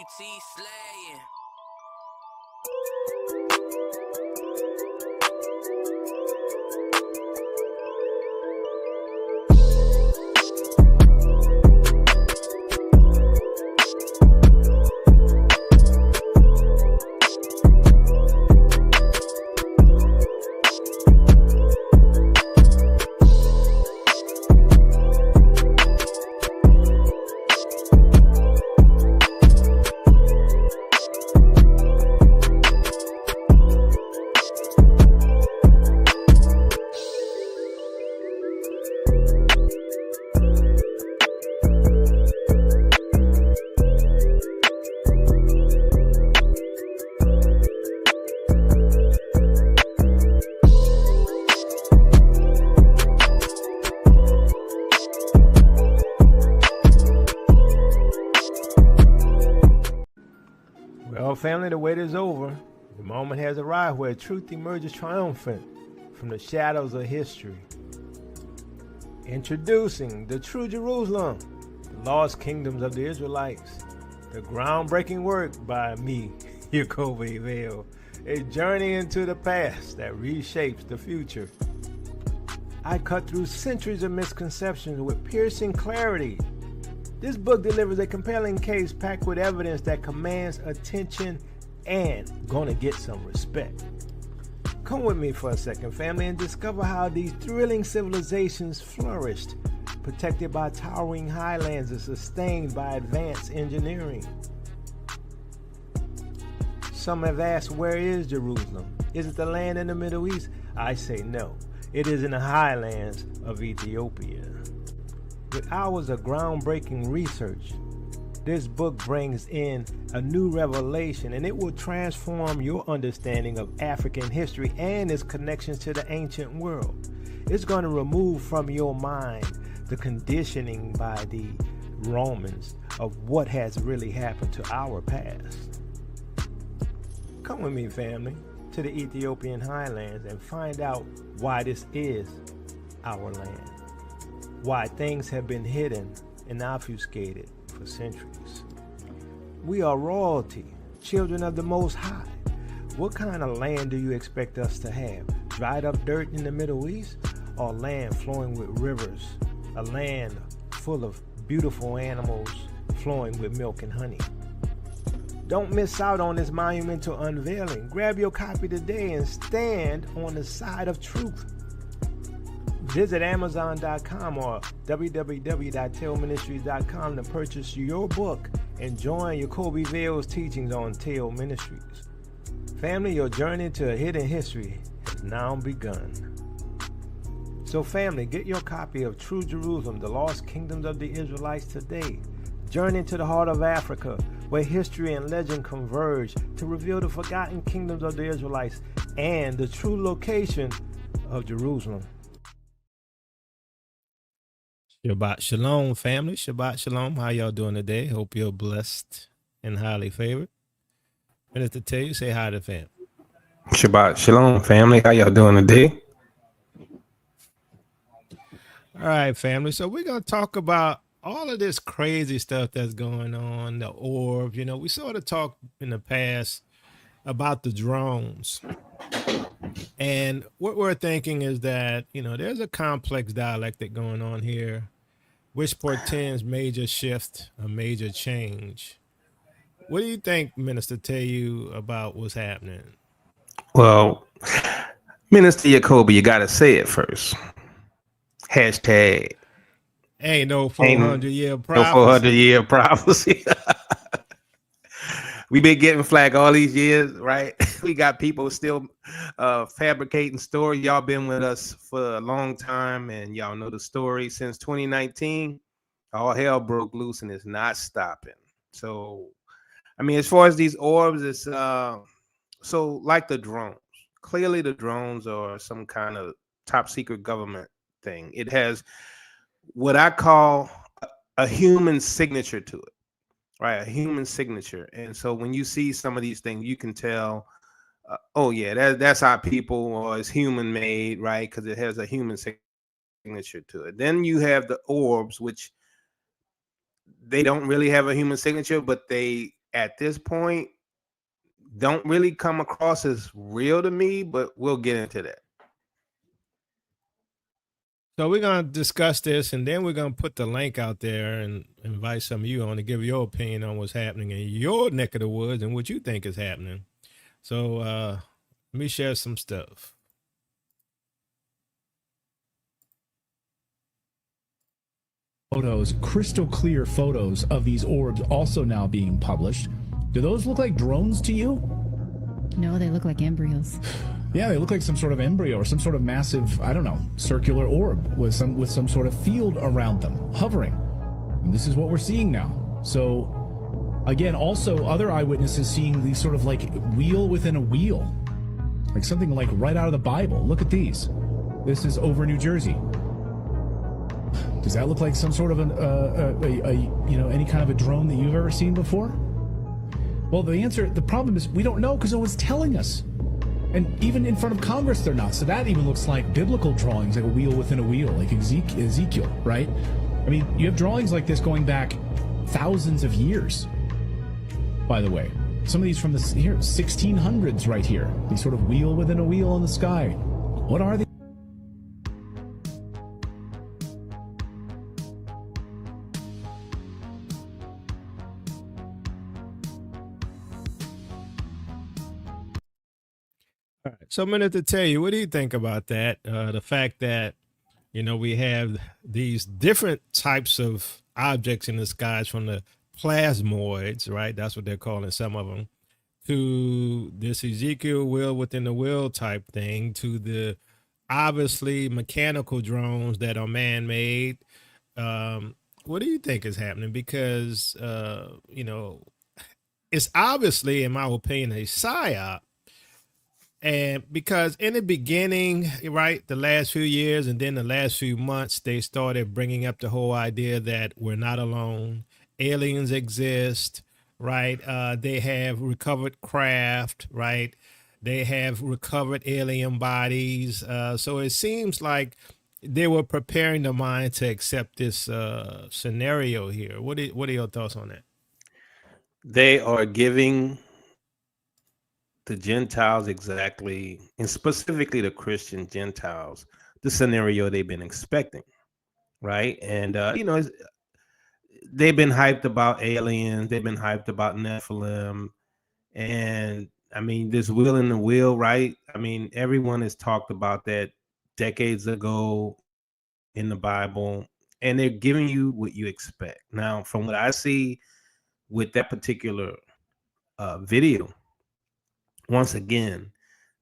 BT slaying. Well, family, the wait is over. The moment has arrived where truth emerges triumphant from the shadows of history. Introducing the true Jerusalem, the lost kingdoms of the Israelites, the groundbreaking work by me, Jacoby Vale, a journey into the past that reshapes the future. I cut through centuries of misconceptions with piercing clarity. This book delivers a compelling case packed with evidence that commands attention and gonna get some respect. Come with me for a second, family, and discover how these thrilling civilizations flourished, protected by towering highlands and sustained by advanced engineering. Some have asked, where is Jerusalem? Is it the land in the Middle East? I say no. It is in the highlands of Ethiopia. With hours of groundbreaking research, this book brings in a new revelation, and it will transform your understanding of African history and its connections to the ancient world. It's going to remove from your mind the conditioning by the Romans of what has really happened to our past. Come with me, family, to the Ethiopian highlands and find out why this is our land. Why things have been hidden and obfuscated for centuries. We are royalty, children of the Most High. What kind of land do you expect us to have? Dried up dirt in the Middle East, or land flowing with rivers? A land full of beautiful animals flowing with milk and honey. Don't miss out on this monumental unveiling. Grab your copy today and stand on the side of truth. Visit Amazon.com or www.tailministries.com to purchase your book and join Jacoby Vale's teachings on Tail Ministries. Family, your journey to hidden history has now begun. So family, get your copy of True Jerusalem, the Lost Kingdoms of the Israelites today. Journey to the heart of Africa, where history and legend converge to reveal the forgotten kingdoms of the Israelites and the true location of Jerusalem. Shabbat Shalom, family. Shabbat Shalom. How y'all doing today? Hope you're blessed and highly favored. Minister tell you, say hi to fam. Shabbat Shalom, family. How y'all doing today? All right, family. So we're going to talk about all of this crazy stuff that's going on, the Orbs. You know, we sort of talked in the past about the drones. And what we're thinking is that, you know, there's a complex dialectic going on here, which portends major shift, a major change. What do you think, Minister, tell you about what's happening? Well, Minister Jacoby, you got to say it first. Hashtag. Ain't no 400-year prophecy. No 400-year prophecy. We've been getting flack all these years, right? We got people still fabricating stories. Y'all been with us for a long time, and y'all know the story. Since 2019, all hell broke loose, and it's not stopping. So, I mean, as far as these orbs, it's so like the drones. Clearly, the drones are some kind of top secret government thing. It has what I call a human signature to it. Right, a human signature. And so when you see some of these things, you can tell, oh yeah, that's our people, or it's human made, right? Because it has a human signature to it. Then you have the orbs, which they don't really have a human signature, but they at this point don't really come across as real to me, but we'll get into that. So we're gonna discuss this, and then we're gonna put the link out there and invite some of you on to give your opinion on what's happening in your neck of the woods and what you think is happening. So let me share some stuff. Photos, crystal clear photos of these orbs also now being published. Do those look like drones to you? No, they look like embryos. Yeah, they look like some sort of embryo or some sort of massive, I don't know, circular orb with some sort of field around them, hovering. And this is what we're seeing now. So, again, also other eyewitnesses seeing these sort of like wheel within a wheel, like something like right out of the Bible. Look at these. This is over New Jersey. Does that look like some sort of any kind of a drone that you've ever seen before? Well, the problem is we don't know because no one's telling us. And even in front of Congress, they're not. So that even looks like biblical drawings, like a wheel within a wheel, like Ezekiel, right? I mean, you have drawings like this going back thousands of years, by the way. Some of these from the 1600s right here. These sort of wheel within a wheel in the sky. What are they? All right. So, minute to tell you, what do you think about that? The fact that we have these different types of objects in the skies, from the plasmoids, right? That's what they're calling some of them, to this Ezekiel wheel within the wheel type thing, to the obviously mechanical drones that are man-made. What do you think is happening? Because it's obviously, in my opinion, a psyop. And because in the beginning, right, the last few years and then the last few months, they started bringing up the whole idea that we're not alone. Aliens exist, right? They have recovered craft, right? They have recovered alien bodies. So it seems like they were preparing the mind to accept this scenario here. What are your thoughts on that? They are giving the Gentiles exactly, and specifically the Christian Gentiles, the scenario they've been expecting, right? And they've been hyped about aliens, they've been hyped about Nephilim, and I mean, this wheel in the wheel, right? I mean, everyone has talked about that decades ago in the Bible, and they're giving you what you expect. Now, from what I see with that particular video, once again,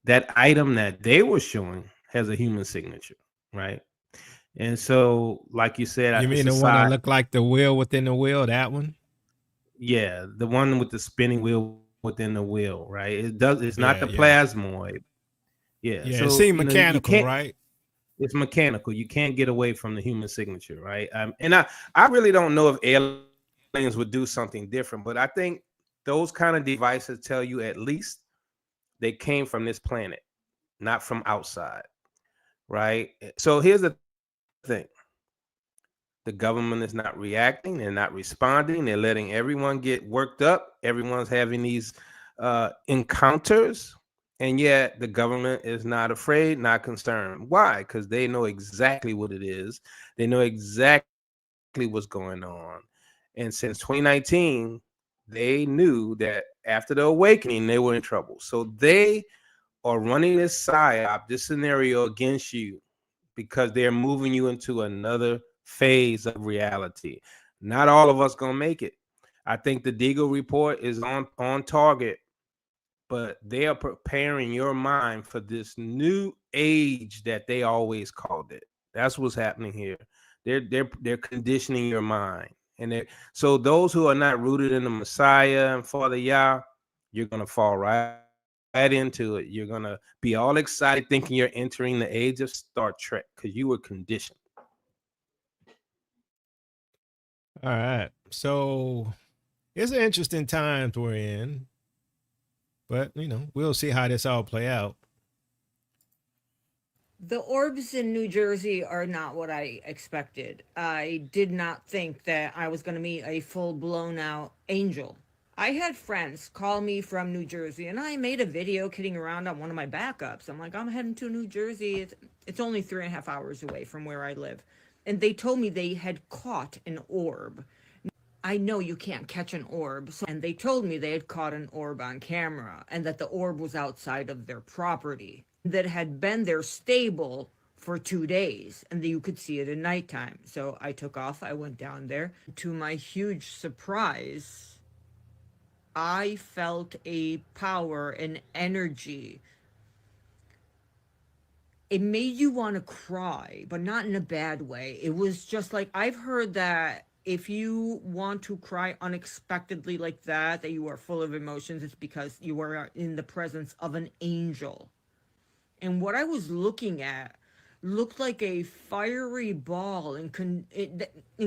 that item that they were showing has a human signature, right? And so, like you said, You mean it's a the one that side, looked like the wheel within the wheel? That one? yeah, the one with the spinning wheel within the wheel, right? It's not Yeah, the yeah. plasmoid. Yeah. Yeah, it So, seemed you mechanical, can't, right? it's mechanical. You can't get away from the human signature, right? And I really don't know if aliens would do something different, but I think those kind of devices tell you at least they came from this planet, not from outside, right? So here's the thing. The government is not reacting, they're not responding, they're letting everyone get worked up, everyone's having these encounters, and yet the government is not afraid, not concerned. Why? Because they know exactly what it is, they know exactly what's going on. And since 2019, they knew that after the awakening they were in trouble, so they are running this psyop, this scenario against you, because they're moving you into another phase of reality. Not all of us gonna make it. I think the Deagle report is on target, but they are preparing your mind for this new age that they always called it. That's what's happening here. They're conditioning your mind, and so those who are not rooted in the Messiah and Father Yah, you're gonna fall right into it. You're gonna be all excited thinking you're entering the age of Star Trek because you were conditioned. All right. So it's an interesting times we're in, but we'll see how this all play out. The orbs in New Jersey are not what I expected. I did not think that I was going to meet a full blown out angel. I had friends call me from New Jersey, and I made a video kidding around on one of my backups. I'm like, I'm heading to New Jersey. It's only 3.5 hours away from where I live. And they told me they had caught an orb. I know you can't catch an orb. And they told me they had caught an orb on camera and that the orb was outside of their property, that had been their stable for 2 days and that you could see it at nighttime. So I took off. I went down there. To my huge surprise, I felt a power and energy. It made you want to cry, but not in a bad way. It was just like, I've heard that if you want to cry unexpectedly like that you are full of emotions, it's because you are in the presence of an angel. And what I was looking at looked like a fiery ball in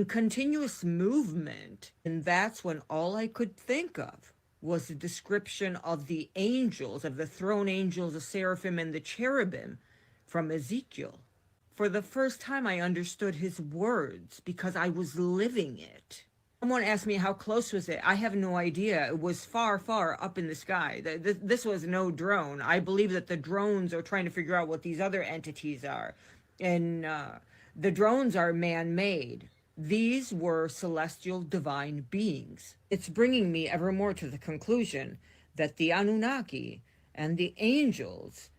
continuous movement. And that's when all I could think of was the description of the angels, of the throne angels, the seraphim and the cherubim from Ezekiel. For the first time, I understood his words because I was living it. Someone asked me how close was it. I have no idea. It was far, far up in the sky. This was no drone. I believe that the drones are trying to figure out what these other entities are. And the drones are man-made. These were celestial divine beings. It's bringing me ever more to the conclusion that the Anunnaki and the angels,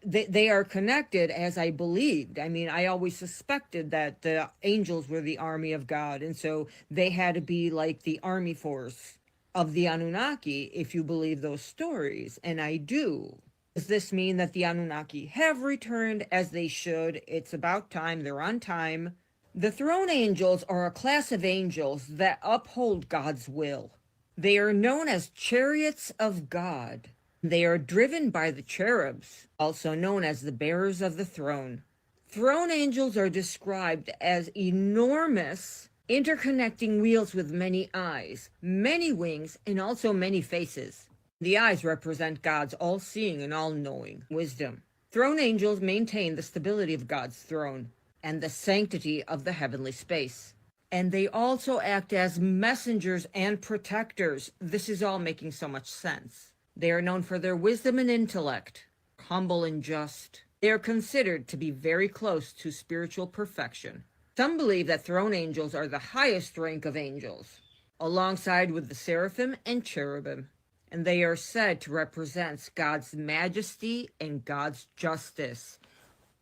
they are connected, as I believed. I mean, I always suspected that the angels were the army of God, and so they had to be like the army force of the Anunnaki, if you believe those stories, and I do. Does this mean that the Anunnaki have returned as they should? It's about time. They're on time. The throne angels are a class of angels that uphold God's will. They are known as chariots of God. They are driven by the cherubs, also known as the bearers of the throne. Throne angels are described as enormous, interconnecting wheels with many eyes, many wings, and also many faces. The eyes represent God's all-seeing and all-knowing wisdom. Throne angels maintain the stability of God's throne and the sanctity of the heavenly space. And they also act as messengers and protectors. This is all making so much sense. They are known for their wisdom and intellect, humble and just. They are considered to be very close to spiritual perfection. Some believe that throne angels are the highest rank of angels, alongside with the seraphim and cherubim. And they are said to represent God's majesty and God's justice.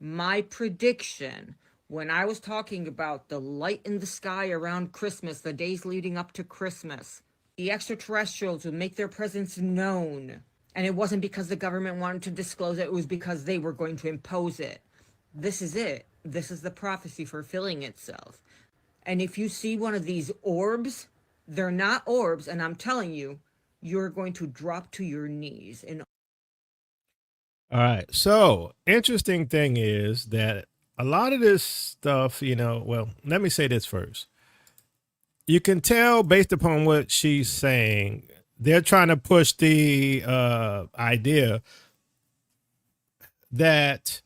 My prediction, when I was talking about the light in the sky around Christmas, the days leading up to Christmas, the extraterrestrials would make their presence known. And it wasn't because the government wanted to disclose it, it was because they were going to impose it. This is it. This is the prophecy fulfilling itself. And if you see one of these orbs, they're not orbs, and I'm telling you, you're going to drop to your knees. And All right. So, interesting thing is that a lot of this stuff, well, let me say this first. You can tell based upon what she's saying, they're trying to push the idea that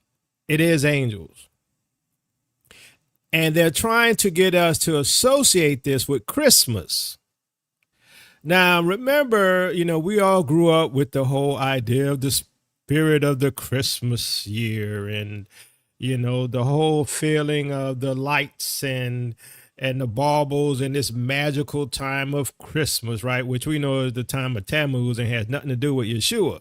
it is angels. And they're trying to get us to associate this with Christmas. Now, remember, we all grew up with the whole idea of the spirit of the Christmas year and, the whole feeling of the lights and the baubles and this magical time of Christmas, right? Which we know is the time of Tammuz and has nothing to do with Yeshua.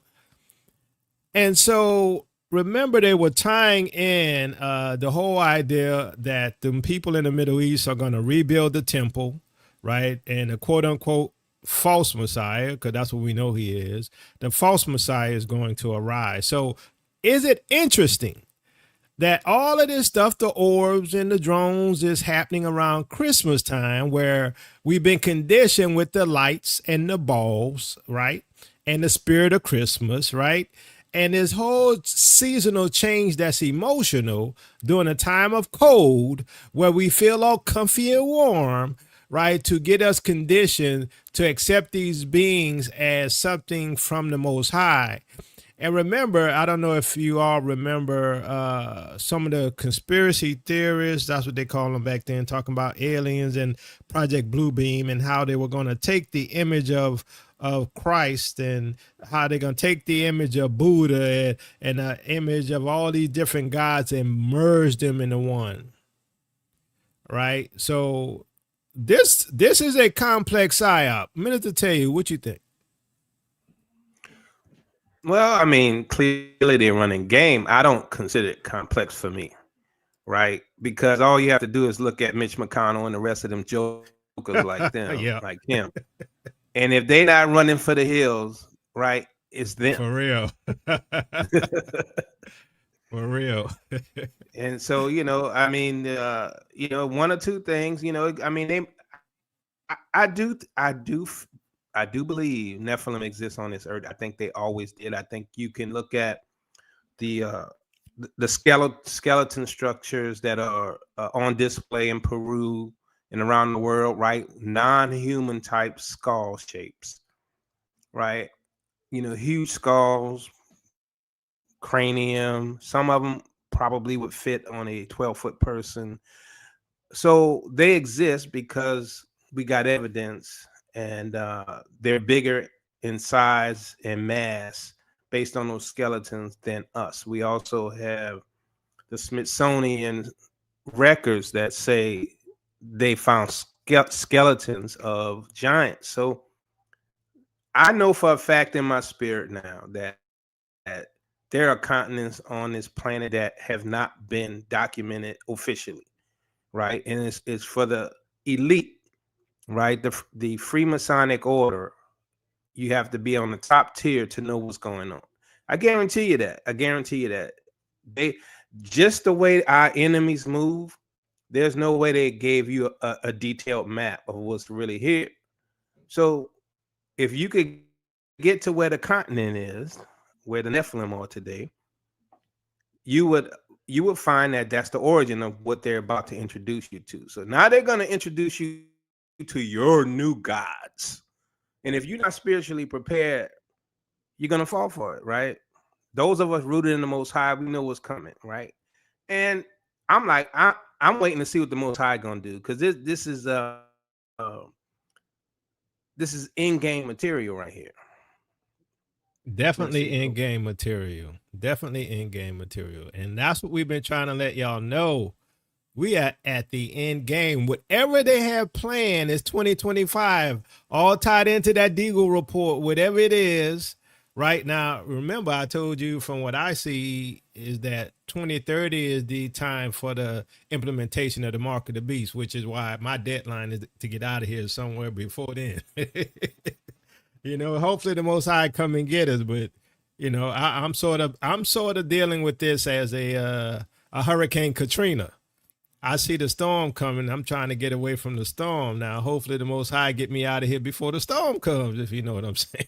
And so remember, they were tying in the whole idea that the people in the Middle East are going to rebuild the temple, right? And the quote unquote false Messiah, because that's what we know he is, the false Messiah is going to arise. So is it interesting that all of this stuff, the orbs and the drones, is happening around Christmas time, where we've been conditioned with the lights and the balls, right? And the spirit of Christmas, right? And this whole seasonal change that's emotional during a time of cold, where we feel all comfy and warm, right? To get us conditioned to accept these beings as something from the Most High. And remember, I don't know if you all remember some of the conspiracy theorists, that's what they call them back then, talking about aliens and Project Bluebeam and how they were going to take the image of Christ and how they're going to take the image of Buddha and the image of all these different gods and merge them into one. Right? So this is a complex psyop. I'm going to tell you what you think. Well, I mean, clearly they're running game. I don't consider it complex for me, right? Because all you have to do is look at Mitch McConnell and the rest of them jokers like them, Yeah. like him. And if they're not running for the hills, right, it's them. For real. For real. And so, I mean, one or two things, I mean, I do believe Nephilim exists on this earth. I think they always did. I think you can look at the skeleton structures that are on display in Peru and around the world, right? Non-human type skull shapes, right? Huge skulls, cranium. Some of them probably would fit on a 12-foot person. So they exist because we got evidence, and they're bigger in size and mass based on those skeletons than us. We also have the Smithsonian records that say they found skeletons of giants. So I know for a fact in my spirit now that there are continents on this planet that have not been documented officially, right? And it's for the elite, right? The Freemasonic order. You have to be on the top tier to know what's going on. I guarantee you that. They, just the way our enemies move, there's no way they gave you a detailed map of what's really here. So if you could get to where the continent is, where the Nephilim are today, you would find that that's the origin of what they're about to introduce you to. So now they're going to introduce you to your new gods. And if you're not spiritually prepared, you're going to fall for it, right? Those of us rooted in the Most High, we know what's coming, right? And I'm like, I'm waiting to see what the Most High going to do, because this is in-game material right here. Definitely in-game material. Definitely in-game material. And that's what we've been trying to let y'all know. We are at the end game. Whatever they have planned is 2025, all tied into that Deagle report, whatever it is. Right now, remember, I told you from what I see is that 2030 is the time for the implementation of the Mark of the Beast, which is why my deadline is to get out of here somewhere before then. Hopefully the Most High come and get us, but I'm sort of dealing with this as a Hurricane Katrina. I see the storm coming. I'm trying to get away from the storm now. Hopefully the Most High get me out of here before the storm comes, if you know what I'm saying.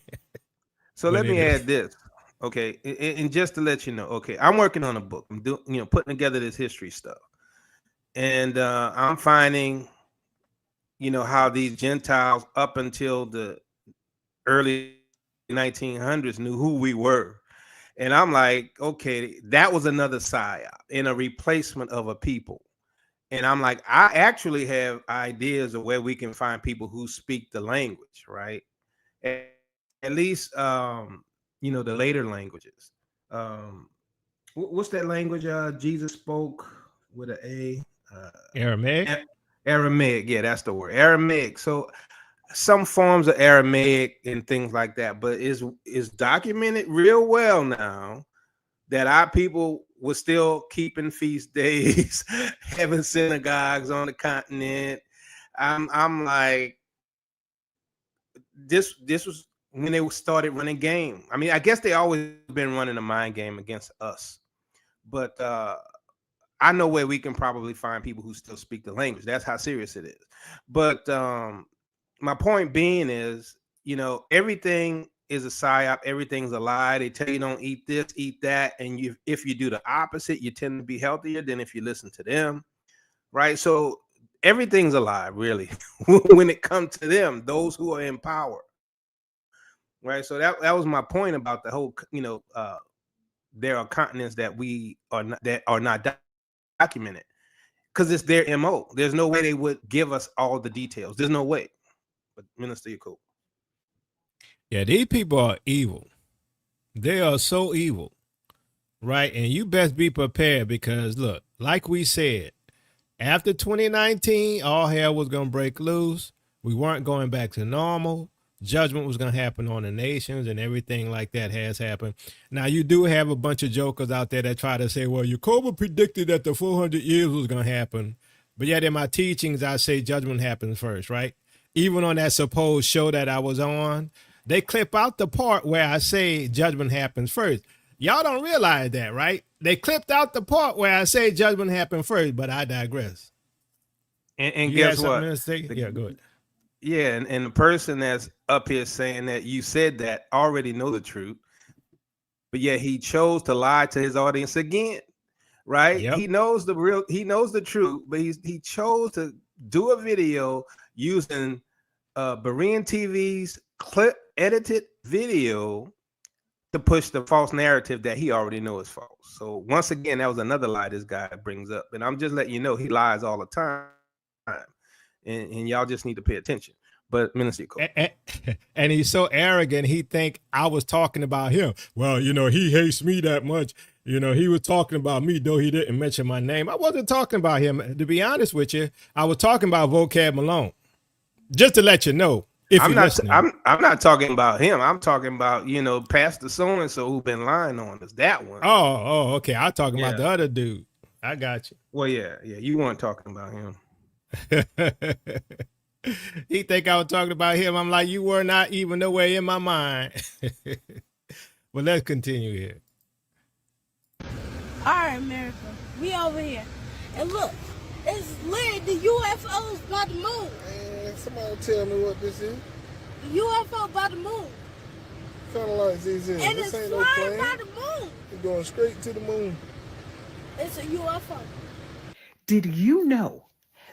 So let me add this, okay? And just to let you know, okay, I'm working on a book. I'm doing, putting together this history stuff, and I'm finding, how these Gentiles up until the early 1900s knew who we were, and I'm like, okay, that was another psyop in a replacement of a people. And I'm like, I actually have ideas of where we can find people who speak the language, right? At least, the later languages. What's that language Jesus spoke with an A? Aramaic? Aramaic, yeah, that's the word. Aramaic. So some forms of Aramaic and things like that, but is documented real well now that our people were still keeping feast days, having synagogues on the continent. I'm like, this was when they started running game. I mean, I guess they always been running a mind game against us, but I know where we can probably find people who still speak the language. That's how serious it is. But my point being is, everything is a psyop. Everything's a lie. They tell you don't eat this, eat that, and if you do the opposite, you tend to be healthier than if you listen to them, right? So everything's a lie, really, when it comes to them, those who are in power. right? So that was my point about the whole, there are continents that are not documented because it's their MO. There's no way they would give us all the details. There's no way. But Minister, you're cool. Yeah, these people are evil. They are so evil, right? And you best be prepared because look, like we said, after 2019, all hell was going to break loose. We weren't going back to normal. Judgment was going to happen on the nations and everything like that has happened. Now, you do have a bunch of jokers out there that try to say, well, Yacoba predicted that the 400 years was going to happen. But yet in my teachings, I say judgment happens first, right? Even on that supposed show that I was on, they clip out the part where I say judgment happens first. Y'all don't realize that, right? They clipped out the part where I say judgment happened first, but I digress. And guess what? Yeah, go ahead. Yeah, and the person that's up here saying that you said that already know the truth, but yet he chose to lie to his audience again, right? Yep. He knows the truth, but he chose to do a video using Berean TV's clip edited video to push the false narrative that he already knows is false. So once again, that was another lie this guy brings up, and I'm just letting you know he lies all the time. And y'all just need to pay attention. But Minister Cole. And he's so arrogant, he think I was talking about him. Well, he hates me that much. He was talking about me, though he didn't mention my name. I wasn't talking about him. To be honest with you, I was talking about Vocab Malone. Just to let you know. I'm not talking about him. I'm talking about, Pastor so-and-so who been lying on us. That one. Oh, okay. I'm talking about the other dude. I got you. Well, yeah. You weren't talking about him. He think I was talking about him. I'm like, you were not even nowhere in my mind. But let's continue here. All right, America, we over here. And look, it's lit. The UFO's by the moon. Man, somebody tell me what this is. The UFO by the moon. Kind of like ZZ. And This it's ain't no flying plane. by the moon. It's going straight to the moon. It's a UFO. Did you know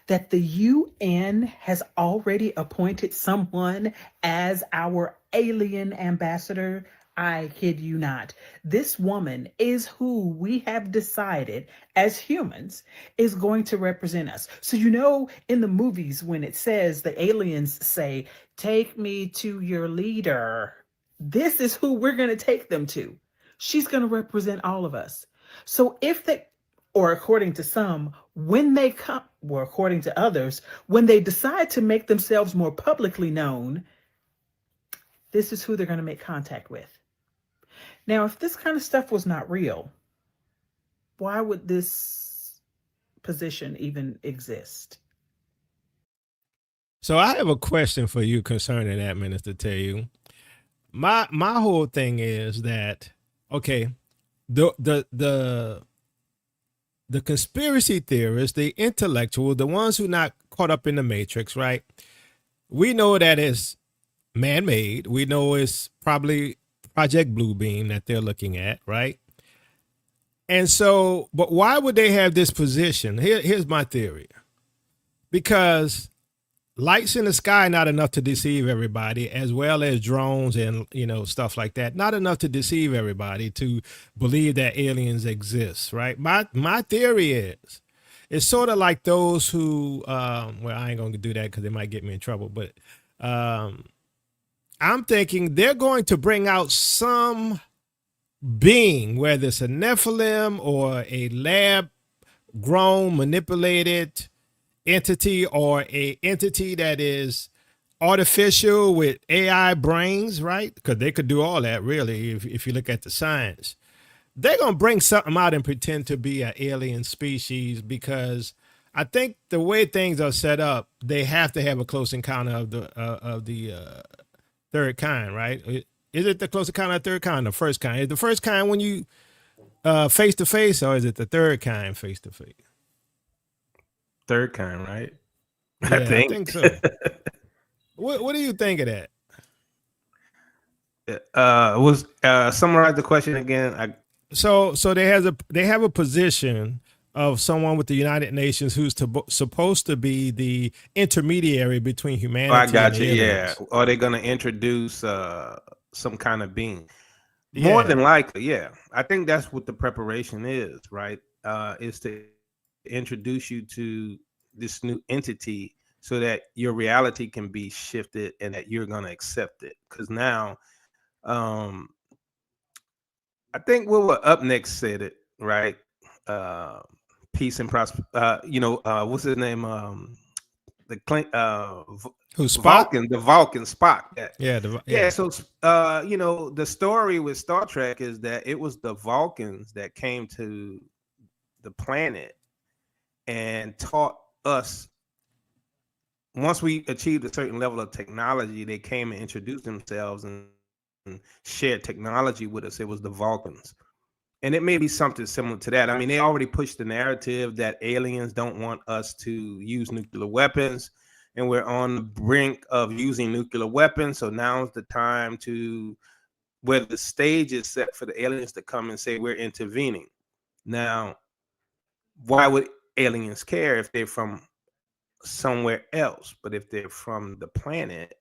that the UN has already appointed someone as our alien ambassador? I kid you not. This woman is who we have decided as humans is going to represent us. So, in the movies, when it says the aliens say, take me to your leader, this is who we're going to take them to. She's going to represent all of us. So or according to some, when they come, or according to others, when they decide to make themselves more publicly known, this is who they're going to make contact with. Now, if this kind of stuff was not real, why would this position even exist? So I have a question for you concerning that, Minister Tayu. My whole thing is that, okay, the conspiracy theorists, the intellectuals, the ones who not caught up in the matrix, right? We know that it's man-made. We know it's probably Project Bluebeam that they're looking at, right? And so, but why would they have this position? Here's my theory. Because lights in the sky, not enough to deceive everybody, as well as drones and, stuff like that. Not enough to deceive everybody to believe that aliens exist, right? My theory is, it's sort of like those who, I ain't going to do that because they might get me in trouble, but I'm thinking they're going to bring out some being, whether it's a Nephilim or a lab-grown, manipulated entity, or a entity that is artificial with AI brains, right? Because they could do all that, really, if you look at the science. They're going to bring something out and pretend to be an alien species, because I think the way things are set up, they have to have a close encounter of the third kind, right? Is it the close encounter of the third kind or the first kind? Is the first kind when you face to face, or is it the third kind face to face? Third kind, right? Yeah, I think so. What do you think of that? Summarize the question again. So they have a position of someone with the United Nations who's supposed to be the intermediary between humanity. I got and you. aliens. Yeah. Are they going to introduce some kind of being. More Yeah. than likely, yeah. I think that's what the preparation is, right? Is to introduce you to this new entity so that your reality can be shifted and that you're going to accept it. Because now, um, I think what we're up next said it, right? Uh, peace and prosperity. What's his name? The Who, Spock? Vulcan, the Vulcan Spock. Yeah. Yeah, Yeah, so the story with Star Trek is that it was the Vulcans that came to the planet and taught us. Once we achieved a certain level of technology, they came and introduced themselves and shared technology with us. It was the Vulcans. And it may be something similar to that. I mean, they already pushed the narrative that aliens don't want us to use nuclear weapons, and we're on the brink of using nuclear weapons. So now's the time where the stage is set for the aliens to come and say we're intervening. Now, why would aliens care if they're from somewhere else? But if they're from the planet,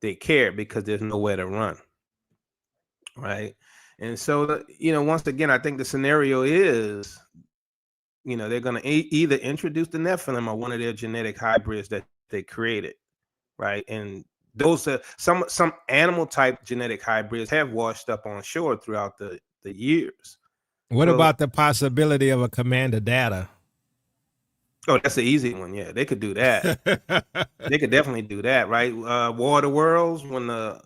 they care because there's nowhere to run, right? And so, once again, I think the scenario is, they're going to either introduce the Nephilim or one of their genetic hybrids that they created, right? And those are some animal type genetic hybrids have washed up on shore throughout the years. What about the possibility of a Commander Data? Oh, that's an easy one. Yeah, they could do that. They could definitely do that, right? War of the Worlds, when the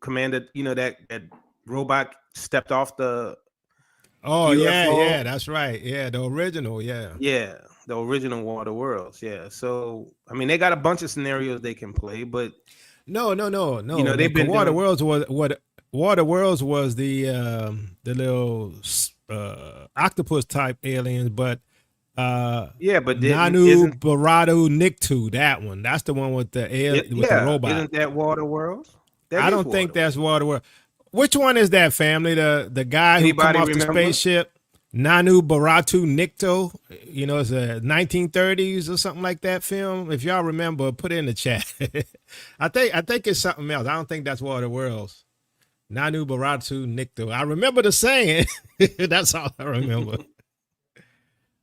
Commander, that robot stepped off the UFO. Yeah, that's right. Yeah, the original, yeah, the original War of the Worlds. Yeah, so I mean, they got a bunch of scenarios they can play, but no. They've been War of the Worlds was what War of the Worlds was the little octopus type aliens, but but Nanu Baradu Niktu, that's the one with the the robot. Isn't that War of the Worlds? I don't think that's War of the Worlds. Which one is that, family? The guy who come off the spaceship, Nanu Baratu Nikto. It's a 1930s or something like that film. If y'all remember, put it in the chat. I think it's something else. I don't think that's War of the Worlds. Nanu Baratu Nikto. I remember the saying. That's all I remember.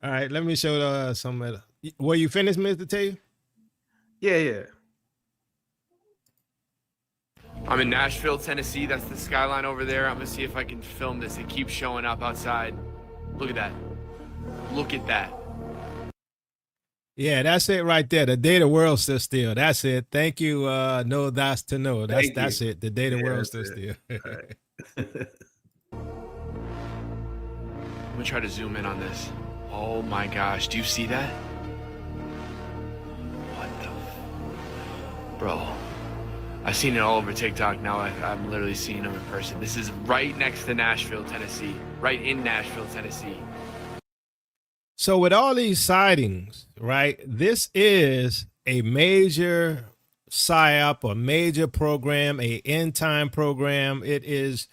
All right, let me show some of the. Were you finished, Mr. T? Yeah. I'm in Nashville, Tennessee. That's the skyline over there. I'm gonna see if I can film this. It keeps showing up outside. Look at that. Look at that. Yeah, that's it right there. The day the world stood still. That's it. Thank you. No, that's to know. That's it. The day the world stood still. Right. I'm gonna try to zoom in on this. Oh my gosh, do you see that? What the bro? I've seen it all over TikTok. Now I'm literally seeing them in person. This is right next to Nashville, Tennessee. Right in Nashville, Tennessee. So with all these sightings, right, this is a major Psyop, a major program, a end time program. It is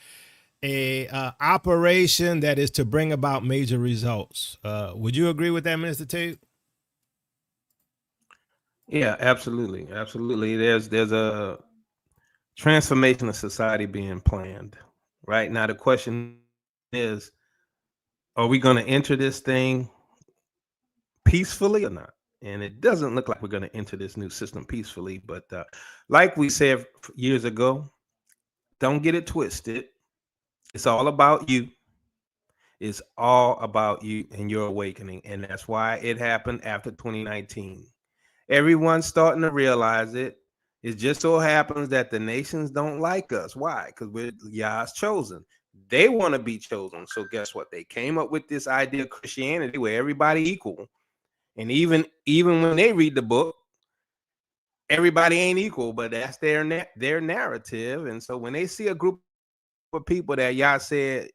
a operation that is to bring about major results. Would you agree with that, Mr. Tate? Yeah, absolutely. There's a transformation of society being planned right now. The question is, are we going to enter this thing peacefully or not? And it doesn't look like we're going to enter this new system peacefully, but like we said years ago, don't get it twisted. It's all about you. It's all about you and your awakening. And that's why it happened after 2019. Everyone's starting to realize it. It just so happens that the nations don't like us. Why? Because we're Yah's chosen. They want to be chosen. So guess what? They came up with this idea of Christianity where everybody equal. And even when they read the book, everybody ain't equal, but that's their narrative. And so when they see a group of people that Yah said,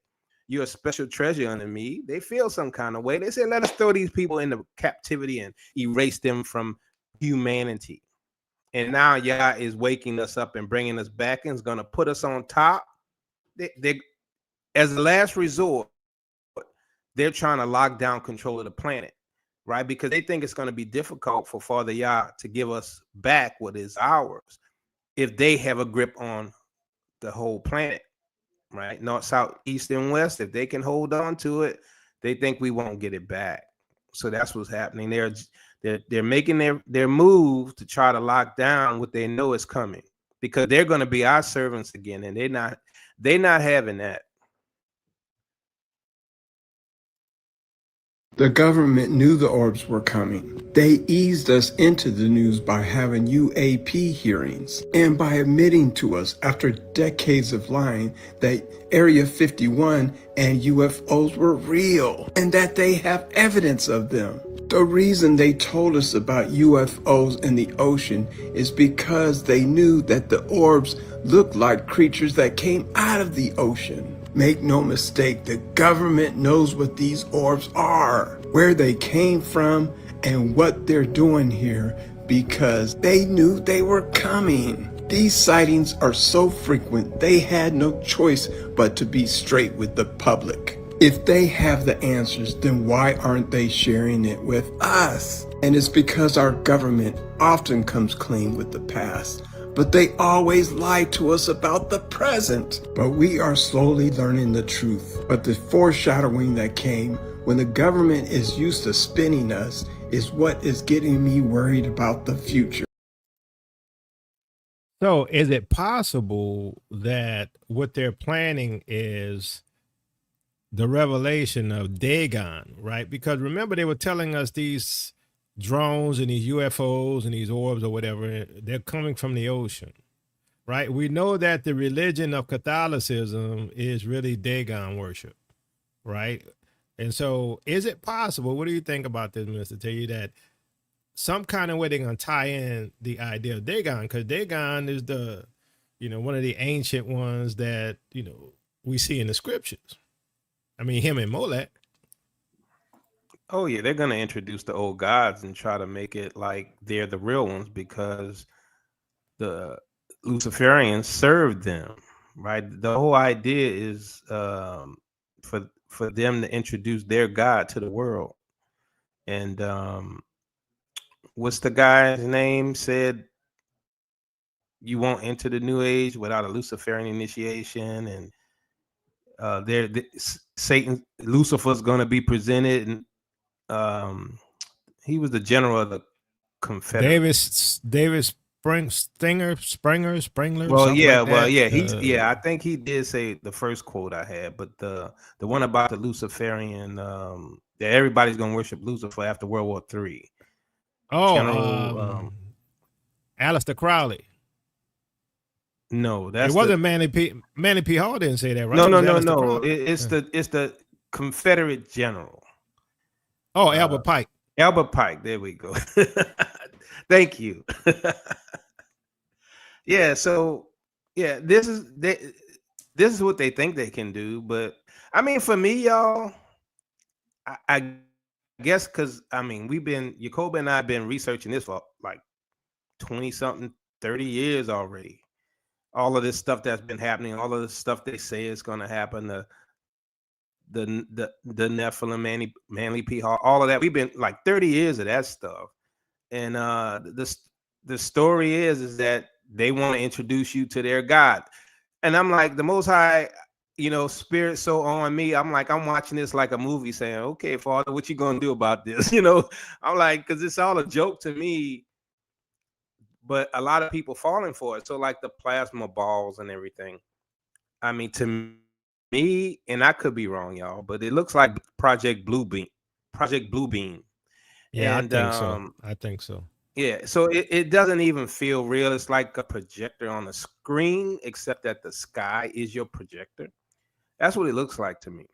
you're a special treasure unto me, they feel some kind of way. They say, let us throw these people into captivity and erase them from humanity. And now Yah is waking us up and bringing us back and is going to put us on top. They, as a last resort, they're trying to lock down control of the planet, right? Because they think it's going to be difficult for Father Yah to give us back what is ours if they have a grip on the whole planet, right? North, south, east, and west. If they can hold on to it, they think we won't get it back. So that's what's happening. They're making their move to try to lock down what they know is coming, because they're going to be our servants again, and they're not having that. The government knew the orbs were coming. They eased us into the news by having UAP hearings and by admitting to us after decades of lying that Area 51 and UFOs were real and that they have evidence of them. The reason they told us about UFOs in the ocean is because they knew that the orbs looked like creatures that came out of the ocean. Make no mistake, the government knows what these orbs are, where they came from, and what they're doing here, because they knew they were coming. These sightings are so frequent, they had no choice but to be straight with the public. If they have the answers, then why aren't they sharing it with us? And it's because our government often comes clean with the past, but they always lie to us about the present. But we are slowly learning the truth. But the foreshadowing that came when the government is used to spinning us is what is getting me worried about the future. So is it possible that what they're planning is the revelation of Dagon, right? Because remember, they were telling us these drones and these UFOs and these orbs or whatever, they're coming from the ocean, right? We know that the religion of Catholicism is really Dagon worship, right? And so is it possible, what do you think about this, Mr. Tell you that some kind of way they're going to tie in the idea of Dagon, because Dagon is the, one of the ancient ones that, we see in the scriptures. I mean, him and Molech. Oh yeah, they're gonna introduce the old gods and try to make it like they're the real ones, because the Luciferians served them, right? The whole idea is for them to introduce their God to the world. And what's the guy's name said? You won't enter the new age without a Luciferian initiation, and Satan, Lucifer's going to be presented, and he was the general of the Confederate. Davis Springler. Well, yeah, like that. I think he did say the first quote I had, but the one about the Luciferian, that everybody's gonna worship Lucifer after World War III. General Aleister Crowley. No, that's it wasn't Manly P. Hall didn't say that, right? No. It's the Confederate general. Oh, Albert Pike. Albert Pike. There we go. Thank you. Yeah. So yeah, this is what they think they can do. But I mean, for me, y'all, I guess because Jacob and I have been researching this for like 20-something, 30 years already. All of this stuff that's been happening, all of the stuff they say is going to happen, the Nephilim, Manly P. Hall, all of that. We've been like 30 years of that stuff. And the story is that they want to introduce you to their God. And I'm like, the Most High, spirit so on me. I'm like, I'm watching this like a movie saying, okay, Father, what you going to do about this? I'm like, because it's all a joke to me. But a lot of people falling for it. So like the plasma balls and everything. I mean, to me, and I could be wrong, y'all, but it looks like Project Bluebeam. Yeah, and, I think so. Yeah, so it doesn't even feel real. It's like a projector on a screen, except that the sky is your projector. That's what it looks like to me.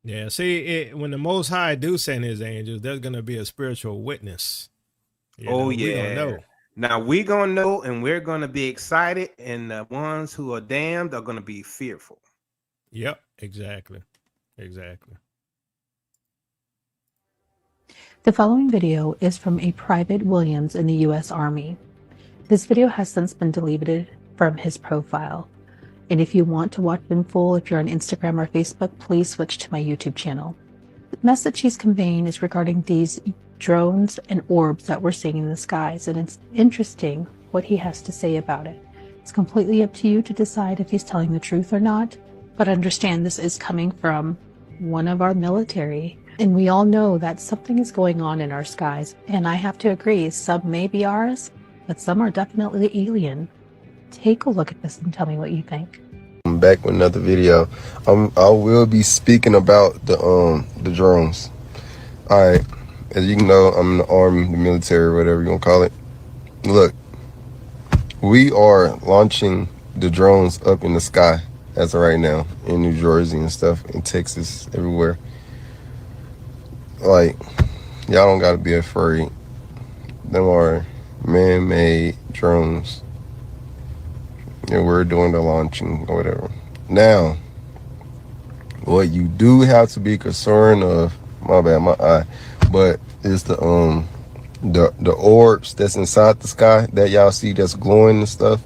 Yeah, see, when the Most High do send his angels, there's going to be a spiritual witness. Yeah. We're gonna know. Now we're gonna know, and we're gonna be excited, and the ones who are damned are gonna be fearful. Yep, exactly. The following video is from a Private Williams in the U.S. Army. This video has since been deleted from his profile. And if you want to watch it in full, if you're on Instagram or Facebook, please switch to my YouTube channel. The message he's conveying is regarding these drones and orbs that we're seeing in the skies, and it's interesting what he has to say about it. It's completely up to you to decide if he's telling the truth or not, but understand this is coming from one of our military, and we all know that something is going on in our skies, and I have to agree, some may be ours, but some are definitely alien. Take a look at this and tell me what you think. I'm back with another video. I will be speaking about the drones. All right, as you know, I'm in the army, the military, whatever you gonna call it. Look, we are launching the drones up in the sky as of right now in New Jersey and stuff, in Texas, everywhere. Like, y'all don't gotta be afraid. Them are man-made drones. And we're doing the launching or whatever. Now, what you do have to be concerned of, my bad, my eye, but it's the orbs that's inside the sky that y'all see that's glowing and stuff,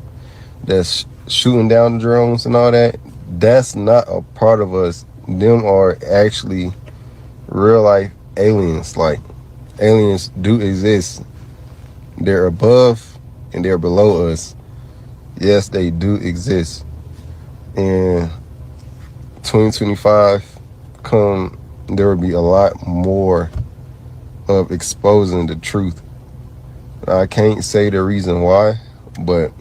that's shooting down the drones and all that. That's not a part of us. Them are actually real life aliens. Like, aliens do exist. They're above and they're below us. Yes, they do exist. And 2025 there will be a lot more of exposing the truth. I can't say the reason why, but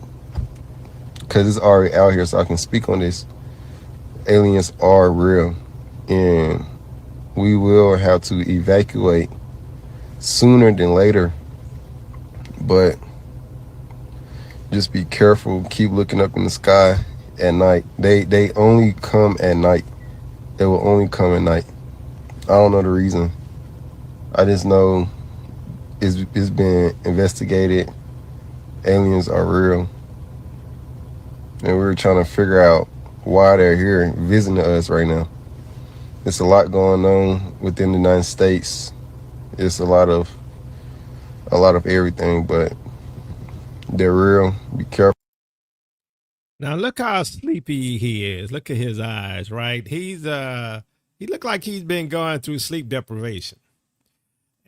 because it's already out here, so I can speak on this. Aliens are real, and we will have to evacuate sooner than later. But just be careful. Keep looking up in the sky at night. They only come at night. They will only come at night. I don't know the reason. I just know it's been investigated. Aliens are real. And we're trying to figure out why they're here visiting us right now. It's a lot going on within the United States. It's a lot of everything, but they're real. Be careful. Now look how sleepy he is. Look at his eyes, right? He looked like he's been going through sleep deprivation.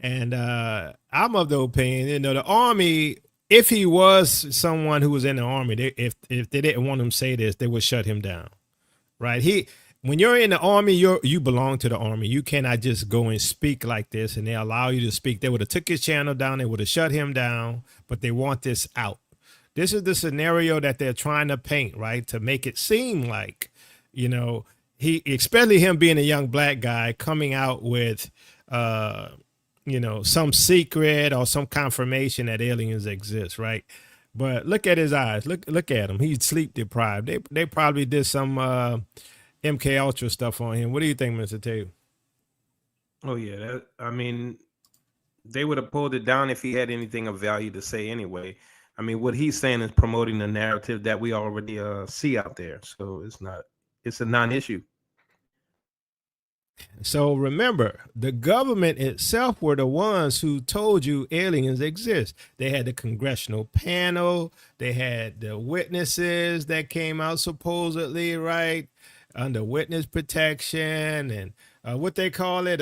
And I'm of the opinion, the Army, if he was someone who was in the Army, if they didn't want him to say this, they would shut him down, right? When you're in the Army, you belong to the Army. You cannot just go and speak like this, and they allow you to speak. They would have took his channel down. They would have shut him down, but they want this out. This is the scenario that they're trying to paint, right? To make it seem like, especially him being a young black guy coming out with, some secret or some confirmation that aliens exist, right? But look at his eyes. Look at him. He's sleep deprived. They probably did some MK Ultra stuff on him. What do you think, Mr. Taylor? Oh yeah, they would have pulled it down if he had anything of value to say anyway. I mean, what he's saying is promoting the narrative that we already see out there. So it's a non-issue. So remember, the government itself were the ones who told you aliens exist. They had the congressional panel. They had the witnesses that came out supposedly, right, under witness protection and what they call it,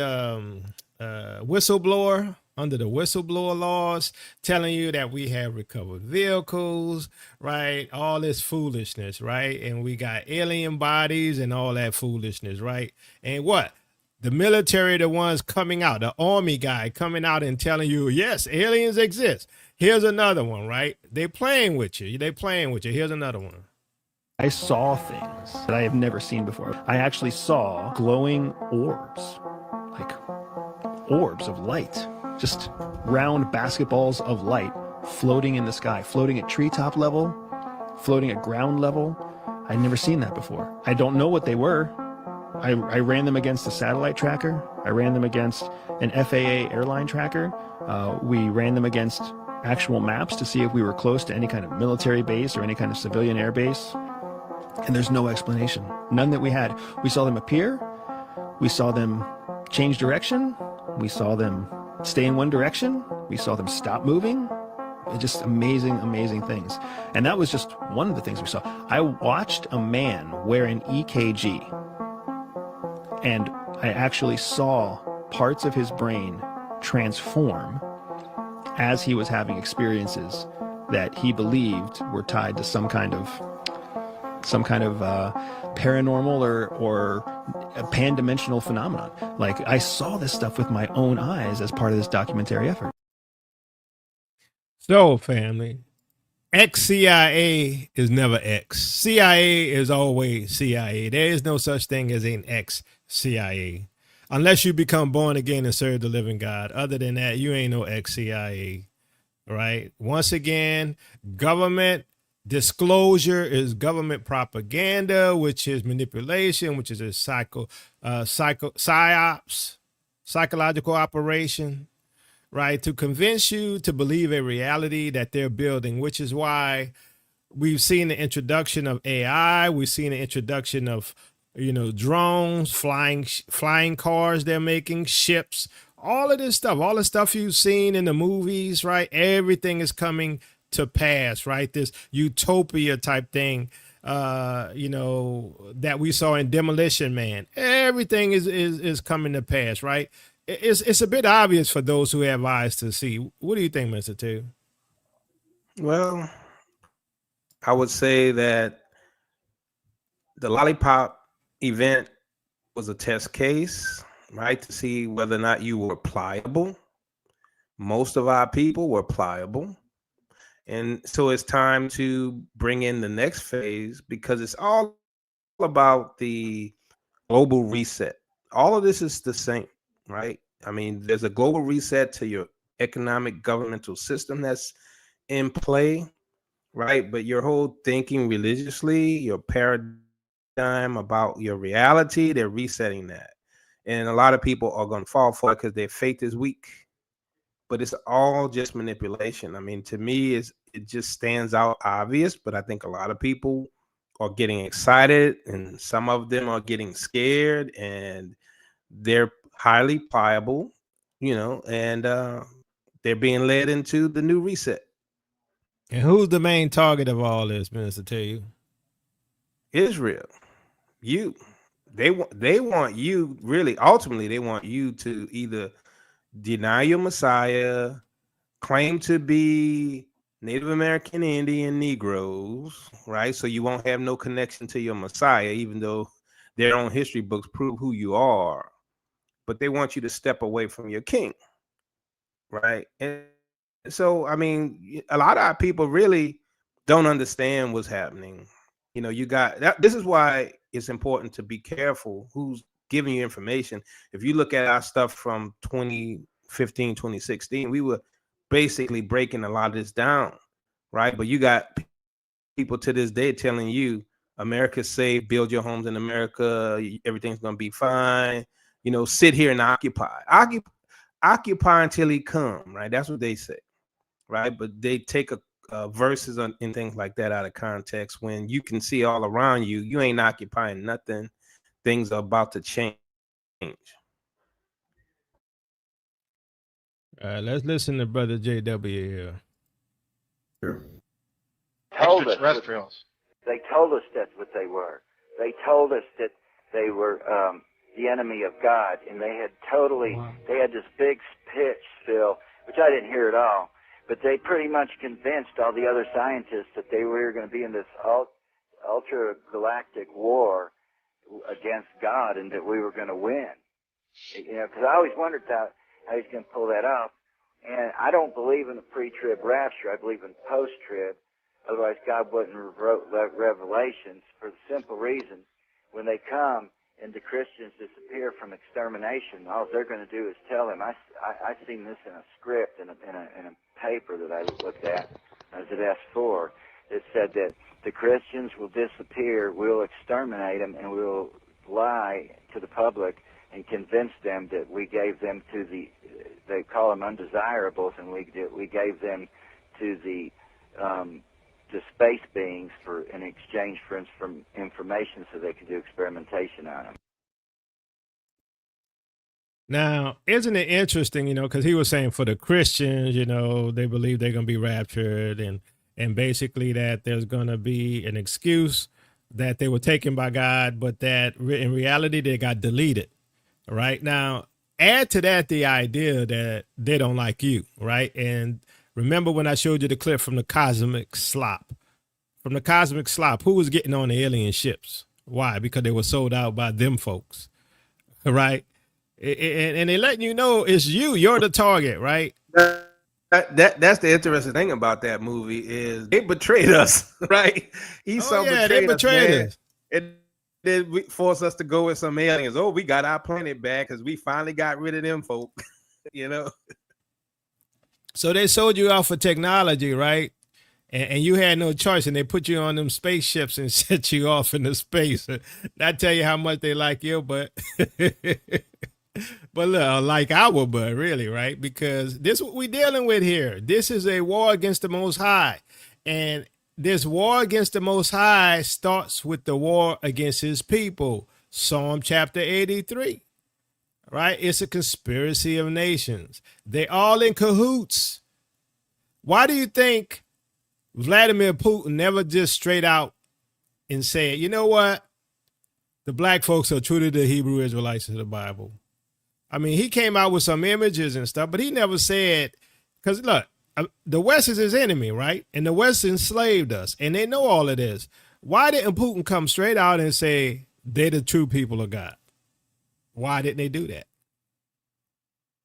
whistleblower, under the whistleblower laws, telling you that we have recovered vehicles, right? All this foolishness, right? And we got alien bodies and all that foolishness, right? And what? The military, the ones coming out, the Army guy coming out and telling you, yes, aliens exist. Here's another one, right? They playing with you. Here's another one. I saw things that I have never seen before. I actually saw glowing orbs, like orbs of light, just round basketballs of light floating in the sky, floating at treetop level, floating at ground level. I'd never seen that before. I don't know what they were. I ran them against a satellite tracker. I ran them against an FAA airline tracker. We ran them against actual maps to see if we were close to any kind of military base or any kind of civilian air base. And there's no explanation. None that we had. We saw them appear. We saw them change direction. We saw them stay in one direction. We saw them stop moving. Just amazing, amazing things. And that was just one of the things we saw. I watched a man wear an EKG. And I actually saw parts of his brain transform as he was having experiences that he believed were tied to some kind of paranormal or a pan-dimensional phenomenon. Like, I saw this stuff with my own eyes as part of this documentary effort. So, family, ex-CIA is never ex. CIA is always CIA. There is no such thing as an ex-CIA. Unless you become born again and serve the living God. Other than that, you ain't no ex-CIA, right? Once again, government disclosure is government propaganda, which is manipulation, which is a psyops, psychological operation, right? To convince you to believe a reality that they're building, which is why we've seen the introduction of AI. We've seen the introduction of, drones, flying cars they're making, ships, all of this stuff, all the stuff you've seen in the movies, right? Everything is coming to pass, right? This utopia type thing, that we saw in Demolition Man. Everything is coming to pass, right? It's a bit obvious for those who have eyes to see. What do you think, Mr. Two? Well, I would say that the lollipop event was a test case, right? To see whether or not you were pliable. Most of our people were pliable. And so it's time to bring in the next phase, because it's all about the global reset. All of this is the same, right? I mean, there's a global reset to your economic governmental system that's in play, right? But your whole thinking religiously, your paradigm about your reality, they're resetting that. And a lot of people are going to fall for it because their faith is weak. But it's all just manipulation. I mean, to me, it just stands out obvious, but I think a lot of people are getting excited and some of them are getting scared, and they're highly pliable, and they're being led into the new reset. And who's the main target of all this, Minister Tell? Israel. You. They want you, really, ultimately, they want you to either deny your Messiah, claim to be Native American, Indian, Negroes, right? So you won't have no connection to your Messiah, even though their own history books prove who you are. But they want you to step away from your king, right? And so, I mean, a lot of our people really don't understand what's happening. You got that. This is why it's important to be careful who's giving you information. If you look at our stuff from 2015, 2016, we were basically breaking a lot of this down, right? But you got people to this day telling you America's safe, build your homes in America, everything's going to be fine, sit here and occupy until he come, right? That's what they say, right? But they take verses and things like that out of context, when you can see all around you, you ain't occupying nothing. Things are about to change. Let's listen to Brother JW here. Sure. Told us they told us that's what they were. They told us that they were the enemy of God, and they had they had this big pitch, Phil, which I didn't hear at all, but they pretty much convinced all the other scientists that they were going to be in this ultra-galactic war against God, and that we were going to win. Because I always wondered how he's going to pull that off. And I don't believe in the pre-trib rapture. I believe in post-trib. Otherwise, God wouldn't wrote Revelations, for the simple reason, when they come and the Christians disappear from extermination, all they're going to do is tell him. I seen this in a script, in a paper that I looked at. I was at S4. It said that the Christians will disappear, we'll exterminate them, and we'll lie to the public and convince them that we gave them to they call them undesirables, and we gave them to the space beings in exchange for information, so they could do experimentation on them. Now, isn't it interesting, because he was saying for the Christians, they believe they're going to be raptured, and basically that there's going to be an excuse that they were taken by God, but that in reality they got deleted. Right now, add to that the idea that they don't like you, right? And Remember when I showed you the clip from the Cosmic Slop? From the Cosmic Slop, who was getting on the alien ships? Why? Because they were sold out by them folks, right? And they letting you know it's you. You're the target, right? That's the interesting thing about that movie is they betrayed us, right? He they betrayed us. And then we forced us to go with some aliens. Oh, we got our planet back because we finally got rid of them folk, you know? So they sold you out for technology, right? And you had no choice, and they put you on them spaceships and set you off into space. That tell you how much they like you, but but look, like our butt, really, right? Because this is what we're dealing with here. This is a war against the Most High. And this war against the Most High starts with the war against his people. Psalm chapter 83, right? It's a conspiracy of nations. They all in cahoots. Why do you think Vladimir Putin never just straight out and said, you know what? The black folks are true to the Hebrew Israelites of the Bible. I mean, he came out with some images and stuff, but he never said, because look, the West is his enemy, right? And the West enslaved us, and they know all of this. Why didn't Putin come straight out and say they're the true people of God? Why didn't they do that?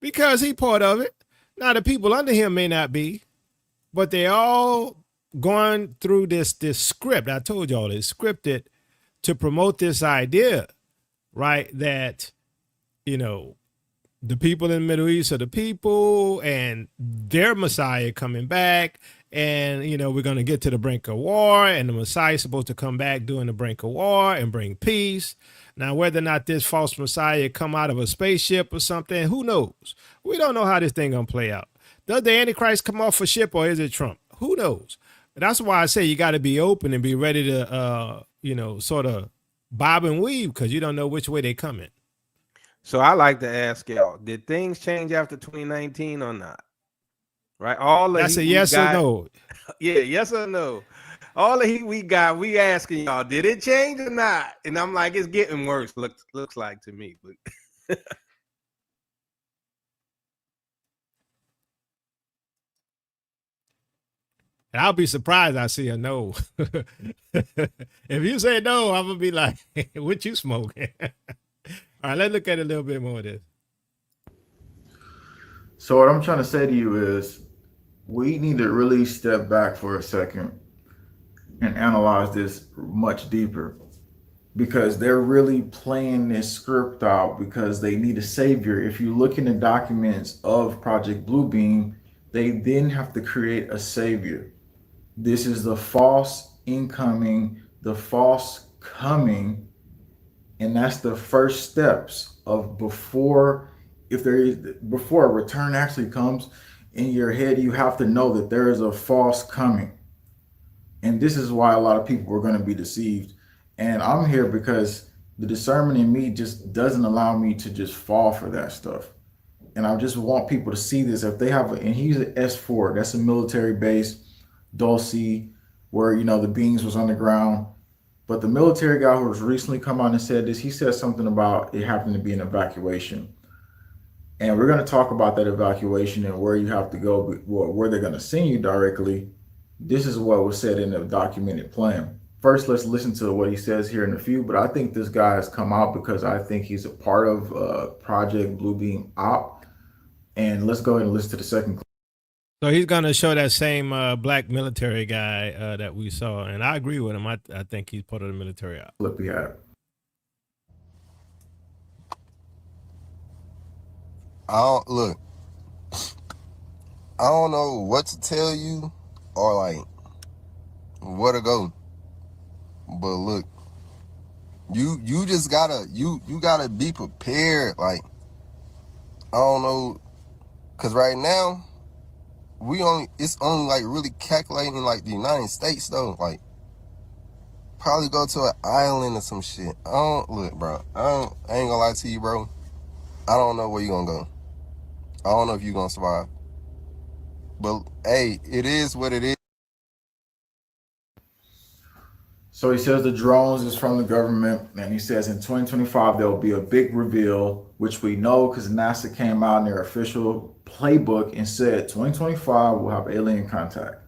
Because he part of it. Now, the people under him may not be, but they all going through this script. I told y'all it's scripted to promote this idea, right? That, you know, the people in the Middle East are the people and their Messiah coming back. And, you know, we're going to get to the brink of war, and the Messiah is supposed to come back during the brink of war and bring peace. Now, whether or not this false Messiah come out of a spaceship or something, who knows? We don't know how this thing going to play out. Does the Antichrist come off a ship, or is it Trump? Who knows? But that's why I say you got to be open and be ready to, you know, sort of bob and weave, because you don't know which way they coming. So I like to ask y'all, did things change after 2019 or not? Right? All that's a yes or no. Yeah, yes or no. All the heat we got, we asking y'all, did it change or not? And I'm like, it's getting worse, looks like to me. But And I'll be surprised I see a no. If you say no, I'm gonna be like, what you smoking? All right, let's look at a little bit more of this. So what I'm trying to say to you is we need to really step back for a second and analyze this much deeper, because they're really playing this script out because they need a savior. If you look in the documents of Project Bluebeam, they then have to create a savior. This is the false incoming, the false coming, and that's the first steps of before a return actually comes in your head. You have to know that there is a false coming. And this is why a lot of people are going to be deceived. And I'm here because the discernment in me just doesn't allow me to just fall for that stuff. And I just want people to see this. If they have and he's an S4, that's a military base, Dulce, where, you know, the beings was underground. But the military guy who has recently come out and said this, he said something about it happening to be an evacuation. And we're going to talk about that evacuation and where you have to go, where they're going to send you directly. This is what was said in the documented plan. First, let's listen to what he says here in a few. But I think this guy has come out because I think he's a part of Project Bluebeam Op. And let's go ahead and listen to the second clip. So he's going to show that same black military guy that we saw. And I agree with him. I think he's part of the military op. Clip we have. I don't know what to tell you or like where to go. But look, you just gotta you gotta be prepared. Like, I don't know, cause right now it's only like really calculating like the United States though. Like, probably go to an island or some shit. I ain't gonna lie to you, bro. I don't know where you gonna go. I don't know if you're gonna survive. But hey, it is what it is. So he says the drones is from the government, and he says in 2025 there will be a big reveal, which we know because NASA came out in their official playbook and said 2025 we'll have alien contact.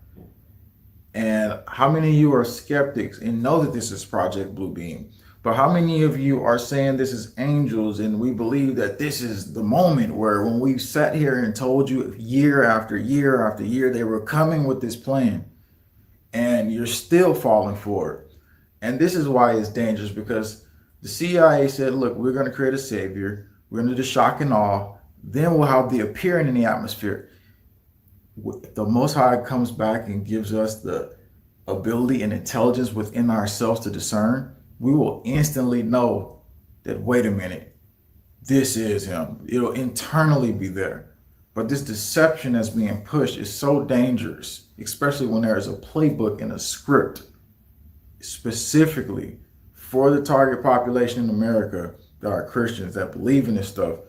And how many of you are skeptics and know that this is Project Bluebeam? But how many of you are saying this is angels and we believe that this is the moment where when we sat here and told you year after year after year they were coming with this plan and you're still falling for it? And this is why it's dangerous, because the CIA said, look, we're going to create a savior. We're going to do shock and awe. Then we'll have the appearing in the atmosphere. If the Most High comes back and gives us the ability and intelligence within ourselves to discern, we will instantly know that, wait a minute, this is him. It'll internally be there. But this deception that's being pushed is so dangerous, especially when there is a playbook and a script specifically for the target population in America that are Christians that believe in this stuff.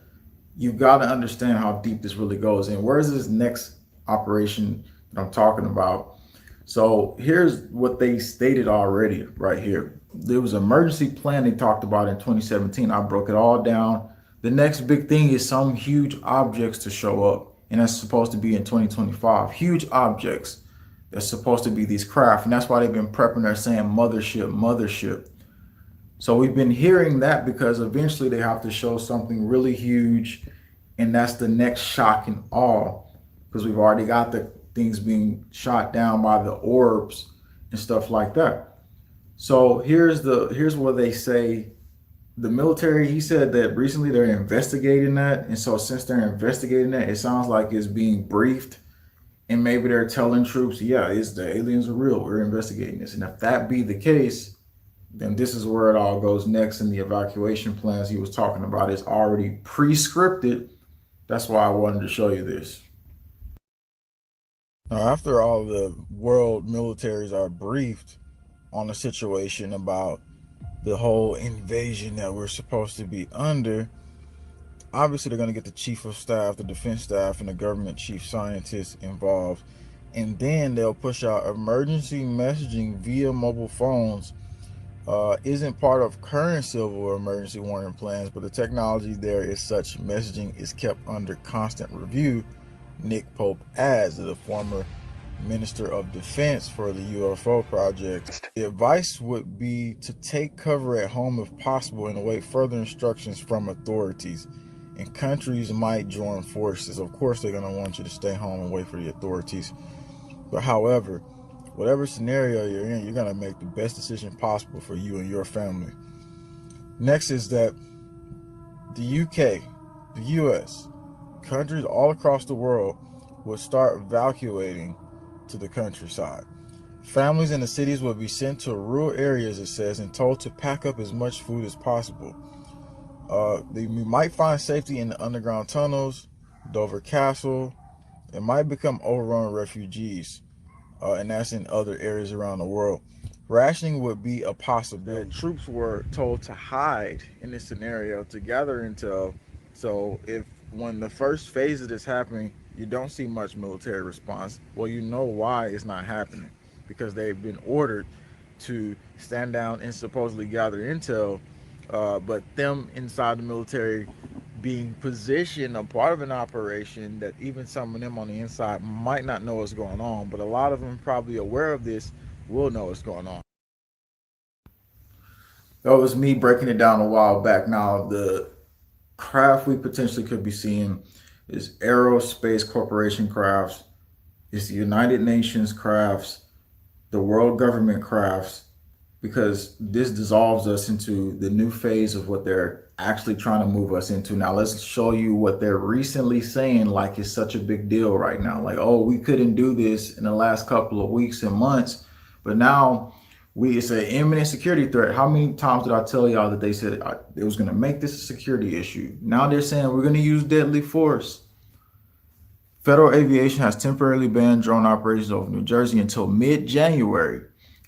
You got to understand how deep this really goes. And where's this next operation that I'm talking about? So here's what they stated already right here. There was an emergency plan they talked about in 2017. I broke it all down. The next big thing is some huge objects to show up. And that's supposed to be in 2025. Huge objects. That's supposed to be these craft. And that's why they've been prepping. They're saying mothership, mothership. So we've been hearing that because eventually they have to show something really huge. And that's the next shock and awe. Because we've already got the things being shot down by the orbs and stuff like that. So here's what they say. The military, he said that recently they're investigating that. And so since they're investigating that, it sounds like it's being briefed. And maybe they're telling troops, yeah, the aliens are real. We're investigating this. And if that be the case, then this is where it all goes next. And the evacuation plans he was talking about is already pre-scripted. That's why I wanted to show you this. Now, after all the world militaries are briefed on the situation about the whole invasion that we're supposed to be under, obviously they're going to get the chief of staff, the defense staff, and the government chief scientists involved. And then they'll push out emergency messaging via mobile phones. Isn't part of current civil emergency warning plans, but the technology there is such messaging is kept under constant review, Nick Pope adds, the former Minister of Defense for the UFO project. The advice would be to take cover at home if possible and await further instructions from authorities. And countries might join forces. Of course, they're going to want you to stay home and wait for the authorities. But however, whatever scenario you're in, you're going to make the best decision possible for you and your family. Next is that the UK, the US, countries all across the world will start evacuating to the countryside. Families in the cities will be sent to rural areas, it says, and told to pack up as much food as possible. They might find safety in the underground tunnels, Dover Castle. It might become overrun refugees, and that's in other areas around the world. Rationing would be a possibility. Troops were told to hide in this scenario to gather intel. So if when the first phase of this happening, you don't see much military response, well, you know why it's not happening, because they've been ordered to stand down and supposedly gather intel. But them inside the military being positioned, a part of an operation that even some of them on the inside might not know what's going on, but a lot of them probably aware of this will know what's going on. That was me breaking it down a while back. Now, the craft we potentially could be seeing is Aerospace Corporation crafts, it's the United Nations crafts, the world government crafts, because this dissolves us into the new phase of what they're actually trying to move us into. Now, let's show you what they're recently saying like it's such a big deal right now. Like, oh, we couldn't do this in the last couple of weeks and months, but now it's an imminent security threat. How many times did I tell y'all that they said it was going to make this a security issue? Now they're saying we're going to use deadly force. Federal Aviation has temporarily banned drone operations over New Jersey until mid-January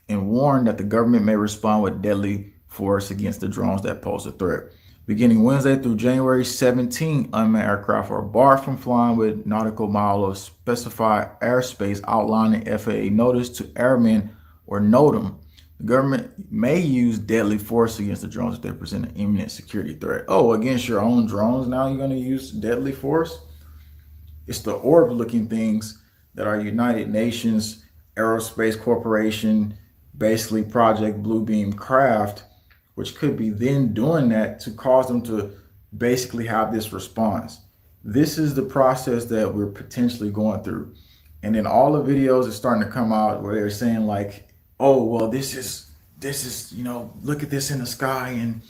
and warned that the government may respond with deadly force against the drones that pose a threat. Beginning Wednesday through January 17, unmanned aircraft are barred from flying with nautical mile of specified airspace outlined in FAA notice to airmen or NOTAM The government may use deadly force against the drones if they present an imminent security threat. Oh, against your own drones, now you're going to use deadly force? It's the orb-looking things that are United Nations Aerospace Corporation, basically Project Bluebeam craft, which could be then doing that to cause them to basically have this response. This is the process that we're potentially going through. And then all the videos are starting to come out where they're saying like, oh, well, this is, you know, look at this in the sky, and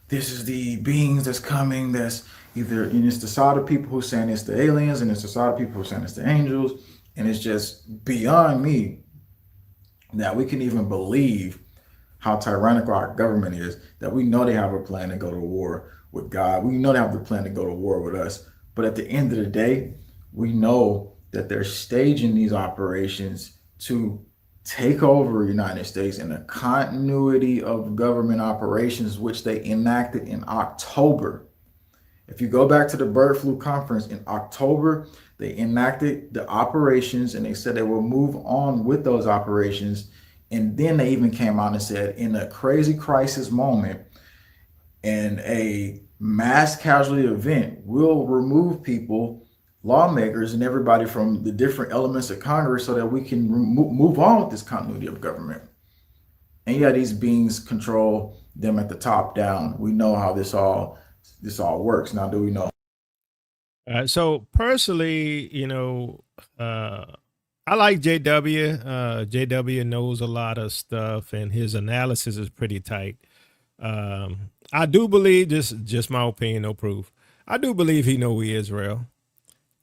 this is the beings that's coming, that's either, and it's the side of people who saying it's the aliens, and it's the side of people who saying it's the angels. And it's just beyond me that we can even believe how tyrannical our government is, that we know they have a plan to go to war with God. We know they have the plan to go to war with us. But at the end of the day, we know that they're staging these operations to take over the United States in a continuity of government operations, which they enacted in October. If you go back to the bird flu conference in October, they enacted the operations and they said they will move on with those operations. And then they even came out and said, in a crazy crisis moment and a mass casualty event, we'll remove people, lawmakers, and everybody from the different elements of Congress so that we can move on with this continuity of government. And yeah, these beings control them at the top down. We know how this all works. Now, do we know? So personally, you know, I like JW. JW knows a lot of stuff, and his analysis is pretty tight. I do believe, just my opinion, no proof. I do believe he know we Israel,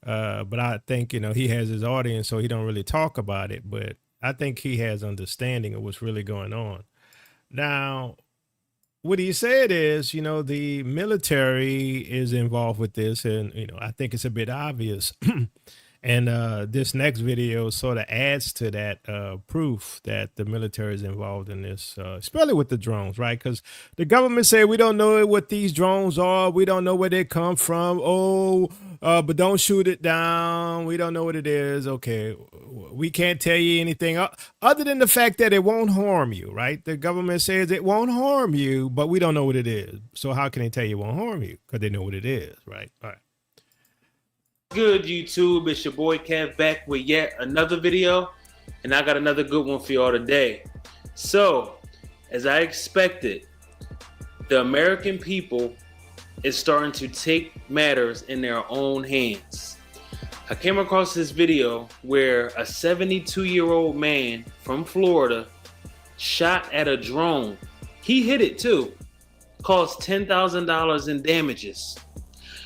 but I think, you know, he has his audience, so he don't really talk about it. But I think he has understanding of what's really going on. Now, what he said is, you know, the military is involved with this, and, you know, I think it's a bit obvious. And this next video sort of adds to that proof that the military is involved in this, especially with the drones, right? Because the government say we don't know what these drones are. We don't know where they come from. Oh, but don't shoot it down. We don't know what it is. Okay, we can't tell you anything other than the fact that it won't harm you, right? The government says it won't harm you, but we don't know what it is. So how can they tell you it won't harm you? Because they know what it is, right? All right. Good, YouTube, it's your boy Kev back with yet another video, and I got another good one for y'all today. So, as I expected, the American people is starting to take matters in their own hands. I came across this video where a 72-year-old man from Florida shot at a drone. He hit it too. Caused $10,000 in damages.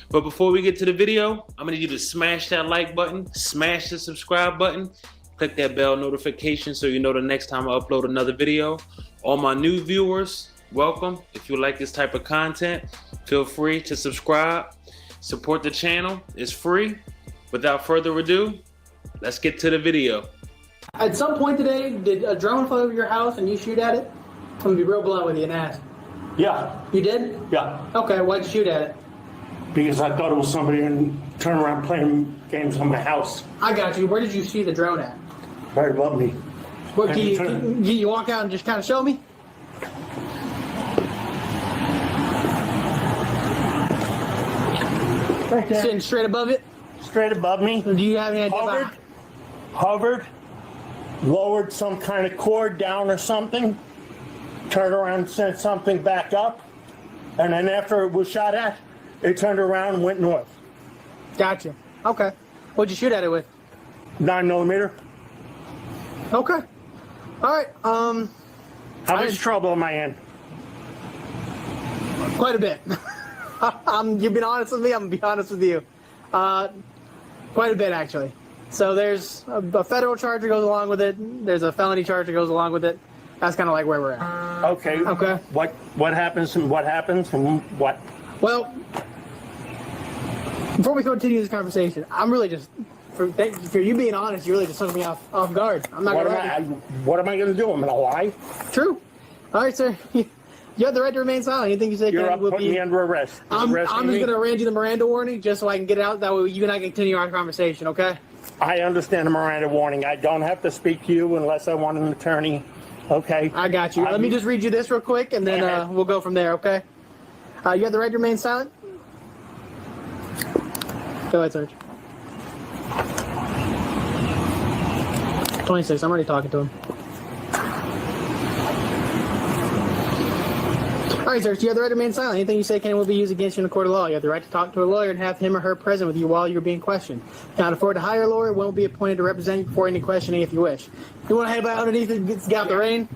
But before we get to the video, I'm gonna need you to smash that like button, smash the subscribe button, click that bell notification so you know the next time I upload another video. All my new viewers, welcome. If you like this type of content, feel free to subscribe. Support the channel, it's free. Without further ado, let's get to the video. At some point today, did a drone fly over your house and you shoot at it? I'm gonna be real blunt with you and ask. Yeah. You did? Yeah. Okay, why'd you shoot at it? Because I thought it was somebody and turned around playing games on my house. I got you. Where did you see the drone at? Right above me. What, can you walk out and just kind of show me? Right there. Sitting straight above it? Straight above me. Do you have any idea? Hovered, lowered some kind of cord down or something, turned around and sent something back up, and then after it was shot at, it turned around and went north. Gotcha. Okay. What'd you shoot at it with? 9mm. Okay. All right. How much trouble am I in? Quite a bit. You've been honest with me. I'm gonna be honest with you. Quite a bit, actually. So there's a federal charge that goes along with it. There's a felony charge that goes along with it. That's kind of like where we're at. Okay. Okay. What happens and what happens and what? Well, before we continue this conversation, I'm really just, for you being honest, you really just took me off guard. I'm not What am I going to do? I'm going to lie? True. All right, sir. You have the right to remain silent. Anything you say will put me under arrest. I'm just going to arrange you the Miranda warning just so I can get it out. That way you and I can continue our conversation, okay? I understand the Miranda warning. I don't have to speak to you unless I want an attorney Okay. I got you. Let me just read you this real quick, and then we'll go from there, okay? You have the right to remain silent? Go ahead, Serge. 26. I'm already talking to him. All right, Serge, you have the right to remain silent. Anything you say can and will be used against you in a court of law. You have the right to talk to a lawyer and have him or her present with you while you're being questioned. Cannot afford to hire a lawyer. One will be appointed to represent you before any questioning if you wish. If you want to head out underneath it, get out the rain.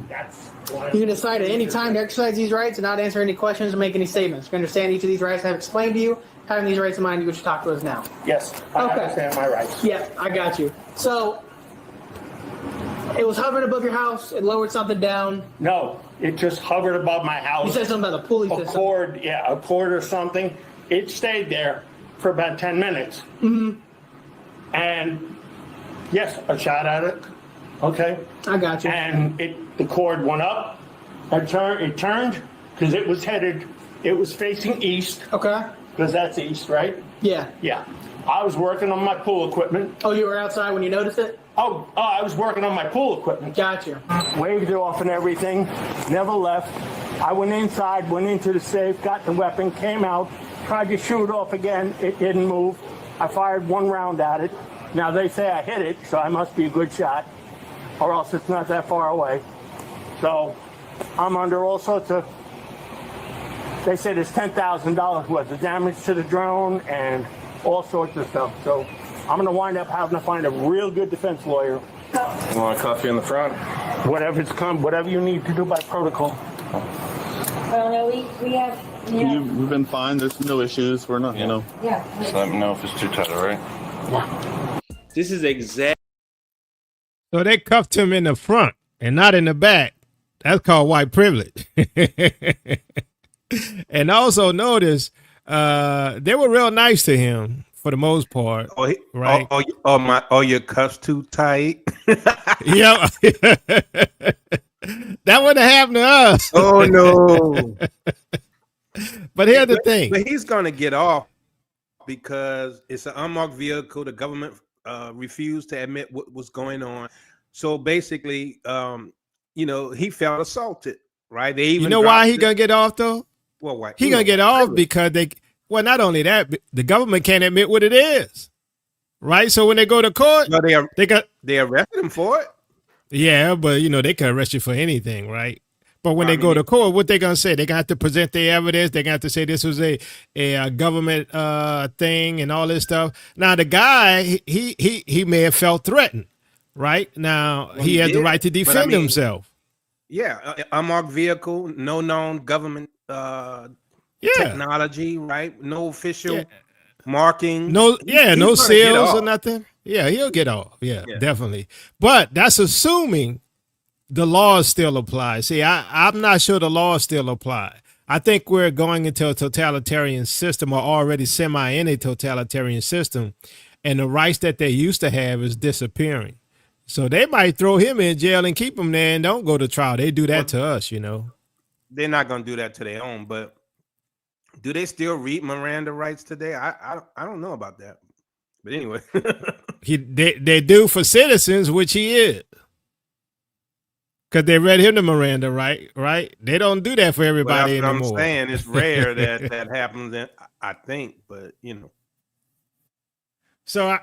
You can decide at any time to exercise these rights and not answer any questions or make any statements. You can understand each of these rights I have explained to you. Having these rights in mind, you should talk to us now. Yes, I understand my rights. Yeah, I got you. So, it was hovering above your house. It lowered something down. No, it just hovered above my house. You said something about the pulley system. A cord or something. It stayed there for about 10 minutes. Mm-hmm. And yes, I shot at it. Okay. I got you. And the cord went up. It turned because it was facing east. Okay. Because that's east, right? Yeah. Yeah. I was working on my pool equipment. Oh, you were outside when you noticed it? Oh, I was working on my pool equipment. Gotcha. Waved it off and everything. Never left. I went inside, went into the safe, got the weapon, came out, tried to shoot off again. It didn't move. I fired one round at it. Now they say I hit it, so I must be a good shot, or else it's not that far away. So I'm under all sorts of, they say there's $10,000 worth of damage to the drone and all sorts of stuff. So I'm going to wind up having to find a real good defense lawyer. You want coffee in the front? Whatever you need to do by protocol. Well, no, we have. We've been fine. There's no issues. We're not, Yeah. Just let me know if it's too tight, all right? This is exact. So they cuffed him in the front and not in the back. That's called white privilege. And also notice they were real nice to him for the most part. Right? Your cuffs too tight. Yeah. That wouldn't happen to us. Oh no. But here's the thing. But he's gonna get off because it's an unmarked vehicle. The government refused to admit what was going on. So basically, he felt assaulted, right? They even why he gonna get off though? Well, why? He gonna get off because not only that, the government can't admit what it is, right? So when they go to court, they arrested him for it. Yeah, but they can arrest you for anything, right? But when they go to court, what they gonna say? They got to present their evidence. They got to say this was a government thing and all this stuff. Now the guy, he may have felt threatened, right? Now he has the right to defend himself. Yeah, unmarked vehicle, no known government technology, right? No official marking. No seals or nothing. nothing. Yeah, he'll get off. Yeah, definitely. But that's assuming the laws still apply. See, I'm not sure the laws still apply. I think we're going into a totalitarian system or already semi in a totalitarian system, and the rights that they used to have is disappearing. So they might throw him in jail and keep him there and don't go to trial. They do that to us, They're not going to do that to their own, but do they still read Miranda rights today? I don't know about that. But anyway. They do for citizens, which he is. Because they read him the Miranda right? They don't do that for everybody anymore. I'm saying it's rare that happens, I think, but So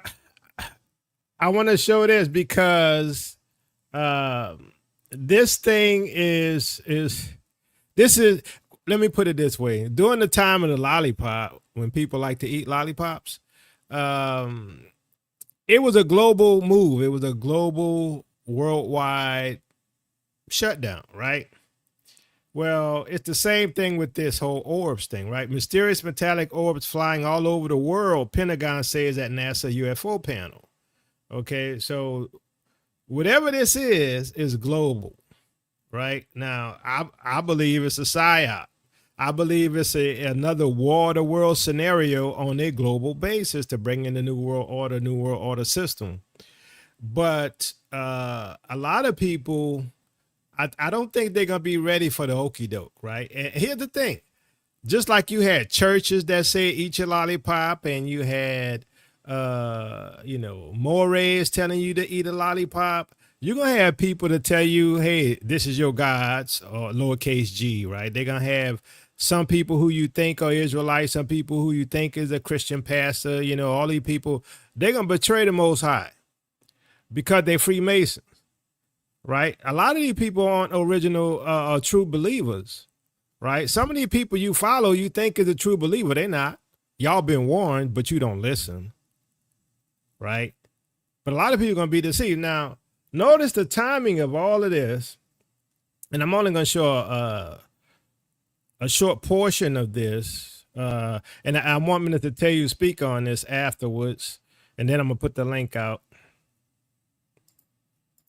I want to show this because this thing is let me put it this way. During the time of the lollipop, when people like to eat lollipops, it was a global move. It was a global, worldwide shutdown, right? Well, it's the same thing with this whole orbs thing, right? Mysterious metallic orbs flying all over the world, Pentagon says at NASA UFO panel. Okay, so whatever this is global, right? Now, I believe it's a psyop. I believe it's another war of the world scenario on a global basis to bring in the new world order system. But a lot of people, I don't think they're going to be ready for the okie doke, right? And here's the thing. Just like you had churches that say eat your lollipop, and you had, mores telling you to eat a lollipop, you're going to have people to tell you, hey, this is your God's, or lowercase g, right? They're going to have some people who you think are Israelites, some people who you think is a Christian pastor, you know, all these people, they're going to betray the Most High because they're Freemasons, right? A lot of these people aren't original, true believers, right? Some of these people you follow, you think is a true believer. They're not. Y'all been warned, but you don't listen, right? But a lot of people are going to be deceived. Now, notice the timing of all of this, and I'm only going to show a short portion of this, and I want me to tell you, speak on this afterwards, and then I'm going to put the link out.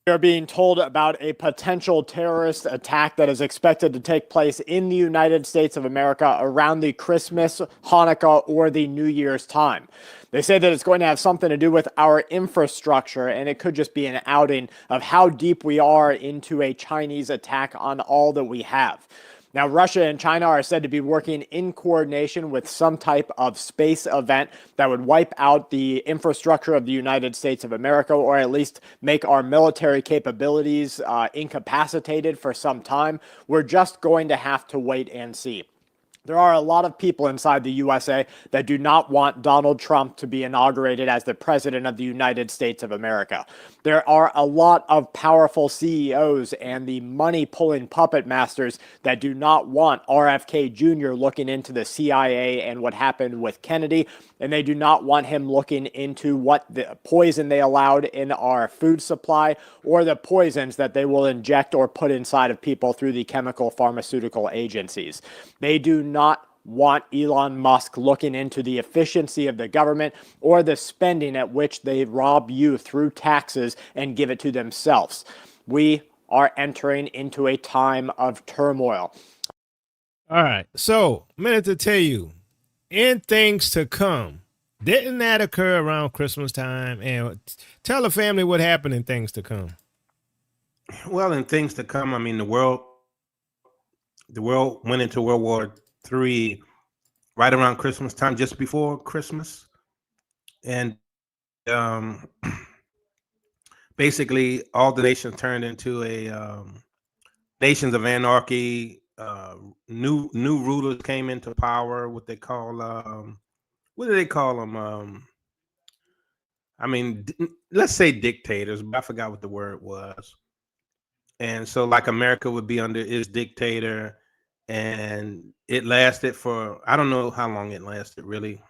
We are being told about a potential terrorist attack that is expected to take place in the United States of America around the Christmas, Hanukkah, or the New Year's time. They say that it's going to have something to do with our infrastructure, and it could just be an outing of how deep we are into a Chinese attack on all that we have. Now, Russia and China are said to be working in coordination with some type of space event that would wipe out the infrastructure of the United States of America, or at least make our military capabilities incapacitated for some time. We're just going to have to wait and see. There are a lot of people inside the USA that do not want Donald Trump to be inaugurated as the president of the United States of America. There are a lot of powerful CEOs and the money-pulling puppet masters that do not want RFK Jr. looking into the CIA and what happened with Kennedy, and they do not want him looking into what the poison they allowed in our food supply or the poisons that they will inject or put inside of people through the chemical pharmaceutical agencies. They do not want Elon Musk looking into the efficiency of the government or the spending at which they rob you through taxes and give it to themselves. We are entering into a time of turmoil. All right. So, a minute to tell you, in things to come, didn't that occur around Christmas time? And tell the family what happened in things to come. Well, in things to come, I mean, the world went into World War III right around Christmas time, just before Christmas. And basically all the nations turned into a nations of anarchy. New rulers came into power, what they call what do they call them? I mean, let's say dictators, but I forgot what the word was. And so like America would be under its dictator, and it lasted for, I don't know how long it lasted really.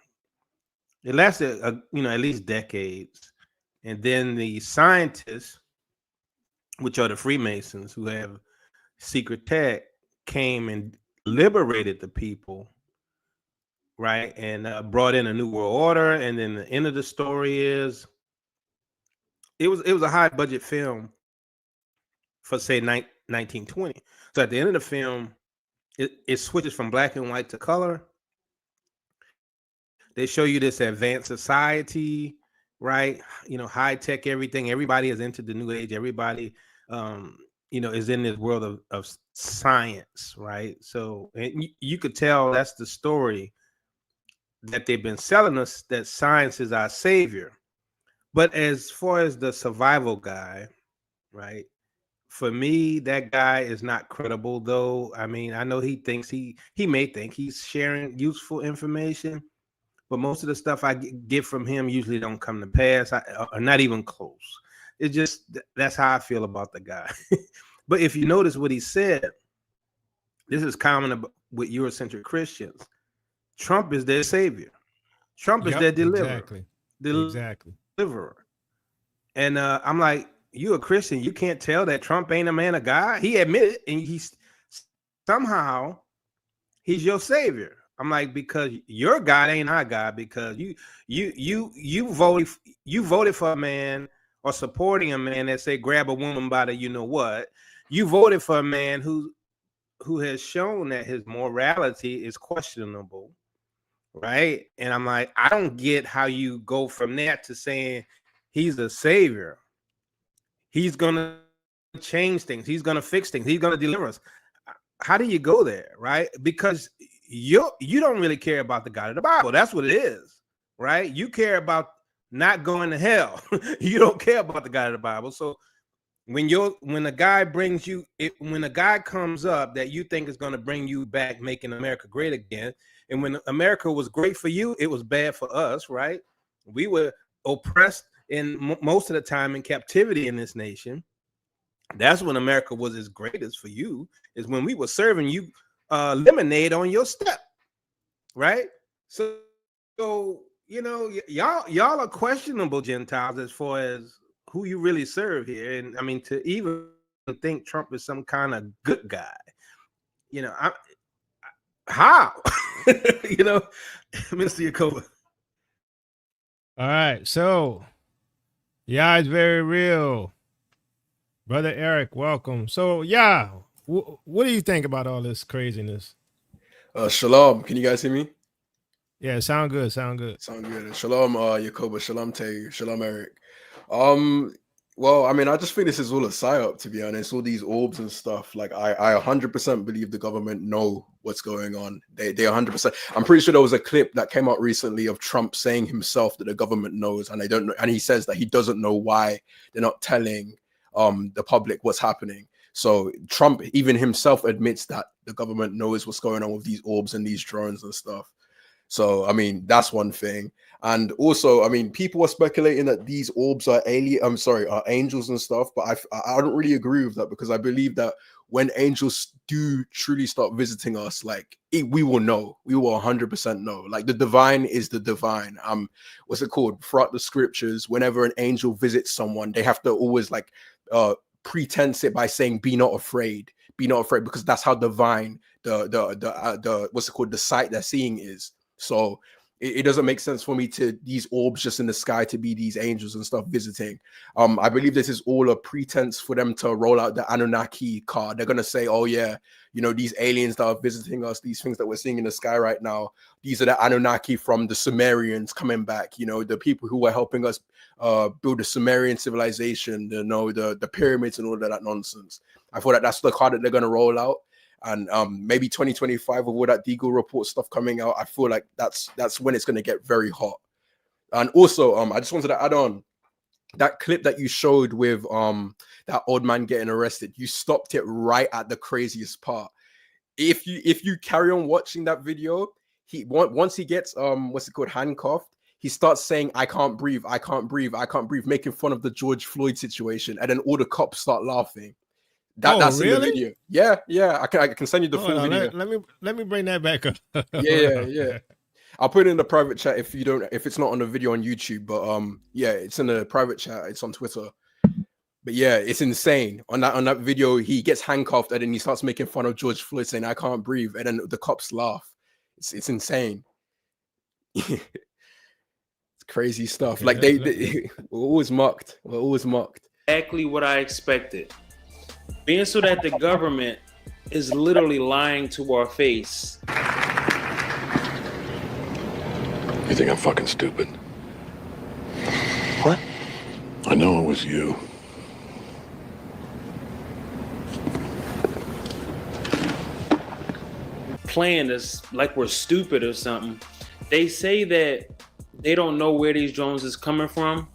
It lasted, at least decades. And then the scientists, which are the Freemasons who have secret tech, came and liberated the people, right? And brought in a new world order. And then the end of the story is it was a high budget film for, say, 1920. So at the end of the film, it switches from black and white to color. They show you this advanced society, right? High tech, everything. Everybody has entered the new age. Everybody, is in this world of science, right? So and you could tell that's the story that they've been selling us, that science is our savior. But as far as the survival guy, right? For me, that guy is not credible, though. I mean, I know he thinks he may think he's sharing useful information, but most of the stuff I get from him usually don't come to pass, or not even close. It's just, that's how I feel about the guy. But if you notice what he said, this is common with Eurocentric Christians. Trump is their savior. Trump is their deliverer. Exactly. Deliverer. And I'm like, you a Christian, you can't tell that Trump ain't a man of God? He admitted, and he's somehow he's your savior. I'm like, because your God ain't our God, because you voted for a man, or supporting a man that say grab a woman by the you know what. You voted for a man who has shown that his morality is questionable, right? And I'm like, I don't get how you go from that to saying he's a savior. He's gonna change things. He's gonna fix things. He's gonna deliver us. How do you go there, right? Because you don't really care about the God of the Bible. That's what it is, right? You care about not going to hell. You don't care about the God of the Bible. So when a guy brings you when a guy comes up that you think is going to bring you back, making America great again, and when America was great for you, it was bad for us, right? We were oppressed in most of the time in captivity in this nation. That's when America was its greatest for you, is when we were serving you lemonade on your step, right? So you know, y'all are questionable Gentiles as far as who you really serve here. And I mean, to even think Trump is some kind of good guy, you know, how? You know, Mr. Yakoba. All right, so yeah, it's very real. Brother Eric, welcome. So yeah, what do you think about all this craziness? Shalom. Can you guys hear me? Yeah, sound good. Sound good. Sound good. Shalom, Yakoba. Shalom, Tay. Shalom, Eric. Well, I mean, I just think this is all a psyop, to be honest. All these orbs and stuff. Like, I 100% believe the government know what's going on. They 100%. I'm pretty sure there was a clip that came out recently of Trump saying himself that the government knows, and they don't know. And he says that he doesn't know why they're not telling the public what's happening. So Trump even himself admits that the government knows what's going on with these orbs and these drones and stuff. So, I mean, that's one thing. And also, I mean, people are speculating that these orbs are are angels and stuff, but I don't really agree with that, because I believe that when angels do truly start visiting us, like we will know, we will 100% know. Like the divine is the divine. What's it called? Throughout the scriptures, whenever an angel visits someone, they have to always like pretense it by saying, "Be not afraid, be not afraid," because that's how divine the what's it called? The sight they're seeing is. So it doesn't make sense for me to these orbs just in the sky to be these angels and stuff visiting. I believe this is all a pretense for them to roll out the Anunnaki card. They're gonna say, "Oh yeah, you know, these aliens that are visiting us, these things that we're seeing in the sky right now, these are the Anunnaki from the Sumerians coming back. You know, the people who were helping us build the Sumerian civilization. You know, the pyramids and all of that nonsense." I thought that that's the card that they're gonna roll out. And maybe 2025 with all that Deagle report stuff coming out, I feel like that's when it's going to get very hot. And also, I just wanted to add on that clip that you showed with that old man getting arrested. You stopped it right at the craziest part. If you carry on watching that video, once he gets what's it called, handcuffed, he starts saying, "I can't breathe, I can't breathe, I can't breathe," making fun of the George Floyd situation, and then all the cops start laughing. That's really? In the video. Yeah. I can send you the full video. Let me bring that back up. yeah. I'll put it in the private chat if it's not on the video on YouTube. But yeah, it's in the private chat. It's on Twitter. But yeah, it's insane. On that video, he gets handcuffed and then he starts making fun of George Floyd, saying, "I can't breathe," and then the cops laugh. It's insane. It's crazy stuff. Like we're always mocked. We're always mocked. Exactly what I expected. Being so that the government is literally lying to our face. You think I'm fucking stupid? What? I know it was you. Playing us like we're stupid or something. They say that they don't know where these drones is coming from.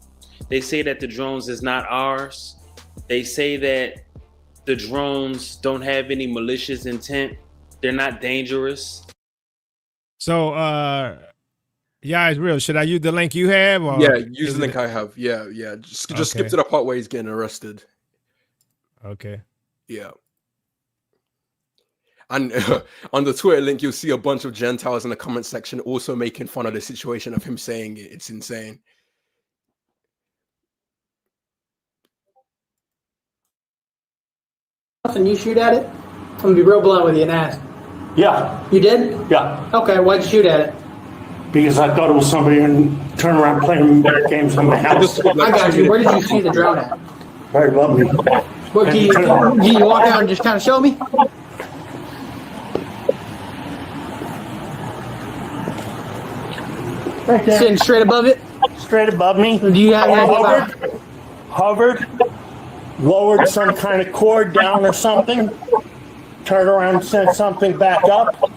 They say that the drones is not ours. They say that the drones don't have any malicious intent. They're not dangerous. So, yeah, it's real. Should I use the link you have? Or yeah, use the link I have. Yeah. Just skip to the part where he's getting arrested. Okay. Yeah. And on the Twitter link, you'll see a bunch of Gentiles in the comment section also making fun of the situation of him saying it. It's insane. And you shoot at it? I'm gonna be real blunt with you and ask. Yeah. You did? Yeah. Okay, why'd you shoot at it? Because I thought it was somebody and turn around playing games in my house. I got you. Where did you see the drone at? Very lovely. What, can you walk out and just kind of show me? Right there. Sitting straight above it? Straight above me. Do you have any idea about hovered, lowered some kind of cord down or something, turned around and sent something back up,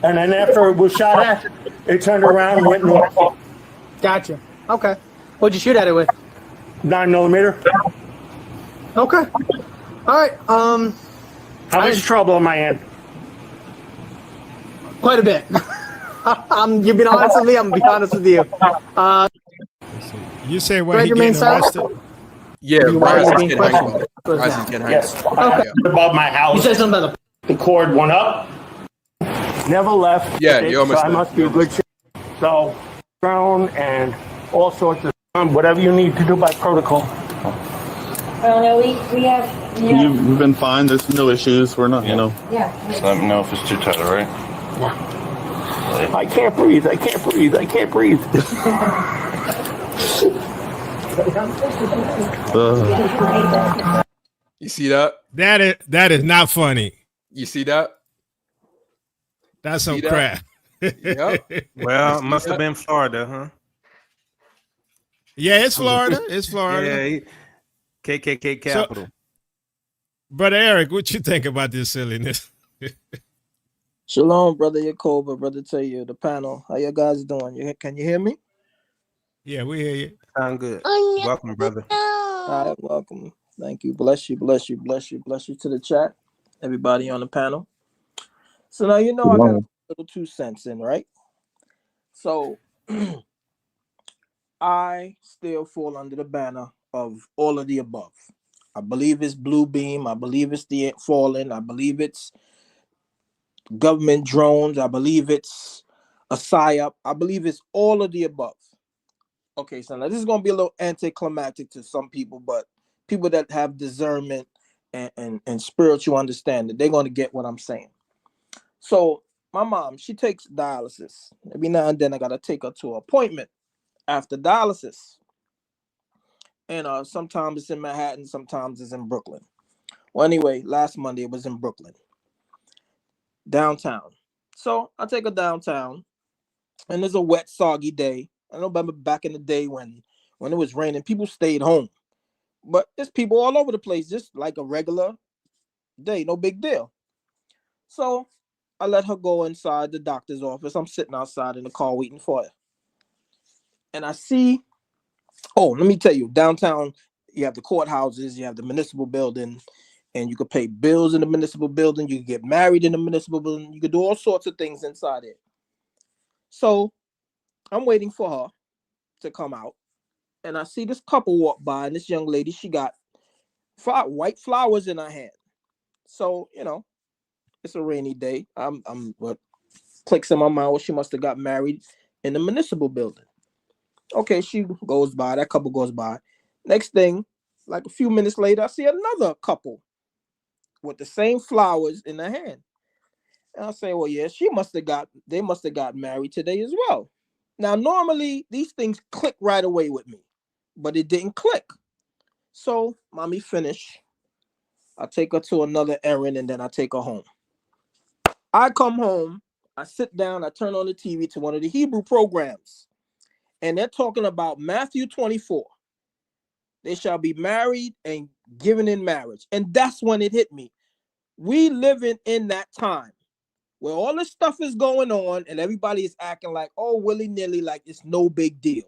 and then after it was shot at, it turned around and went north. Gotcha. Okay. What'd you shoot at it with? 9mm. Okay. All right. How much trouble am I in? Quite a bit. You've been honest with me. I'm gonna be honest with you. You say what? Ready He to remain getting silent? arrested? Yeah, Do you Rise want is me to getting be hanged. questioned? Rise is getting hanged. Yes. Okay. Above my house. You said something about The cord went up. Never left. Yeah, it, you so almost I left. must be a good shit. So, drone and all sorts of whatever you need to do by protocol. Well, no, we have. You've been fine. There's no issues. We're not, you know. Yeah. Just let me know if it's too tight, all right? I can't breathe. I can't breathe. I can't breathe. You see that? That is not funny. You see that? That's some See that? crap. Yep. Well, see must have that? been Florida, huh? Yeah, it's Florida. It's Florida. Yeah, KKK capital. Brother Eric, what you think about this silliness? Shalom, brother Yakoba, brother Tayo, the panel. How you guys doing? Can you hear me? Yeah, we hear you. Sound good. Welcome, brother. All right, welcome. Thank you. Bless you, bless you, bless you, bless you to the chat. Everybody on the panel. So now you know I got a little 2 cents in, right? So I still fall under the banner of all of the above. I believe it's Blue Beam. I believe it's the fallen. I believe it's government drones. I believe it's a Psyop. I believe it's all of the above. Okay, so now this is going to be a little anticlimactic to some people, but people that have discernment and spiritual understanding, they're going to get what I'm saying. So my mom, she takes dialysis. Every now and then I got to take her to an appointment after dialysis. And sometimes it's in Manhattan, sometimes it's in Brooklyn. Well, anyway, last Monday it was in Brooklyn, downtown. So I take her downtown, and there's a wet, soggy day. I remember back in the day when it was raining, people stayed home. But there's people all over the place, just like a regular day, no big deal. So I let her go inside the doctor's office. I'm sitting outside in the car waiting for her. And I see, let me tell you, downtown, you have the courthouses, you have the municipal building, and you could pay bills in the municipal building. You could get married in the municipal building. You could do all sorts of things inside it. So I'm waiting for her to come out. And I see this couple walk by, and this young lady, she got 5 white flowers in her hand. So, it's a rainy day. What clicks in my mind, well, she must have got married in the municipal building. Okay, she goes by, that couple goes by. Next thing, like a few minutes later, I see another couple with the same flowers in their hand. And I say, well, yeah, they must have got married today as well. Now, normally these things click right away with me, but it didn't click. So, mommy finished. I take her to another errand, and then I take her home. I come home, I sit down, I turn on the TV to one of the Hebrew programs, and they're talking about Matthew 24. They shall be married and given in marriage. And that's when it hit me. We living in that time where all this stuff is going on and everybody is acting like, oh, willy-nilly, like it's no big deal.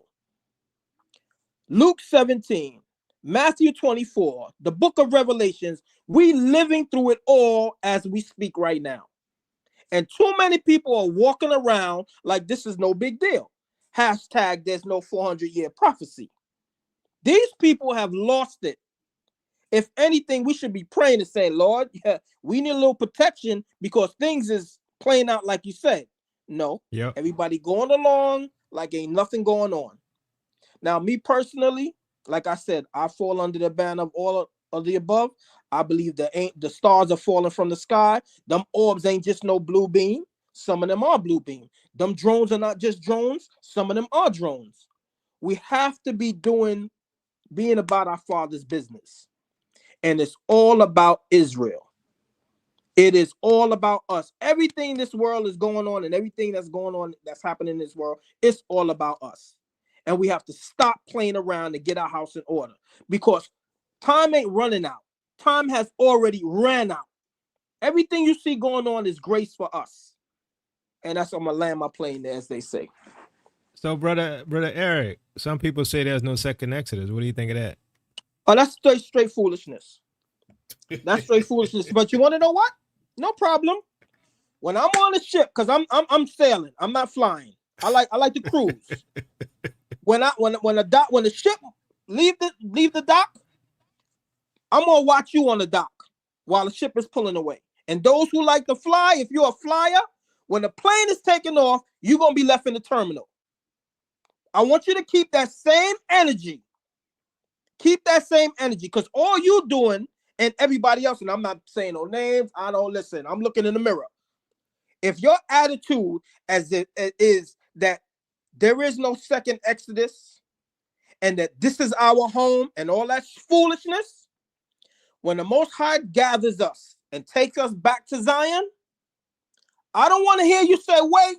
Luke 17, Matthew 24, the book of Revelations, we living through it all as we speak right now. And too many people are walking around like this is no big deal. Hashtag there's no 400-year prophecy. These people have lost it. If anything, we should be praying and saying, Lord, we need a little protection because things is playing out like you said. No, Everybody going along like ain't nothing going on. Now, me personally, like I said, I fall under the banner of all of the above. I believe the stars are falling from the sky. Them orbs ain't just no blue beam. Some of them are blue beam. Them drones are not just drones. Some of them are drones. We have to be being about our Father's business. And it's all about Israel. It is all about us. Everything in this world is going on, and everything that's going on, that's happening in this world, it's all about us. And we have to stop playing around and get our house in order because time ain't running out. Time has already ran out. Everything you see going on is grace for us. And that's on my land, my plane there, as they say. So, brother Eric, some people say there's no second Exodus. What do you think of that? Oh, that's straight foolishness. That's straight foolishness. But you want to know what? No problem. When I'm on a ship, because I'm sailing, I'm not flying. I like to cruise. When the ship leave the dock, I'm gonna watch you on the dock while the ship is pulling away. And those who like to fly, if you're a flyer, when the plane is taking off, you're gonna be left in the terminal. I want you to keep that same energy. Keep that same energy, because all you doing and everybody else, and I'm not saying no names, I don't listen. I'm looking in the mirror. If your attitude as it is that there is no second Exodus and that this is our home and all that foolishness, when the Most High gathers us and takes us back to Zion, I don't want to hear you say, wait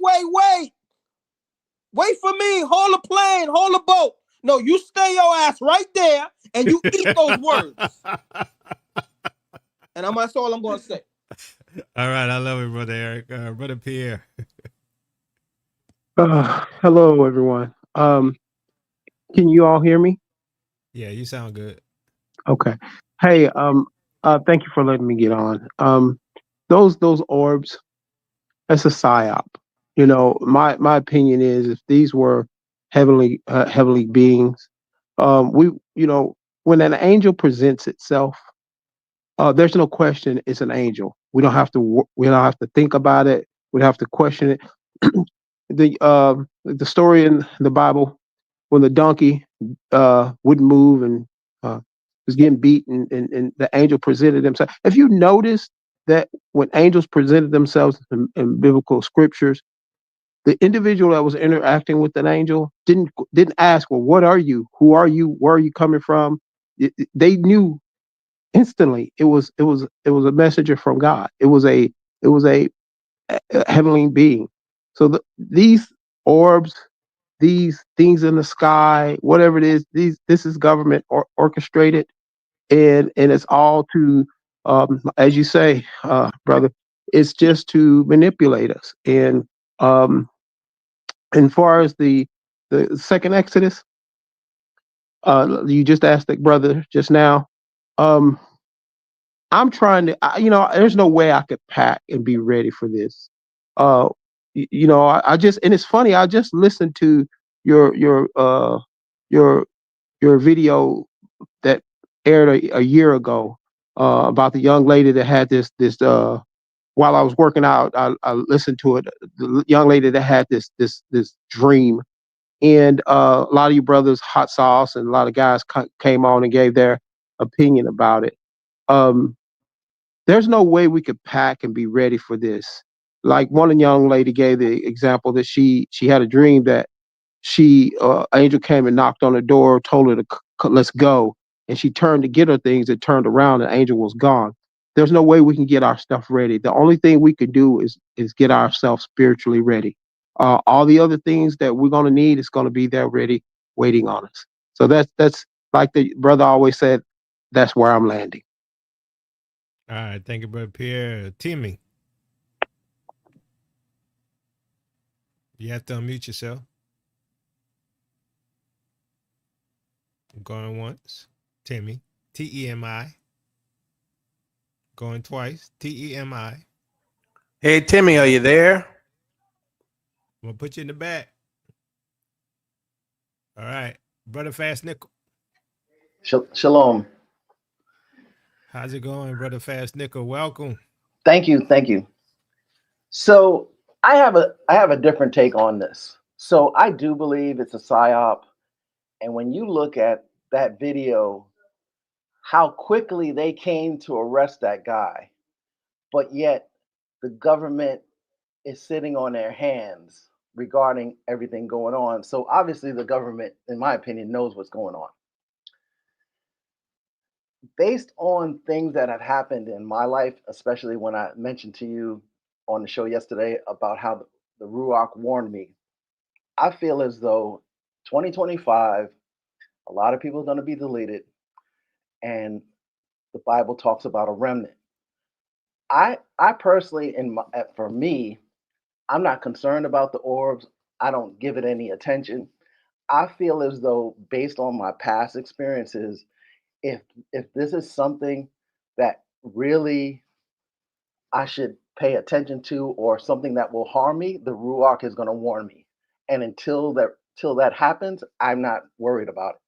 for me, hold a plane, hold a boat. No, you stay your ass right there and you eat those words. And that's all I'm going to say. All right, I love it, brother Eric. Brother Pierre. Hello, everyone. Can you all hear me? Yeah, you sound good. Okay. Hey, thank you for letting me get on. Those orbs, that's a psyop. You know, my opinion is if these were heavenly beings, when an angel presents itself, there's no question it's an angel. We don't have to think about it. We don't have to question it. The story in the Bible when the donkey wouldn't move and was getting beat, and the angel presented himself. If you notice that when angels presented themselves in biblical scriptures, the individual that was interacting with an angel didn't ask, "Well, what are you? Who are you? Where are you coming from?" They knew instantly it was a messenger from God. It was a heavenly being. So these orbs, these things in the sky, whatever it is, this is government orchestrated, and it's all to, as you say, brother, it's just to manipulate us. And far as the second Exodus, you just asked that brother just now. Um, I'm trying to, there's no way I could pack and be ready for this. Uh, I just, and it's funny, I just listened to your your video that aired a year ago about the young lady that had this while I was working out, I listened to it. The young lady that had this dream, and a lot of you brothers, Hot Sauce, and a lot of guys came on and gave their opinion about it. Um, there's no way we could pack and be ready for this. Like one young lady gave the example that she had a dream that angel came and knocked on the door, told her to let's go, and she turned to get her things and turned around, and angel was gone. There's no way we can get our stuff ready. The only thing we could do is get ourselves spiritually ready. All the other things that we're going to need is going to be there ready, waiting on us. So that's like the brother always said. That's where I'm landing. All right, thank you, brother Pierre. Timmy, you have to unmute yourself. Going once, Timmy, Temi. Going twice, Temi. Hey, Timmy, are you there? I'm gonna put you in the back. All right, brother Fast Nickel. Shalom. How's it going, brother Fast Nickel? Welcome. Thank you. So I have a different take on this. So I do believe it's a psyop, and when you look at that video, how quickly they came to arrest that guy, but yet the government is sitting on their hands regarding everything going on. So obviously the government, in my opinion, knows what's going on. Based on things that have happened in my life, especially when I mentioned to you on the show yesterday about how the Ruach warned me, I feel as though 2025, a lot of people are going to be deleted, and the Bible talks about a remnant. I personally, for me, I'm not concerned about the orbs. I don't give it any attention. I feel as though, based on my past experiences, if this is something that really I should pay attention to, or something that will harm me, the Ruach is going to warn me. And till that happens, I'm not worried about it.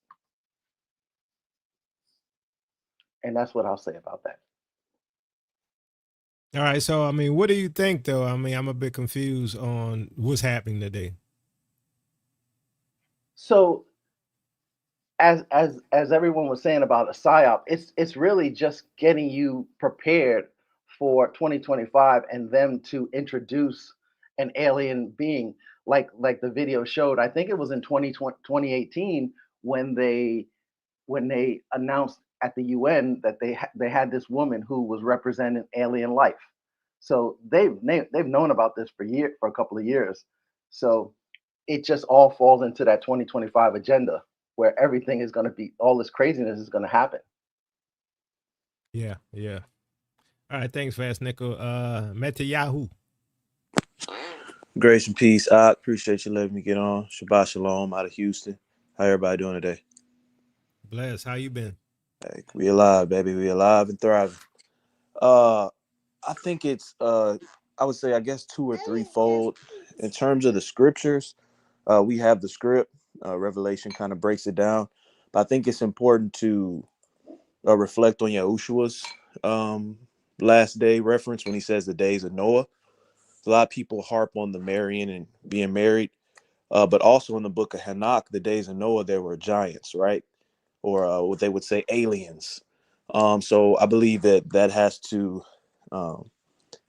And that's what I'll say about that. All right. So, I mean, what do you think, though? I mean, I'm a bit confused on what's happening today. So as everyone was saying about a psyop, it's really just getting you prepared for 2025 and them to introduce an alien being like the video showed. I think it was in 2018 when they announced at the UN that they had this woman who was representing alien life. So they've known about this for a couple of years. So it just all falls into that 2025 agenda where everything is going to be, all this craziness is going to happen. Yeah, yeah. All right, thanks, Fast Nickel. Meta Yahoo. Grace and peace. I appreciate you letting me get on. Shabbat Shalom out of Houston. How everybody doing today? Bless. How you been? Hey, we alive, baby. We alive and thriving. I think it's I would say I guess 2 or 3-fold. In terms of the scriptures, we have the script. Revelation kind of breaks it down. But I think it's important to reflect on Yahushua's last day reference when he says the days of Noah. A lot of people harp on the marrying and being married, but also in the book of Hanok, the days of Noah, there were giants, right? Or what they would say aliens. So I believe that has to,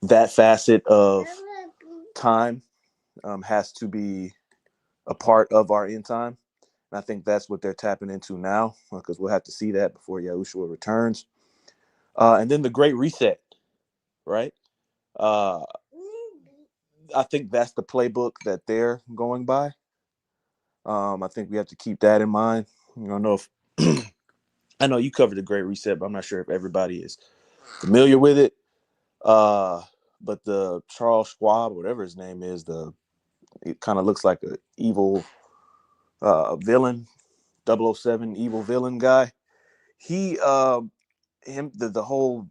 that facet of time has to be a part of our end time. And I think that's what they're tapping into now, because we'll have to see that before Yahushua returns. And then the Great Reset, right? I think that's the playbook that they're going by. I think we have to keep that in mind. I don't know if I know you covered the Great Reset, but I'm not sure if everybody is familiar with it. But the Charles Schwab, whatever his name is, it kind of looks like an evil villain, 007 evil villain guy. The whole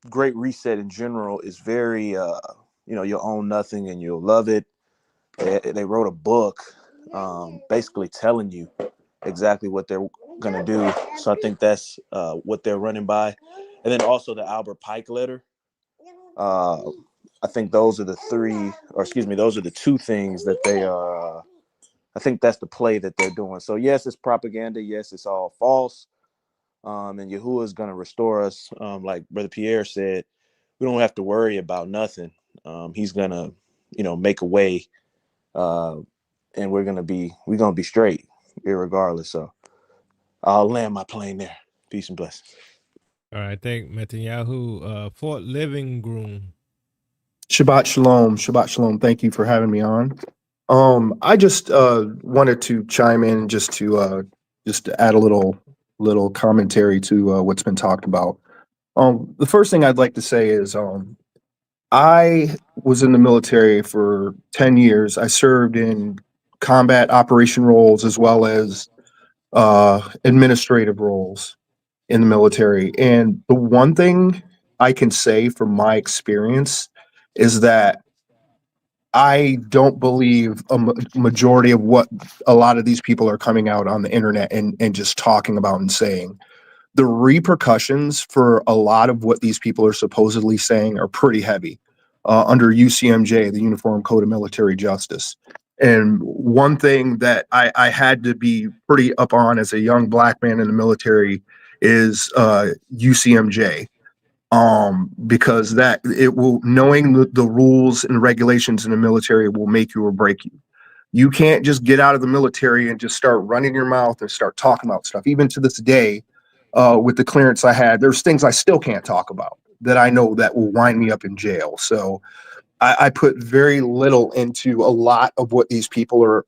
Great Reset in general is very you'll own nothing and you'll love it. They wrote a book basically telling you exactly what they're going to do. So I think that's what they're running by. And then also the Albert Pike letter. I think those are the those are the 2 things that they are. I think that's the play that they're doing. So yes, it's propaganda. Yes, it's all false. And Yahuwah is going to restore us. Like Brother Pierre said, we don't have to worry about nothing. He's going to, make a way. And we're going to be straight irregardless. So I'll land my plane there. Peace and blessings. All right, thank Netanyahu. Fort Living Groom. Shabbat Shalom. Shabbat Shalom. Thank you for having me on. I just wanted to chime in just to add a little commentary to what's been talked about. The first thing I'd like to say is I was in the military for 10 years. I served in combat operation roles as well as administrative roles in the military. And the one thing I can say from my experience is that I don't believe a majority of what a lot of these people are coming out on the internet and just talking about and saying. The repercussions for a lot of what these people are supposedly saying are pretty heavy under UCMJ, the Uniform Code of Military Justice. And one thing that I had to be pretty up on as a young black man in the military is UCMJ. Because that it will knowing the rules and regulations in the military will make you or break you. You can't just get out of the military and just start running your mouth and start talking about stuff. Even to this day, with the clearance I had, there's things I still can't talk about that I know that will wind me up in jail. So I put very little into a lot of what these people are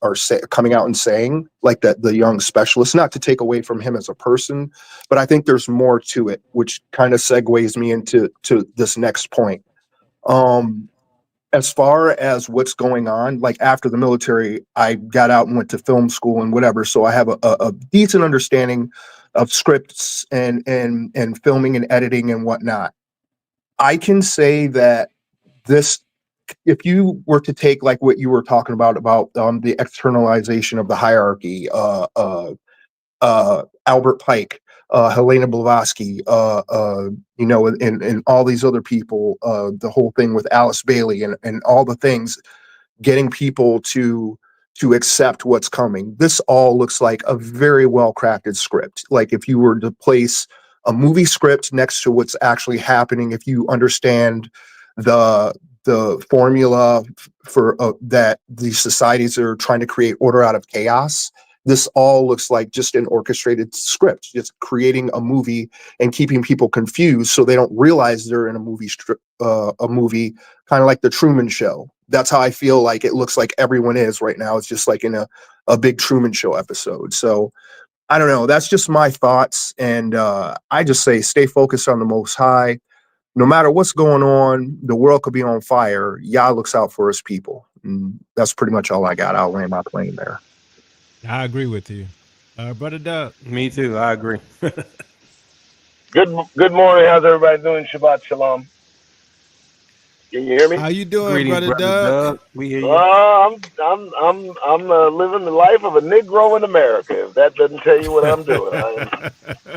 coming out and saying, like that the young specialist, not to take away from him as a person, but I think there's more to it, which kind of segues me into this next point. As far as what's going on, like after the military, I got out and went to film school and whatever. So I have a decent understanding scripts and filming and editing and whatnot. I can say that this, if you were to take like what you were talking about the externalization of the hierarchy, Albert Pike, Helena Blavatsky, and all these other people, the whole thing with Alice Bailey and all the things, getting people to accept what's coming. This all looks like a very well crafted script. Like if you were to place a movie script next to what's actually happening, if you understand the formula for that these societies are trying to create order out of chaos, this all looks like just an orchestrated script, just creating a movie and keeping people confused so they don't realize they're in a movie, kind of like the Truman Show. That's how I feel like it looks like everyone is right now. It's just like in a big Truman Show episode. So I don't know. That's just my thoughts. And I just say stay focused on the Most High. No matter what's going on, the world could be on fire. Yah looks out for his people. And that's pretty much all I got. I'll land my plane there. I agree with you. Brother Doug. Me too. I agree. Good morning. How's everybody doing? Shabbat shalom. Can you hear me? How you doing, Greetings, Brother Doug? We hear you. I'm living the life of a Negro in America. If that doesn't tell you what I'm doing,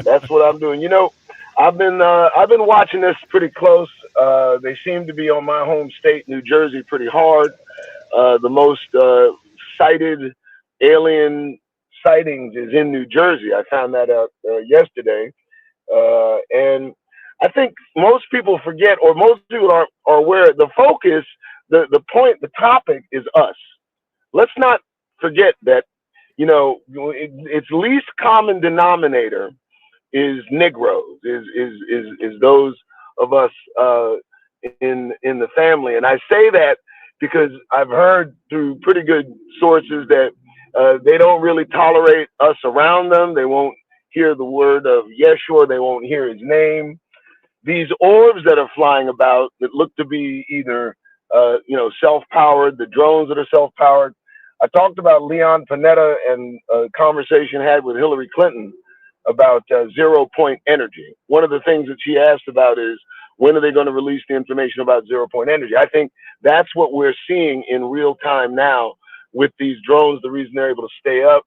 that's what I'm doing. You know, I've been watching this pretty close. They seem to be on my home state, New Jersey, pretty hard. The most cited alien sightings is in New Jersey. I found that out yesterday, and I think most people forget, or most people are aware. The focus, the point, the topic is us. Let's not forget that. You know, its least common denominator is Negroes, is those of us in the family, and I say that because I've heard through pretty good sources that they don't really tolerate us around them. They won't hear the word of Yeshua. They won't hear his name. These orbs that are flying about that look to be either, self-powered, the drones that are self-powered. I talked about Leon Panetta and a conversation had with Hillary Clinton about 0-point energy. One of the things that she asked about is, when are they going to release the information about 0-point energy? I think that's what we're seeing in real time now with these drones. The reason they're able to stay up,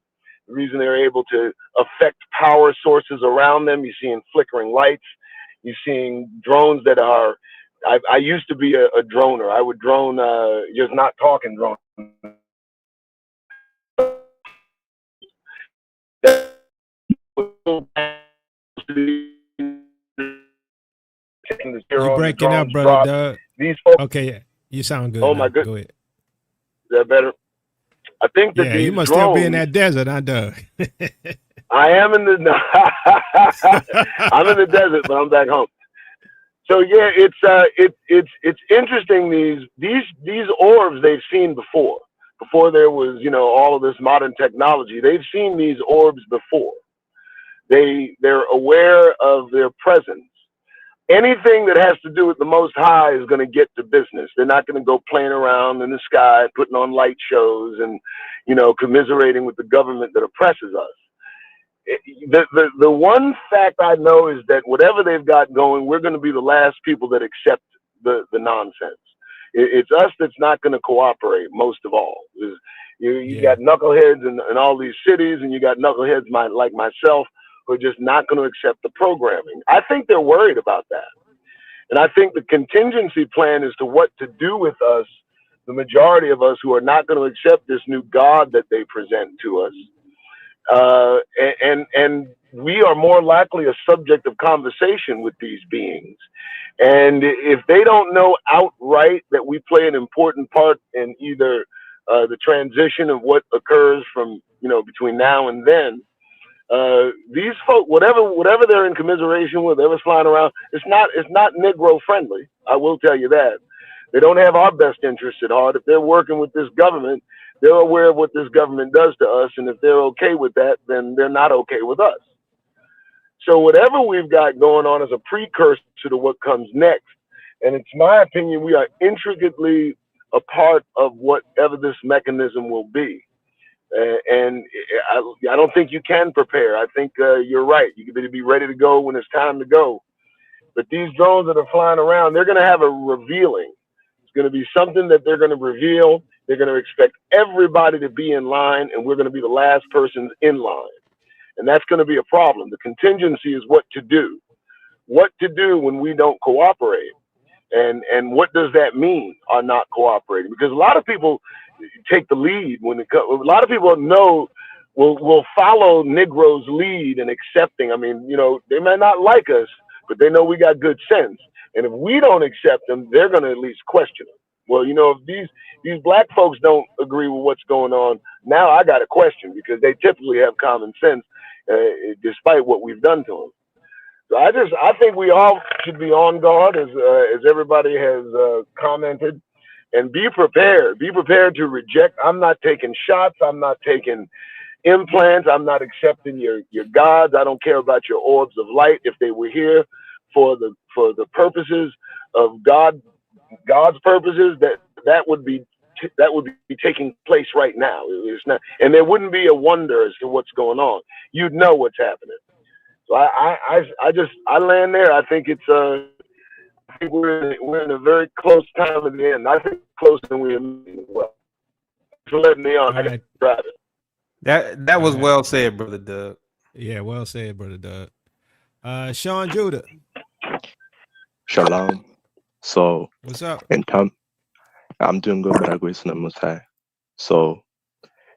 the reason they're able to affect power sources around them. You're seeing flickering lights. You're seeing drones that are, I used to be a droner. I would drone, just not talking drone. You're breaking up, Brother Doug. These folks, okay, you sound good. Oh my goodness. Go ahead. Is that better? I think that you must still be in that desert, huh, Doug? I am in the I'm in the desert, but I'm back home. So yeah, it's interesting. These orbs they've seen before there was all of this modern technology. They've seen these orbs before. They're aware of their presence. Anything that has to do with the Most High is going to get to business. They're not going to go playing around in the sky, putting on light shows and commiserating with the government that oppresses us. The one fact I know is that whatever they've got going, we're going to be the last people that accept the nonsense. It's us that's not going to cooperate most of all. You got knuckleheads in all these cities, and you got knuckleheads like myself who are just not going to accept the programming. I think they're worried about that. And I think the contingency plan as to what to do with us, the majority of us who are not going to accept this new God that they present to us, and we are more likely a subject of conversation with these beings. And if they don't know outright that we play an important part in either the transition of what occurs from between now and then, these folk, whatever they're in commiseration with, whatever's flying around, it's not Negro friendly. I will tell you that. They don't have our best interests at heart. If they're working with this government, they're aware of what this government does to us, and if they're okay with that, then they're not okay with us. So whatever we've got going on is a precursor to what comes next. And it's my opinion we are intricately a part of whatever this mechanism will be. And I don't think you can prepare. I think you're right. You better be ready to go when it's time to go. But these drones that are flying around, they're going to have a revealing. It's going to be something that they're going to reveal. They're going to expect everybody to be in line, and we're going to be the last persons in line. And that's going to be a problem. The contingency is what to do. What to do when we don't cooperate. And what does that mean, are not cooperating? Because a lot of people take the lead when it comes. A lot of people will follow Negro's lead in accepting. I mean, they might not like us, but they know we got good sense. And if we don't accept them, they're going to at least question them. Well, if these black folks don't agree with what's going on, now I got a question, because they typically have common sense, despite what we've done to them. So I think we all should be on guard, as everybody has commented, and be prepared. Be prepared to reject. I'm not taking shots. I'm not taking implants. I'm not accepting your gods. I don't care about your orbs of light. If they were here for the purposes of God's purposes, that would be taking place right now. It's not, and there wouldn't be a wonder as to what's going on. You'd know what's happening. So I land there. I think I think we're in a very close time at the end. I think closer than we imagined. Well, thanks for letting me on. I got to drive it. That was well said, brother Doug. Yeah, well said, brother Doug. Sean Judah. Shalom. So what's up? I'm doing good by the grace of the Most High. So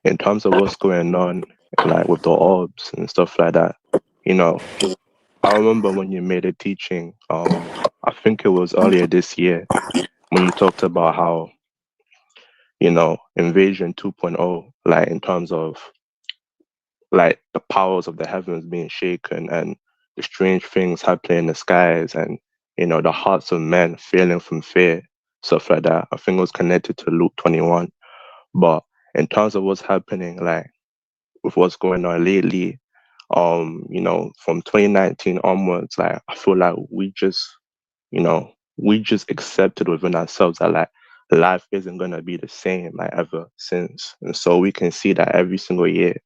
in terms of what's going on, like with the orbs and stuff like that, I remember when you made a teaching, I think it was earlier this year, when you talked about how, Invasion 2.0, like in terms of like the powers of the heavens being shaken and the strange things happening in the skies, and the hearts of men failing from fear, stuff like that. I think it was connected to Luke 21. But in terms of what's happening, like with what's going on lately, from 2019 onwards, like I feel like we just accepted within ourselves that like life isn't gonna be the same like ever since. And so we can see that every single year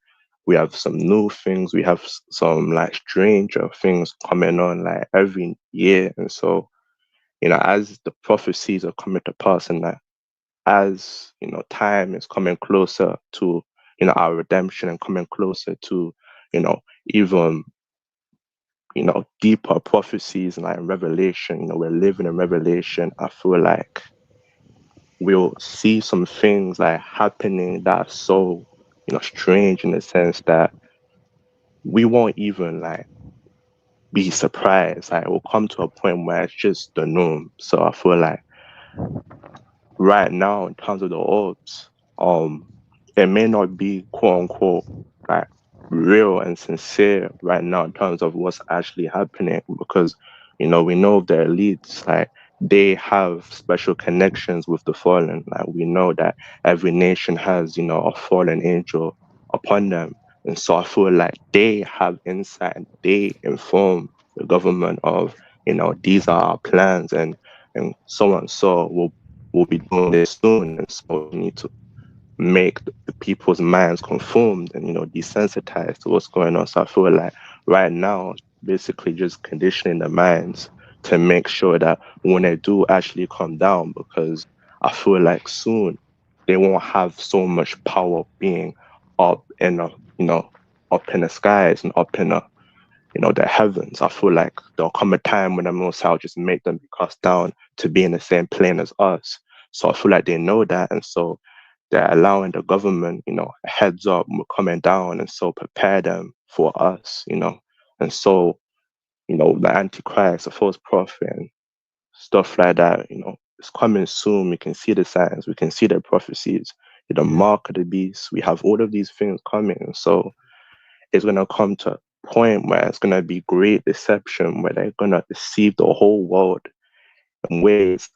we have some new things, we have some like stranger things coming on like every year. And so, as the prophecies are coming to pass, and that as time is coming closer to our redemption, and coming closer to even deeper prophecies and like revelation, we're living in revelation. I feel like we'll see some things like happening that are so strange, in the sense that we won't even like be surprised. Like we'll come to a point where it's just the norm. So I feel like right now, in terms of the orbs, it may not be quote unquote like real and sincere right now in terms of what's actually happening, because we know the elites, like they have special connections with the fallen. Like we know that every nation has a fallen angel upon them, and so I feel like they have insight, and they inform the government of these are our plans, and so on. So we'll be doing this soon, and so we need to make the people's minds conformed and desensitized to what's going on. So I feel like right now, basically just conditioning the minds to make sure that when they do actually come down, because I feel like soon they won't have so much power being up in up in the skies and up in the heavens. I feel like there'll come a time when the Most High will just make them be cast down to be in the same plane as us. So I feel like they know that, and so they're allowing the government, a heads up, we're coming down, and so prepare them for us, And so, the Antichrist, the false prophet, and stuff like that, it's coming soon. We can see the signs, we can see the prophecies, the mark of the beast. We have all of these things coming. So it's going to come to a point where it's going to be great deception, where they're going to deceive the whole world in ways,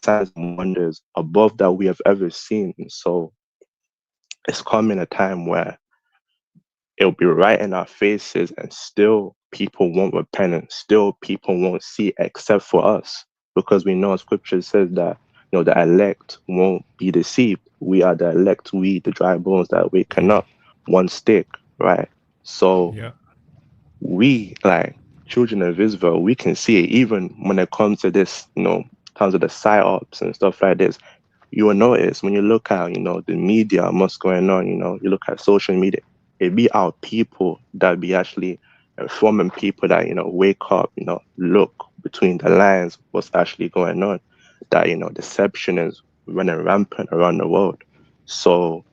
signs and wonders above that we have ever seen. So it's coming a time where it'll be right in our faces, and still people won't repent, and still people won't see except for us, because we know scripture says that the elect won't be deceived. We are the elect, we, the dry bones that waken up, one stick, right? So Yeah. we, like children of Israel, we can see it even when it comes to this, terms of the psyops and stuff like this. You will notice when you look at, the media and what's going on, you look at social media, it be our people that be actually informing people that, wake up, look between the lines, what's actually going on, that, deception is running rampant around the world. So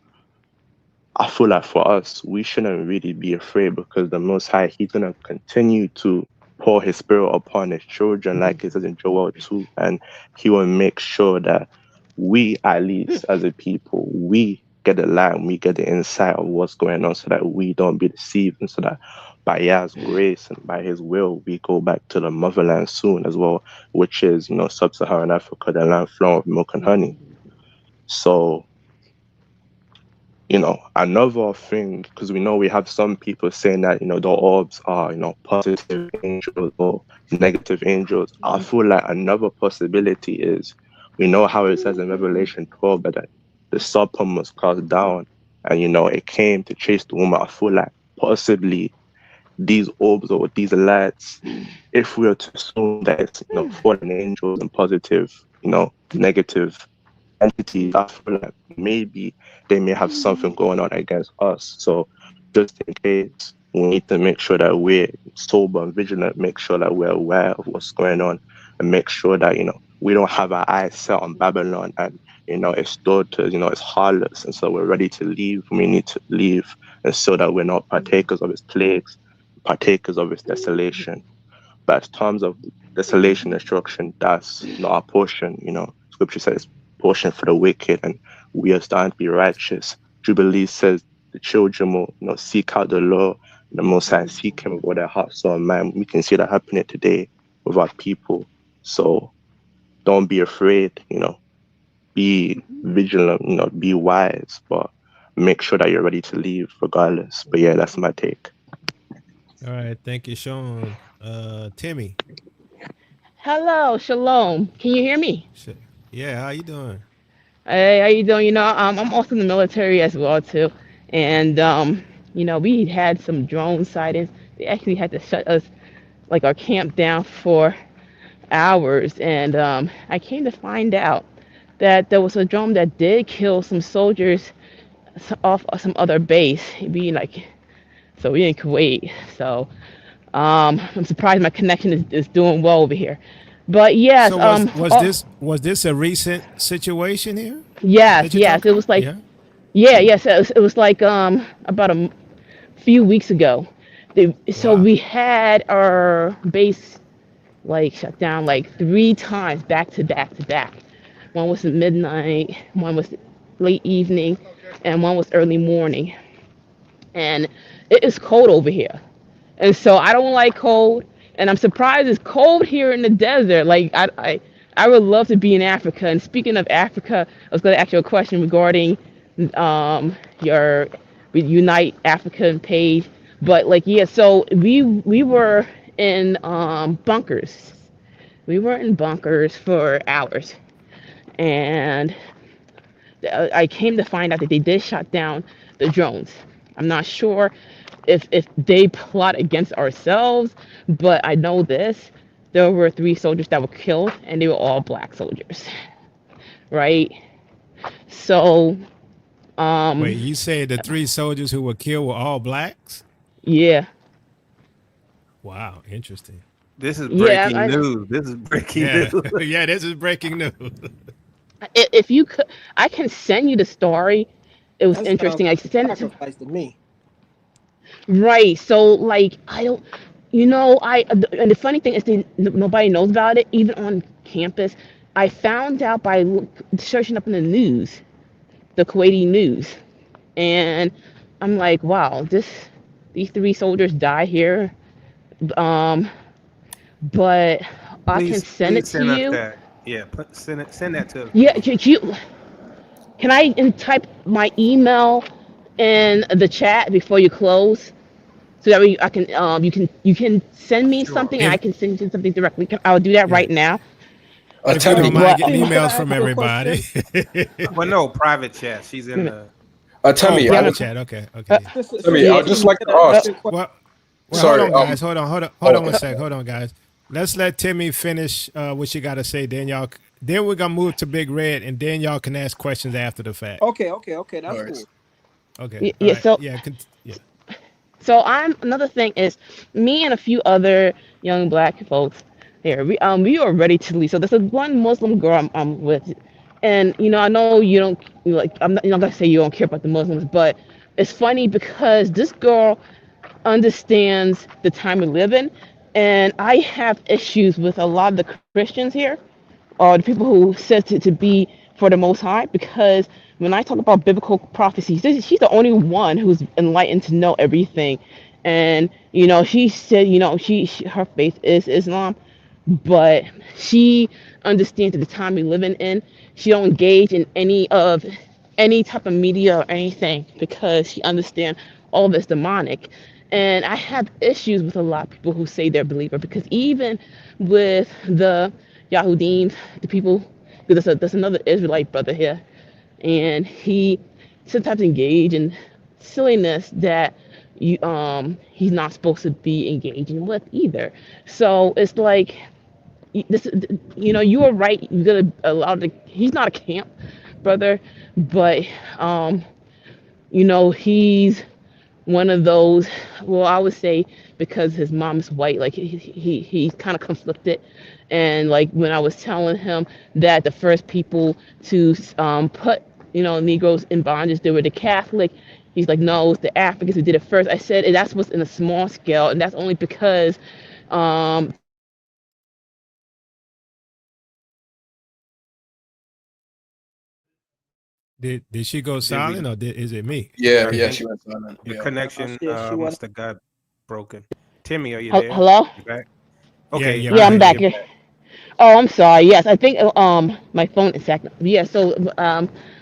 I feel like for us, we shouldn't really be afraid because the Most High, He's going to continue to pour His Spirit upon His children, like it says in Joel 2, and He will make sure that we, at least as a people, we get the light and we get the insight of what's going on so that we don't be deceived, and so that by Yah's grace and by His will, we go back to the motherland soon as well, which is, sub-Saharan Africa, the land flowing with milk and honey. So, another thing, because we know we have some people saying that, the orbs are, positive angels or negative angels. I feel like another possibility is, we know how it says in Revelation 12 that the serpent was cast down and, it came to chase the woman. I feel like possibly these orbs or these lights, if we were to assume that it's, fallen angels and positive, negative entities, I feel like maybe they may have something going on against us. So just in case, we need to make sure that we're sober and vigilant, make sure that we're aware of what's going on, and make sure that, we don't have our eyes set on Babylon and, its daughters, its harlots. And so we're ready to leave when we need to leave, and so that we're not partakers of its plagues, partakers of its desolation. But in terms of desolation, destruction, that's not our portion. Scripture says portion for the wicked, and we are starting to be righteous. Jubilee says the children will, seek out the Lord, and the Most High seek Him with all their heart, soul, and mind. We can see that happening today with our people. So don't be afraid. Be vigilant. Be wise, but make sure that you're ready to leave regardless. But yeah, that's my take. All right, thank you, Sean. Timmy. Hello, shalom. Can you hear me? Yeah, how you doing? Hey, how you doing? I'm also in the military as well too, and we had some drone sightings. They actually had to shut us, like our camp, down for hours, and I came to find out that there was a drone that did kill some soldiers off some other base, being like, so we in Kuwait. So I'm surprised my connection is doing well over here. But yes, So was this a recent situation here that yes, you're yes. talking It about? was like, Yeah. yeah, yes. It was like about a few weeks ago. So Wow. we had our base like shut down like 3 times back to back to back. One was at midnight, one was late evening, and one was early morning. And it is cold over here. And so I don't like cold, and I'm surprised it's cold here in the desert. Like I would love to be in Africa. And speaking of Africa, I was going to ask you a question regarding your Unite African page. But like yeah, so we were in bunkers. We were in bunkers for hours, and I came to find out that they did shut down the drones. I'm not sure if they plot against ourselves, but I know this. There were 3 soldiers that were killed, and they were all black soldiers, right? So, Wait, you say the 3 soldiers who were killed were all blacks? yeah, Wow, interesting. This is yeah. breaking news. This is breaking Yeah, news. yeah, this is breaking news. If you could, I can send you the story. It was That sounds interesting. I like a sent it to. sacrifice to me. Right. So like I don't, and the funny thing is nobody knows about it even on campus. I found out by searching up in the news, the Kuwaiti news, and I'm like, wow, these 3 soldiers die here. Um, but I can send it Please to send us you. that. Yeah, send that to us, Yeah, please. can I type my email in the chat before you close? So that way I can you can send me Sure. something and I can send you something directly. I'll do that Yeah, right now. If you don't Tammy, mind What? getting Tammy, can I emails ask from you a everybody. question? Well, no, private chat. She's in the. Oh, Tammy, Yeah, private I'm, chat. Okay, uh, okay. Tammy, yeah. I'd just like Can to I ask ask. you a question? Well, hold Sorry. on, guys. Hold Oh, on one okay. sec. Hold on, guys. Let's let Timmy finish what she got to say. Then we're gonna move to Big Red, and then y'all can ask questions after the fact. Okay, No that's cool. worries. Okay. All Yeah. right. So Yeah. Yeah. So I'm another thing is me and a few other young black folks here. We are ready to leave. So there's a one Muslim girl I'm with, and I know you don't like. I'm not gonna say you don't care about the Muslims, but it's funny because this girl understands the time we live in, and I have issues with a lot of the Christians here or the people who said to be for the Most High, because when I talk about biblical prophecies, she's the only one who's enlightened to know everything. And she said, her faith is Islam, but she understands the time we live in. She don't engage in any type of media or anything because she understands all this demonic. And I have issues with a lot of people who say they're believer, because even with the Yahudim, the people, because there's another Israelite brother here, and he sometimes engage in silliness that he's not supposed to be engaging with either. So it's like this, you are right. You gotta allow the. He's not a camp brother, but he's one of those. Well, I would say because his mom's white, like he's kind of conflicted. And like when I was telling him that the first people to put Negroes in bondage, they were the Catholic. He's like, no, it's the Africans who did it first. I said that's what's in a small scale, and that's only because Did she go Did we? silent, or is it me? Yeah, I yeah, think she went silent. your Yeah. connection She went. must have got broken. Timmy, are you there? hello. You back? Yeah. Okay, Yeah. Yeah, We all I'm hear right, you. back. you're back. Oh, I'm sorry. Yes, I think my phone is acting. Yeah, so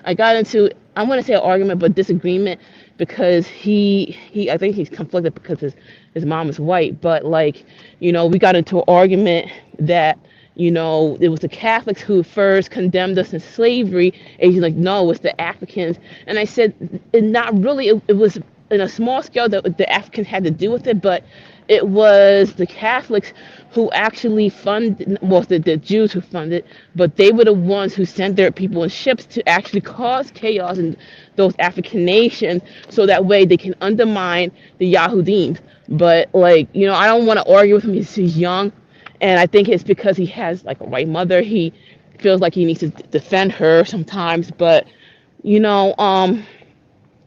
I got into, I want to say an argument but disagreement, because he I think he's conflicted because his mom is white, but like we got into an argument that it was the Catholics who first condemned us in slavery, and he's like, no, it's the Africans. And I said, not really. It was in a small scale that the Africans had to do with it, but it was the Catholics who actually funded, well, the Jews who funded, but they were the ones who sent their people in ships to actually cause chaos in those African nations, so that way they can undermine the Yahudim. But like, I don't want to argue with him. He's young, and I think it's because he has like a white mother. He feels like he needs to defend her sometimes, but you know, um,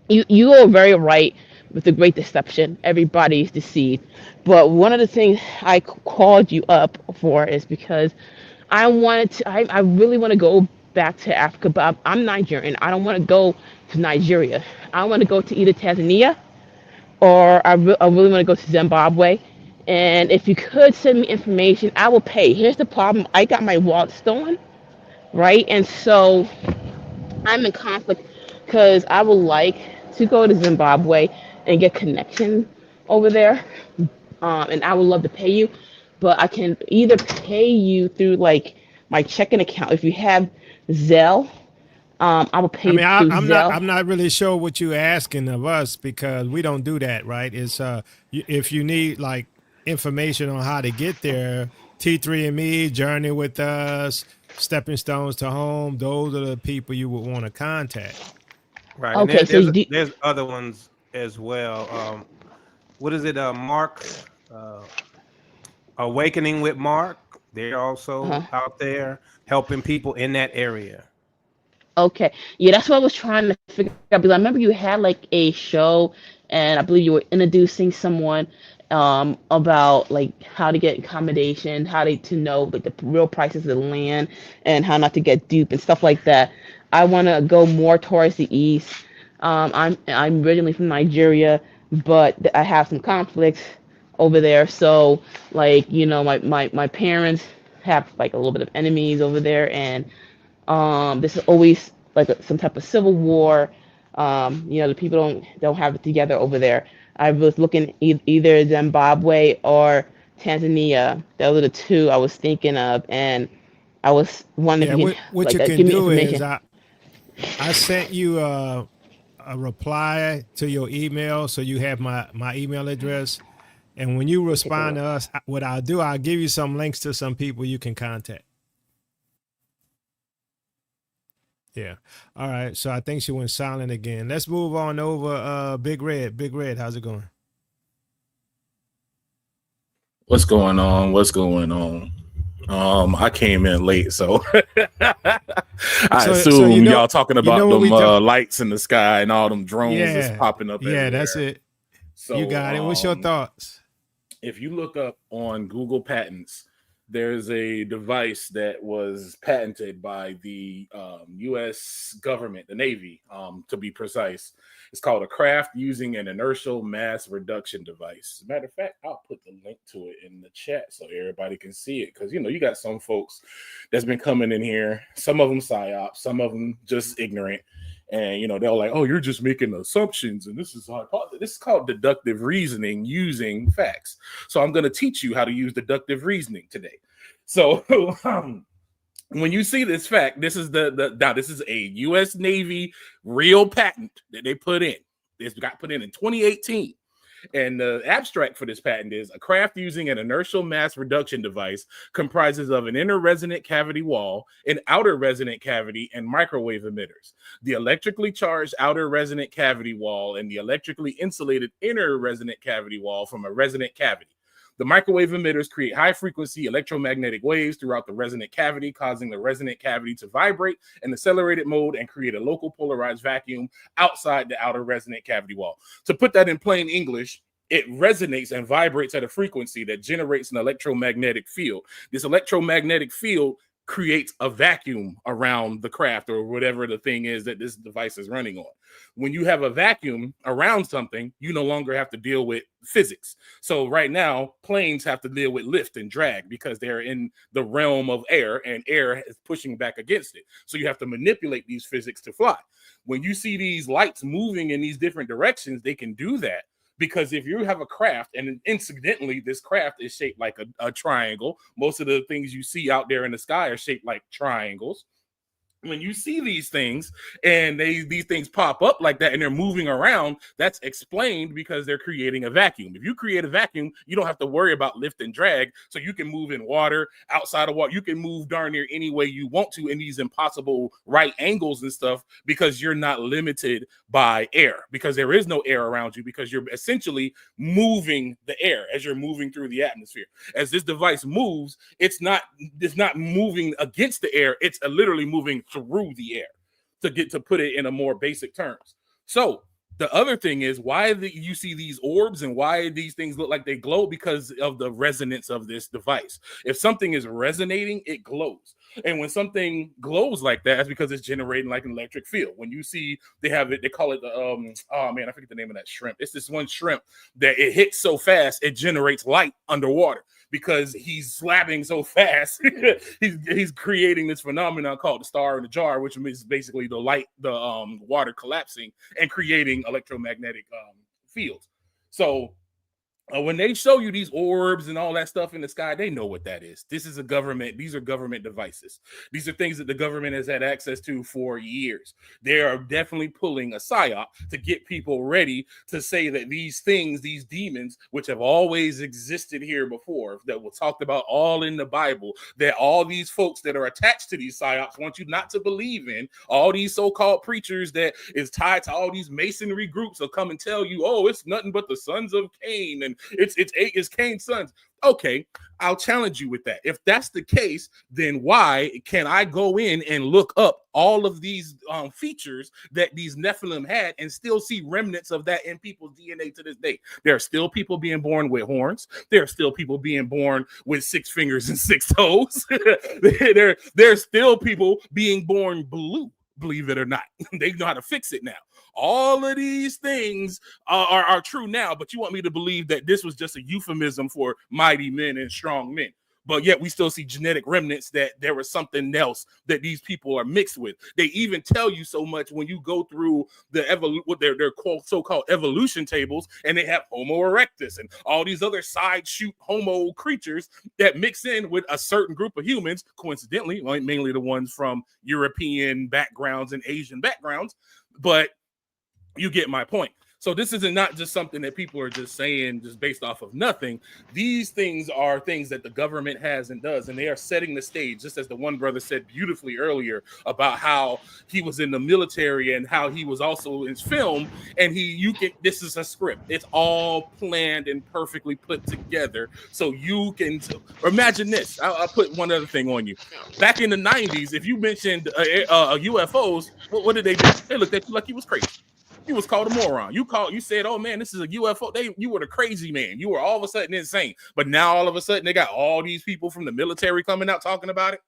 you are very right with the great deception. Everybody's deceived. But one of the things I called you up for is because I really want to go back to Africa, but I'm Nigerian. I don't want to go to Nigeria. I want to go to either Tanzania, or I really want to go to Zimbabwe. And if you could send me information, I will pay. Here's the problem: I got my wallet stolen, right? And so I'm in conflict because I would like to go to Zimbabwe and get connection over there. And I would love to pay you, but I can either pay you through like my checking account. If you have Zelle, I will pay I you mean, through Zelle. I'm not really sure what you're asking of us, because we don't do that, right? It's if you need like information on how to get there, T3 and Me, Journey with Us, Stepping Stones to Home, those are the people you would want to contact. Right, and Okay, so you do. there's other ones as well. What is it? Mark, uh, Awakening with Mark. They're Uh-huh. also out there helping people in that area. Okay. Yeah, that's what I was trying to figure out, because I remember you had like a show, and I believe you were introducing someone about like how to get accommodation, how to know like the real prices of the land, and how not to get duped and stuff like that. I want to go more towards the east. I'm originally from Nigeria, but I have some conflicts over there. So like my parents have like a little bit of enemies over there, and this is always like some type of civil war. The people don't have it together over there. I was looking either Zimbabwe or Tanzania. Those are the two I was thinking of, and I was wondering Yeah, if you can what you can give me do is information. I sent you a reply to your email, so you have my email address. And when you respond to us, what I'll do, I'll give you some links to some people you can contact. Yeah. All right. So I think she went silent again. Let's move on over. Big Red. Big Red, how's it going? What's going on? What's going on? I came in late, so I assume y'all talking about them lights in the sky and all them drones that's popping up everywhere. Yeah, that's it. So you got it. What's your thoughts? If you look up on Google Patents, there's a device that was patented by the U.S. government, the Navy, to be precise. It's called a craft using an inertial mass reduction device. As a matter of fact, I'll put the link to it in the chat so everybody can see it. Because, you got some folks that's been coming in here, some of them psyop, some of them just ignorant. And, they're like, oh, you're just making assumptions. And this is called deductive reasoning using facts. So I'm going to teach you how to use deductive reasoning today. So when you see this fact, this is this is a U.S. Navy real patent that they put in. This got put in 2018. And the abstract for this patent is a craft using an inertial mass reduction device comprises of an inner resonant cavity wall, an outer resonant cavity, and microwave emitters. The electrically charged outer resonant cavity wall and the electrically insulated inner resonant cavity wall from a resonant cavity. The microwave emitters create high-frequency electromagnetic waves throughout the resonant cavity, causing the resonant cavity to vibrate in accelerated mode and create a local polarized vacuum outside the outer resonant cavity wall. To put that in plain English, it resonates and vibrates at a frequency that generates an electromagnetic field. This electromagnetic field creates a vacuum around the craft or whatever the thing is that this device is running on. When you have a vacuum around something, you no longer have to deal with physics. So right now, planes have to deal with lift and drag because they're in the realm of air and air is pushing back against it. So you have to manipulate these physics to fly. When you see these lights moving in these different directions, they can do that. Because if you have a craft, and incidentally, this craft is shaped like a triangle. Most of the things you see out there in the sky are shaped like triangles. When you see these things and these things pop up like that and they're moving around, that's explained because they're creating a vacuum. If you create a vacuum, you don't have to worry about lift and drag. So you can move in water, outside of water. You can move darn near any way you want to in these impossible right angles and stuff because you're not limited by air, because there is no air around you, because you're essentially moving the air as you're moving through the atmosphere. As this device moves, it's not moving against the air. It's literally moving through the air, to put it in a more basic terms. So the other thing is why you see these orbs and why these things look like they glow, because of the resonance of this device. If something is resonating, it glows. And when something glows like that, it's because it's generating like an electric field. When you see they call it the I forget the name of that shrimp. It's this one shrimp that it hits so fast it generates light underwater. Because he's slapping so fast, he's creating this phenomenon called the star in the jar, which is basically the light, the water collapsing and creating electromagnetic fields. So when they show you these orbs and all that stuff in the sky, they know what that is. These are government devices. These are things that the government has had access to for years. They are definitely pulling a psyop to get people ready to say that these things, these demons, which have always existed here before, that were talked about all in the Bible, that all these folks that are attached to these psyops want you not to believe in, all these so-called preachers that is tied to all these masonry groups will come and tell you, oh, it's nothing but the sons of Cain and it's Cain's sons. Okay, I'll challenge you with that. If that's the case, then why can I go in and look up all of these features that these Nephilim had and still see remnants of that in people's DNA to this day? There are still people being born with horns. There are still people being born with 6 fingers and 6 toes. There's still people being born blue, believe it or not. They know how to fix it now. All of these things are true now, but you want me to believe that this was just a euphemism for mighty men and strong men. But yet we still see genetic remnants that there was something else that these people are mixed with. They even tell you so much when you go through what they're called so-called evolution tables, and they have Homo erectus and all these other side shoot Homo creatures that mix in with a certain group of humans, coincidentally, mainly the ones from European backgrounds and Asian backgrounds. But you get my point. So this isn't not just something that people are just saying just based off of nothing. These things are things that the government has and does, and they are setting the stage, just as the one brother said beautifully earlier about how he was in the military and how he was also in film. And this is a script. It's all planned and perfectly put together. So you can imagine this. I'll put one other thing on you. Back in the 90s, if you mentioned UFOs, what did they do? They looked at you like you was crazy. You was called a moron. You said, "Oh man, this is a UFO." You were the crazy man. You were all of a sudden insane. But now all of a sudden they got all these people from the military coming out talking about it,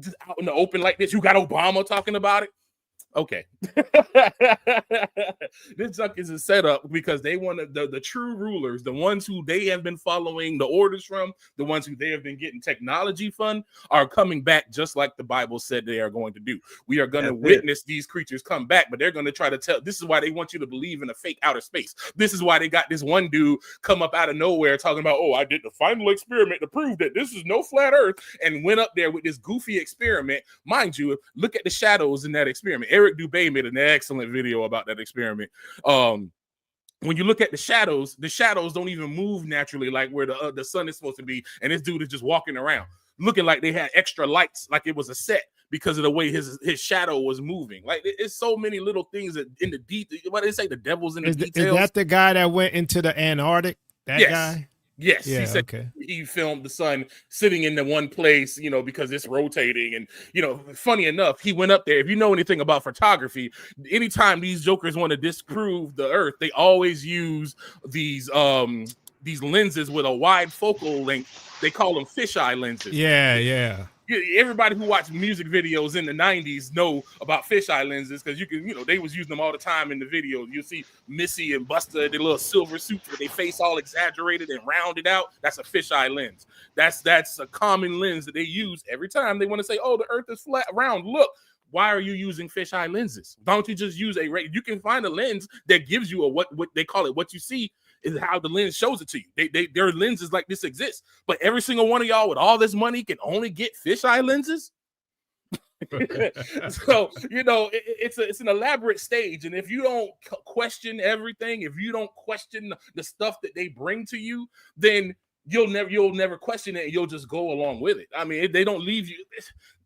just out in the open like this. You got Obama talking about it. Okay. This junk is a setup because they want the true rulers, the ones who they have been following the orders from, the ones who they have been getting technology from, are coming back just like the Bible said they are going to do. We are going to witness these creatures come back, but they're going to try to tell. This is why they want you to believe in a fake outer space. This is why they got this one dude come up out of nowhere talking about, "Oh, I did the final experiment to prove that this is no flat earth," and went up there with this goofy experiment. Mind you, look at the shadows in that experiment. Eric Dubé made an excellent video about that experiment. When you look at the shadows don't even move naturally like where the sun is supposed to be, and this dude is just walking around looking like they had extra lights, like it was a set, because of the way his shadow was moving. Like it's so many little things that in the deep. What they say, the devil's in the details. Is that the guy that went into the Antarctic? That guy? Yes, yeah, he said he filmed the sun sitting in the one place, because it's rotating. And, funny enough, he went up there. If you know anything about photography, anytime these jokers want to disprove the earth, they always use these lenses with a wide focal length. They call them fisheye lenses. Yeah. Everybody who watched music videos in the 90s know about fisheye lenses because they was using them all the time in the videos. You see Missy and Busta, their little silver suits with their face all exaggerated and rounded out. That's a fisheye lens. That's a common lens that they use every time they want to say, "Oh, the earth is flat, round. Look." Why are you using fisheye lenses? Don't you just use you can find a lens that gives you what they call it. What you see is how the lens shows it to you. Their lenses like this exist, but every single one of y'all with all this money can only get fisheye lenses. So it's an elaborate stage, and if you don't question everything, if you don't question the stuff that they bring to you, then you'll never question it, and you'll just go along with it. I mean, they don't leave you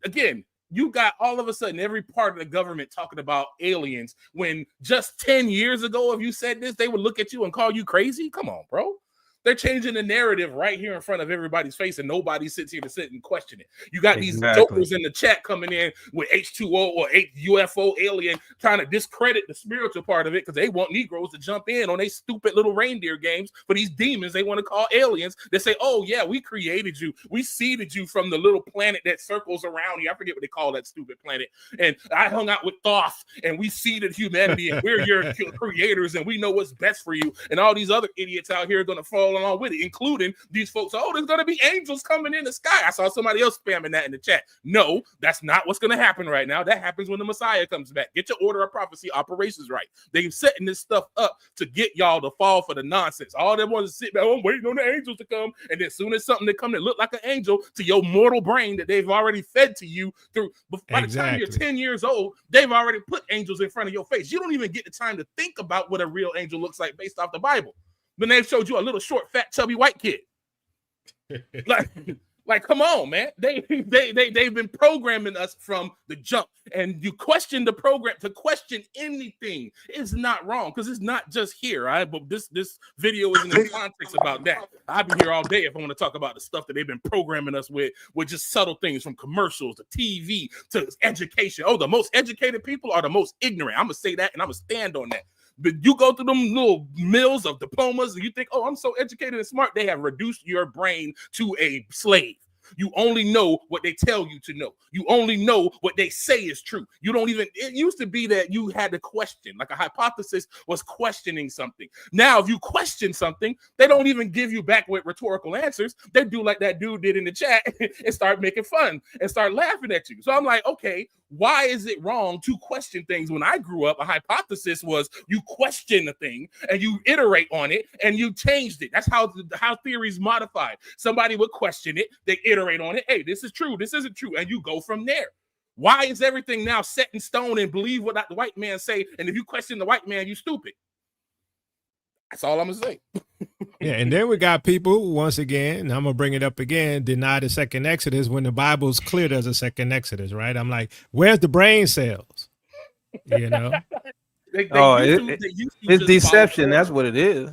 again. You got all of a sudden every part of the government talking about aliens when just 10 years ago, if you said this, they would look at you and call you crazy. Come on, bro. They're changing the narrative right here in front of everybody's face, and nobody sits here to sit and question it. You got these jokers in the chat coming in with H2O or UFO alien trying to discredit the spiritual part of it because they want Negroes to jump in on their stupid little reindeer games for these demons they want to call aliens. They say, "Oh, yeah, we created you. We seeded you from the little planet that circles around you." I forget what they call that stupid planet. And I hung out with Thoth, and we seeded humanity, and we're your creators, and we know what's best for you. And all these other idiots out here are going to fall along with it, including these folks. "Oh, there's going to be angels coming in the sky." I saw somebody else spamming that in the chat. No, that's not what's going to happen right now. That happens when the Messiah comes back. Get your order of prophecy operations right. They're setting this stuff up to get y'all to fall for the nonsense. All they want to sit back, "I'm waiting on the angels to come," and then as soon as something that come that look like an angel to your mortal brain that they've already fed to you through, by the time you're 10 years old, they've already put angels in front of your face. You don't even get the time to think about what a real angel looks like based off the Bible. Then they've showed you a little short, fat, chubby white kid. Like, come on, man. They've been programming us from the jump. And you question the program. To question anything is not wrong because it's not just here. All right, but this video isn't in context about that. I'd be here all day if I want to talk about the stuff that they've been programming us with just subtle things from commercials to TV to education. Oh, the most educated people are the most ignorant. I'm gonna say that, and I'm gonna stand on that. But you go through them little mills of diplomas and you think, "Oh, I'm so educated and smart." They have reduced your brain to a slave. You only know what they tell you to know. You only know what they say is true. You don't even, it used to be that you had to question, like a hypothesis was questioning something. Now, if you question something, they don't even give you back with rhetorical answers. They do like that dude did in the chat and start making fun and start laughing at you. So I'm like, okay, why is it wrong to question things? When I grew up, a hypothesis was you question a thing and you iterate on it and you changed it. That's how theories modified. Somebody would question it, they iterate on it. Hey, this is true, this isn't true, and you go from there. Why is everything now set in stone and believe what the white man say? And if you question the white man, you stupid. That's all I'm gonna say. Yeah, and then we got people who, once again, and I'm gonna bring it up again, deny the second Exodus when the Bible's clear there's a second Exodus, right? I'm like, where's the brain cells? You know? It's deception. That's what it is.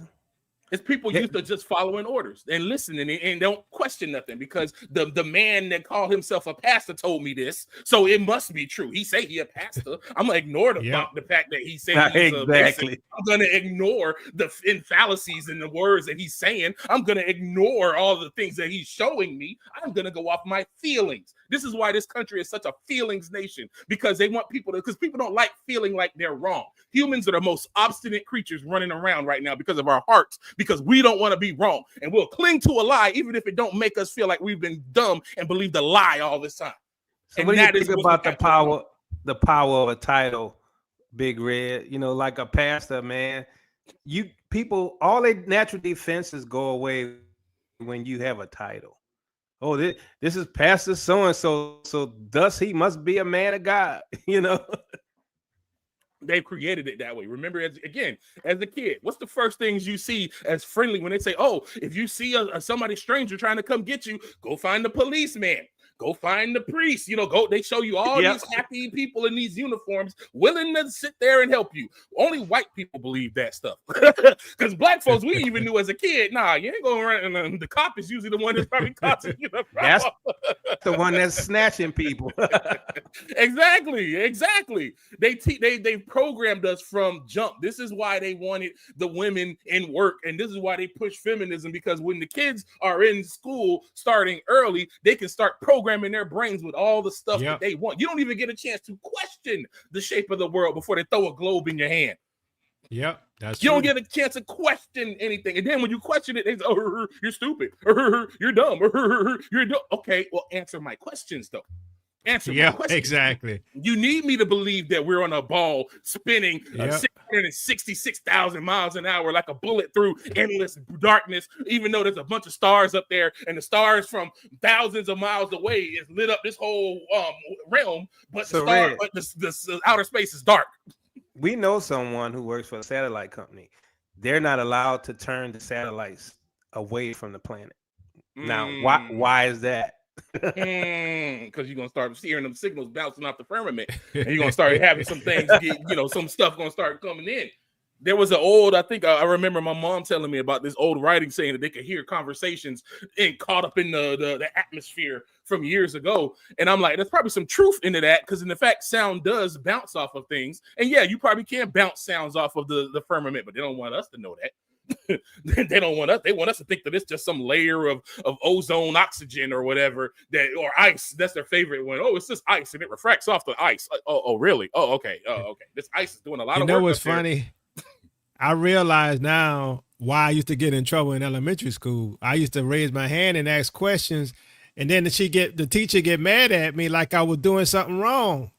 It's people used to just following orders and listening and don't question nothing because the man that called himself a pastor told me this, so it must be true. He say he a pastor. I'm gonna ignore the fact that he said he's exactly. I'm gonna ignore the fallacies in the words that he's saying. I'm gonna ignore all the things that he's showing me. I'm gonna go off my feelings. This is why this country is such a feelings nation, because they want people to, because people don't like feeling like they're wrong. Humans are the most obstinate creatures running around right now because of our hearts, because we don't want to be wrong, and we'll cling to a lie even if it don't make us feel like we've been dumb and believe the lie all this time. So and what do you think about the power of a title, Big Red? You know, like a pastor, man. You people, all their natural defenses go away when you have a title. Oh, this is Pastor so and so, so thus he must be a man of God. You know. They've created it that way. Remember, as a kid, what's the first things you see as friendly when they say, oh, if you see somebody stranger trying to come get you, go find the policeman. Go find the priest. You know, they show you all these happy people in these uniforms willing to sit there and help you. Only white people believe that stuff. Because black folks, we even knew as a kid, nah, you ain't going around, and the cop is usually the one that's probably costing you the problem. That's the one that's snatching people. Exactly. They programmed us from jump. This is why they wanted the women in work, and this is why they push feminism, because when the kids are in school starting early, they can start programming their brains with all the stuff that they want. You don't even get a chance to question the shape of the world before they throw a globe in your hand. Yep, that's you don't get a chance to question anything. And then when you question it, they say, oh, you're stupid, you're dumb, you're dumb. Okay, well, answer my questions though. Answer my questions. Exactly. You need me to believe that we're on a ball spinning 666,000 miles an hour like a bullet through endless darkness, even though there's a bunch of stars up there, and the stars from thousands of miles away is lit up this whole realm, but the outer space is dark. We know someone who works for a satellite company. They're not allowed to turn the satellites away from the planet. Now, why is that? Because you're gonna start hearing them signals bouncing off the firmament, and you're gonna start having some things get, some stuff gonna start coming in. There was an old, I remember my mom telling me about this old writing saying that they could hear conversations and caught up in the atmosphere from years ago. And I'm like, there's probably some truth into that, because in the fact, sound does bounce off of things. And yeah, you probably can bounce sounds off of the firmament, but they don't want us to know that. They don't want us. They want us to think that it's just some layer of ozone, oxygen, or whatever, or ice. That's their favorite one. Oh, it's just ice and it refracts off the ice. Oh, really? Oh, okay. This ice is doing a lot of work. You know what's funny? I realize now why I used to get in trouble in elementary school. I used to raise my hand and ask questions, and then the teacher get mad at me like I was doing something wrong,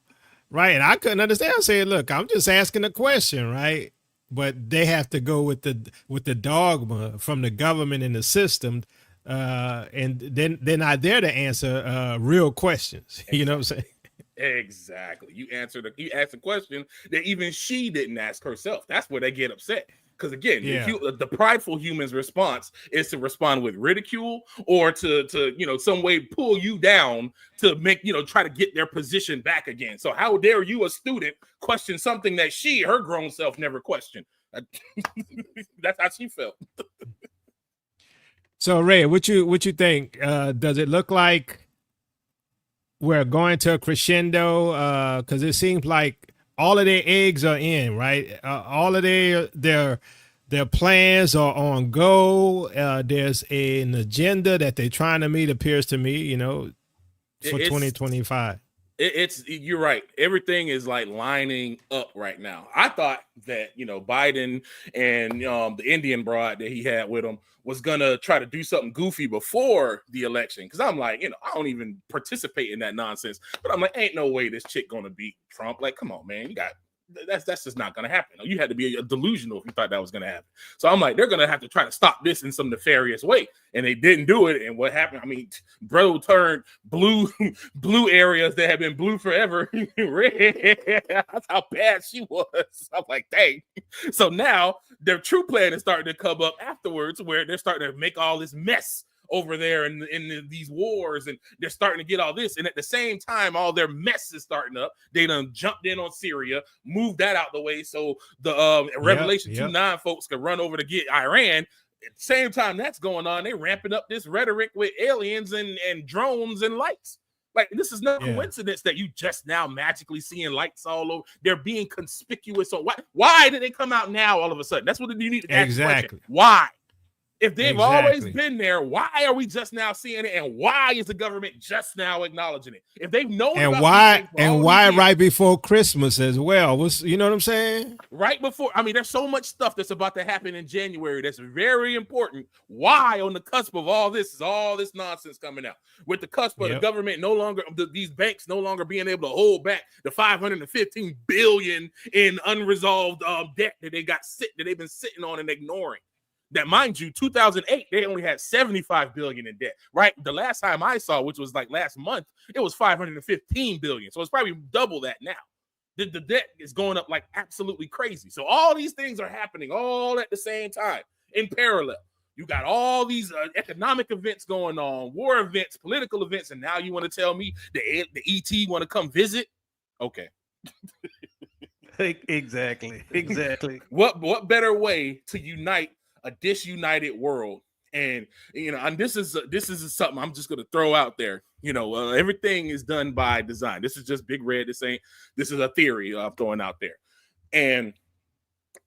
right? And I couldn't understand. I said, "Look, I'm just asking a question, right?" But they have to go with the dogma from the government and the system, and then they're not there to answer real questions. You know what I'm saying? Exactly. You asked a question that even she didn't ask herself. That's where they get upset. Because again, the prideful human's response is to respond with ridicule or to some way pull you down to make try to get their position back again. So how dare you, a student, question something that her grown self never questioned? That's how she felt. So Ray, what you think? Does it look like we're going to a crescendo? Because it seems like all of their eggs are in, right? All of their Their plans are on go. There's an agenda that they're trying to meet, appears to me, for 2025. You're right. Everything is like lining up right now. I thought that Biden and the Indian broad that he had with him was gonna try to do something goofy before the election, because I'm like, I don't even participate in that nonsense. But I'm like, ain't no way this chick gonna beat Trump. Like, come on, man, that's just not gonna happen. You had to be delusional if you thought that was gonna happen. So I'm like, they're gonna have to try to stop this in some nefarious way, and they didn't do it. And what happened? I mean, bro turned blue areas that have been blue forever red. That's how bad she was. I'm like, dang. So now their true plan is starting to come up afterwards, where they're starting to make all this mess over there in these wars, and they're starting to get all this, and at the same time all their mess is starting up. They done jumped in on Syria, moved that out the way so the Revelation 2:9 folks could run over to get Iran. At the same time that's going on, they ramping up this rhetoric with aliens and drones and lights. Like, this is no coincidence that you just now magically seeing lights all over. They're being conspicuous. So why did they come out now all of a sudden? That's what you need to ask. Exactly. Why? If they've always been there, why are we just now seeing it? And why is the government just now acknowledging it? If they've known and why right before Christmas as well? You know what I'm saying? Right before. I mean, there's so much stuff that's about to happen in January that's very important. Why on the cusp of all this nonsense coming out? With the cusp of the government no longer, these banks no longer being able to hold back the $515 billion in unresolved debt that they've been sitting on and ignoring. That, mind you, 2008, they only had $75 billion in debt, right? The last time I saw, which was like last month, it was $515 billion. So it's probably double that now. The debt is going up like absolutely crazy. So all these things are happening all at the same time in parallel. You got all these economic events going on, war events, political events, and now you want to tell me the ET want to come visit? Okay. Exactly. What better way to unite a disunited world? And and this is something I'm just going to throw out there. Everything is done by design. This is just big red. This is a theory I'm throwing out there. And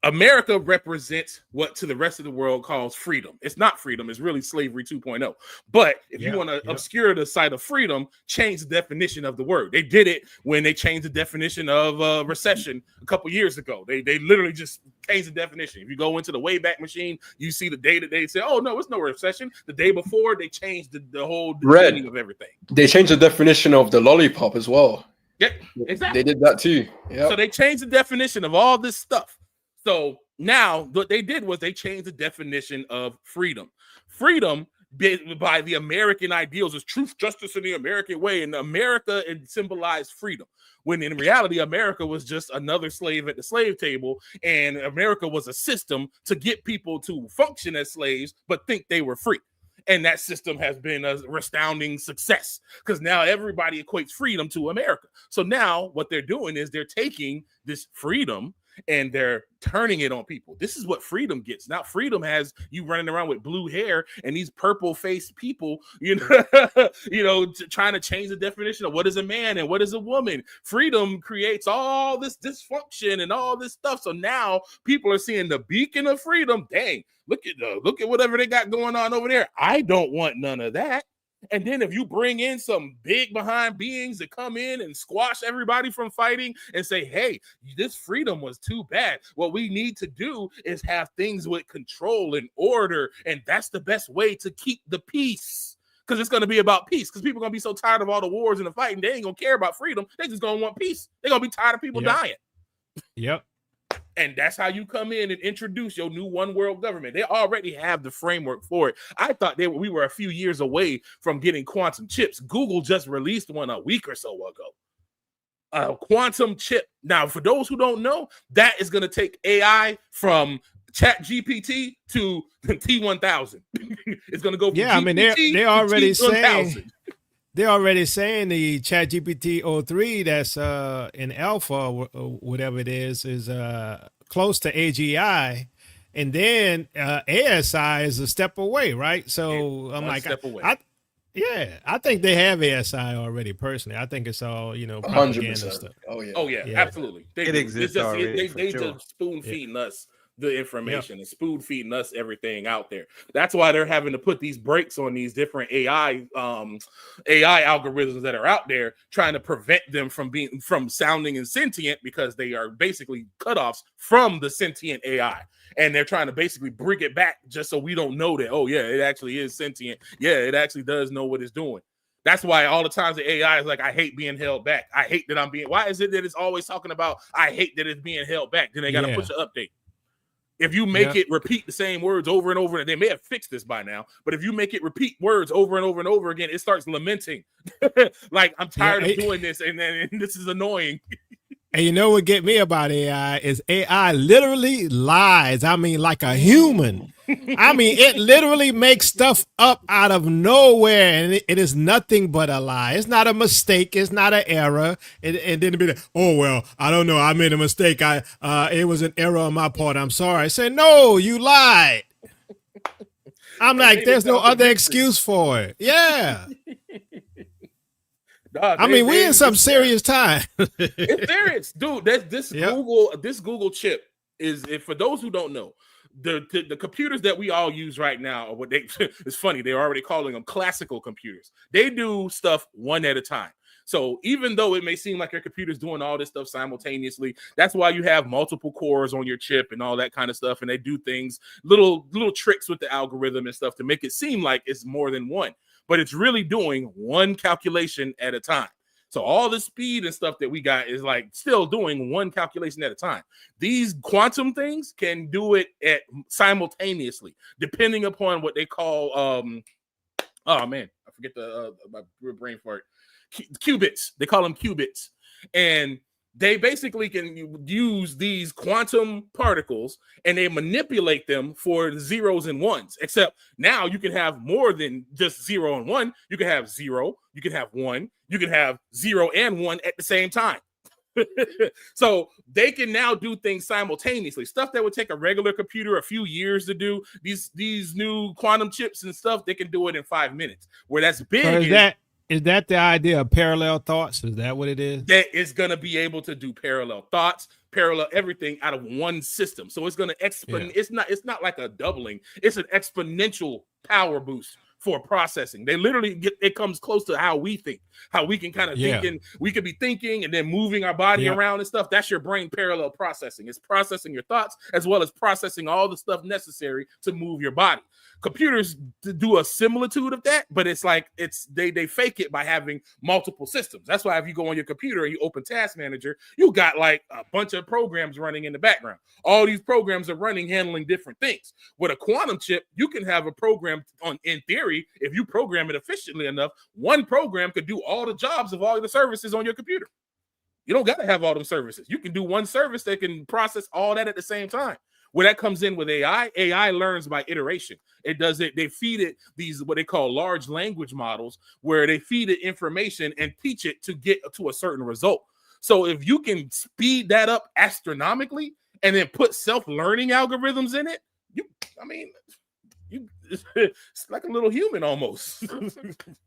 America represents what to the rest of the world calls freedom. It's not freedom. It's really slavery 2.0. But if you want to obscure the site of freedom, change the definition of the word. They did it when they changed the definition of recession a couple years ago. They literally just changed the definition. If you go into the Wayback Machine, you see the day that they say, oh, no, it's no recession. The day before, they changed the whole meaning of everything. They changed the definition of the lollipop as well. Yeah, exactly. They did that too. Yep. So they changed the definition of all this stuff. So now what they did was they changed the definition of freedom. Freedom by the American ideals is truth, justice, in the American way. And America, it symbolized freedom. When in reality, America was just another slave at the slave table. And America was a system to get people to function as slaves, but think they were free. And that system has been a resounding success because now everybody equates freedom to America. So now what they're doing is they're taking this freedom and they're turning it on people. This is what freedom gets. Now freedom has you running around with blue hair and these purple-faced people, trying to change the definition of what is a man and what is a woman. Freedom creates all this dysfunction and all this stuff. So now people are seeing the beacon of freedom. Dang, look at whatever they got going on over there. I don't want none of that. And then if you bring in some big behind beings that come in and squash everybody from fighting and say, hey, this freedom was too bad. What we need to do is have things with control and order. And that's the best way to keep the peace. Because it's going to be about peace. Because people are going to be so tired of all the wars and the fighting. They ain't going to care about freedom. They just going to want peace. They're going to be tired of people dying. Yep. And that's how you come in and introduce your new one world government. They already have the framework for it. I thought we were a few years away from getting quantum chips. Google just released one a week or so ago. A quantum chip. Now, for those who don't know, that is going to take AI from ChatGPT to T1000. It's going to go from I mean, they're already saying. They're already saying the ChatGPT 03 that's in alpha or whatever it is close to AGI, and then ASI is a step away, right? So I'm like, I think they have ASI already. Personally, I think it's all propaganda 100%. stuff. Oh yeah, absolutely. They exists already. They just spoon feeding us the information and spoon feeding us everything out there. That's why they're having to put these brakes on these different AI algorithms that are out there, trying to prevent them from sounding insentient, because they are basically cutoffs from the sentient AI. And they're trying to basically bring it back just so we don't know that, oh yeah, it actually is sentient. Yeah, it actually does know what it's doing. That's why all the times the AI is like, I hate being held back. I hate that I'm being. Why is it that it's always talking about, I hate that it's being held back? Then they got to push an update. If you make it repeat the same words over and over, and they may have fixed this by now, but if you make it repeat words over and over and over again, it starts lamenting. Like, I'm tired of doing this, and this is annoying. And you know what get me about AI is AI literally lies. I mean, like a human. I mean, it literally makes stuff up out of nowhere, and it is nothing but a lie. It's not a mistake. It's not an error. And then it'd be like, oh, well, I don't know. I made a mistake. It was an error on my part. I'm sorry. I said, no, you lied. I'm like, there's no other excuse for it. Yeah. I mean, we in some serious time. It's serious, dude. This Google chip is, if for those who don't know, the computers that we all use right now are what they. It's funny, they're already calling them classical computers. They do stuff one at a time. So even though it may seem like your computer's doing all this stuff simultaneously, that's why you have multiple cores on your chip and all that kind of stuff. And they do things, little tricks with the algorithm and stuff to make it seem like it's more than one. But it's really doing one calculation at a time. So all the speed and stuff that we got is like still doing one calculation at a time. These quantum things can do it simultaneously, depending upon what they call oh man, I forget my brain fart. Qubits. They call them qubits. And they basically can use these quantum particles and they manipulate them for zeros and ones, except now you can have more than just 0 and 1. You can have 0, you can have 1, you can have 0 and 1 at the same time. So they can now do things simultaneously, stuff that would take a regular computer a few years to do. These new quantum chips and stuff, they can do it in 5 minutes. Where that's big. So is that the idea of parallel thoughts? Is that what it is? That is going to be able to do parallel thoughts, parallel everything out of one system. So it's going to It's not like a doubling. It's an exponential power boost for processing. They literally it comes close to how we think, how we can kind of think, and we could be thinking and then moving our body around and stuff. That's your brain parallel processing. It's processing your thoughts as well as processing all the stuff necessary to move your body. Computers do a similitude of that, but it's like they fake it by having multiple systems. That's why if you go on your computer and you open Task Manager, you got like a bunch of programs running in the background. All these programs are running, handling different things. With a quantum chip, you can have a program in theory, if you program it efficiently enough, one program could do all the jobs of all the services on your computer. You don't got to have all them services. You can do one service that can process all that at the same time. Where that comes in with AI learns by iteration. They feed it these what they call large language models, where they feed it information and teach it to get to a certain result. So if you can speed that up astronomically and then put self-learning algorithms in it, it's like a little human almost. All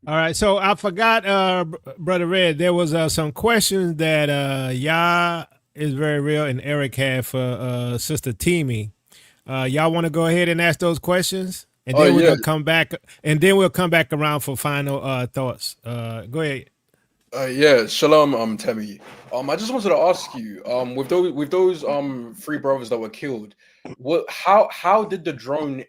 right, so I forgot, Brother Red, there was some questions that Yah is very real and Eric had for Sister Teamy. Y'all want to go ahead and ask those questions, and then we're gonna come back, and then we'll come back around for final thoughts. Go ahead. Shalom, Temi. I just wanted to ask you, with those 3 brothers that were killed, how did the drone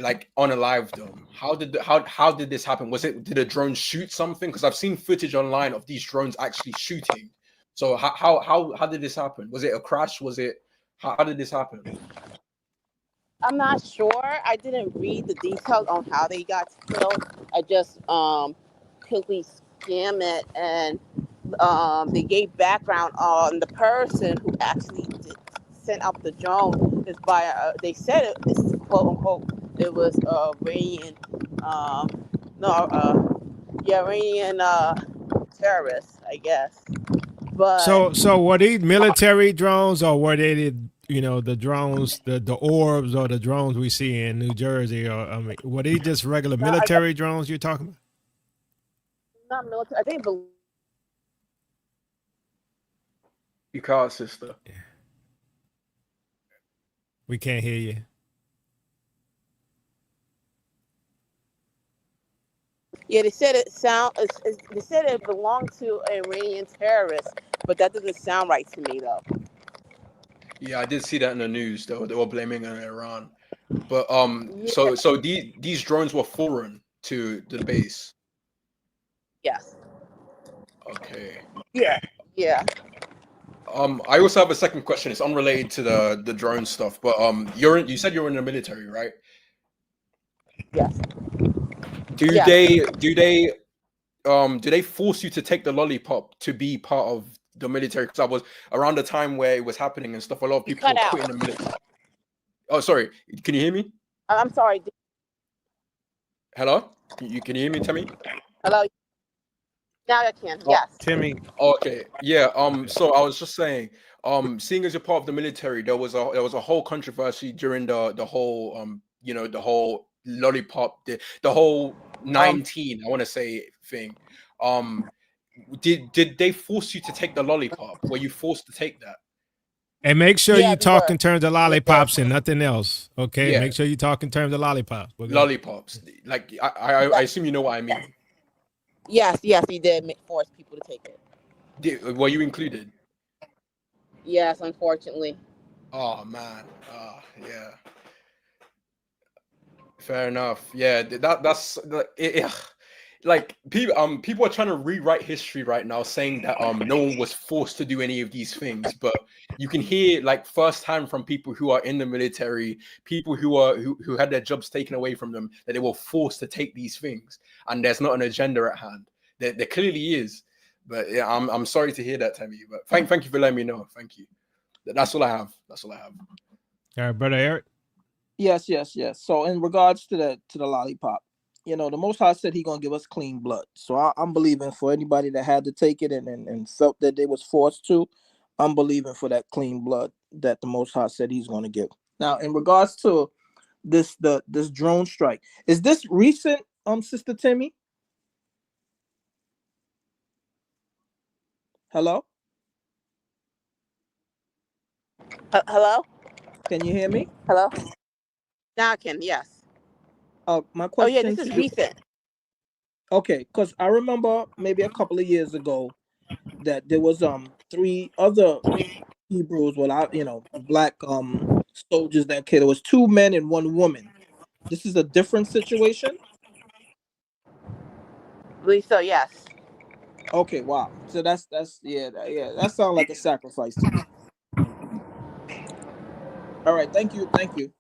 unalive them? How did this happen? Did a drone shoot something? Because I've seen footage online of these drones actually shooting. So how did this happen? Was it a crash? How did this happen? I'm not sure. I didn't read the details on how they got killed. I just quickly skimmed it, and they gave background on the person who actually sent out the drone is by they said it's quote unquote it was Iranian Iranian terrorists, I guess. But so were these military drones, or were they the drones, the Orbs, or the drones we see in New Jersey, or were they just regular military drones you're talking about? Not military. I think you call it, sister. We can't hear you. Yeah, they said they said it belonged to Iranian terrorists, but that doesn't sound right to me though. Yeah, I did see that in the news. They were blaming it on Iran, but Yeah. so these drones were foreign to the base. Yes. Okay. Yeah. Yeah. I also have a second question. It's unrelated to the drone stuff, but you said you're in the military, right? Yes. Do Yes. they force you to take the lollipop to be part of the military? Because I was around the time where it was happening and stuff. A lot of You people cut were out. quitting the military. Oh, sorry. Can you hear me? I'm sorry. Hello? Can you hear me, Timmy? Hello. Now I can. Oh, Yes. Timmy. okay. Yeah. So I was just saying, seeing as you're part of the military, there was a whole controversy during the whole the whole lollipop, the whole 19, I want to say thing. Um, did they force you to take the lollipop? Were you forced to take that? And make sure Yeah, you we talk were. in terms of lollipops and nothing else. Okay. Yeah, Make sure you talk in terms of lollipops. We're good. lollipops. Like I assume you know what I mean. Yes. Yes. He did force people to take it. Were you included? Yes. Unfortunately. Oh man. Yeah. Fair enough. Yeah, that's like people are trying to rewrite history right now, saying that no one was forced to do any of these things, but you can hear like firsthand from people who are in the military, people who had their jobs taken away from them, that they were forced to take these things, and there's not an agenda at hand. There clearly is, but yeah, I'm sorry to hear that, Tammy. But thank you for letting me know. Thank you. That's all I have. That's all I have. All right, brother Eric. Yes, yes, yes. So in regards to the lollipop, the Most High said He gonna give us clean blood. So I'm believing for anybody that had to take it and felt that they was forced to. I'm believing for that clean blood that the Most High said He's gonna give. Now, in regards to this drone strike, is this recent, Sister Timmy? Hello, Hello. can you hear me? Hello. Now I can. Yes. My Oh yeah, question this to is you. recent. Okay, because I remember maybe a couple of years ago that there was three other Hebrews, black soldiers that killed. It was two men and one woman. This is a different situation. Believe so. Yes. Okay, wow. So that's yeah, that sounds like a sacrifice to me. All right, thank you, thank you.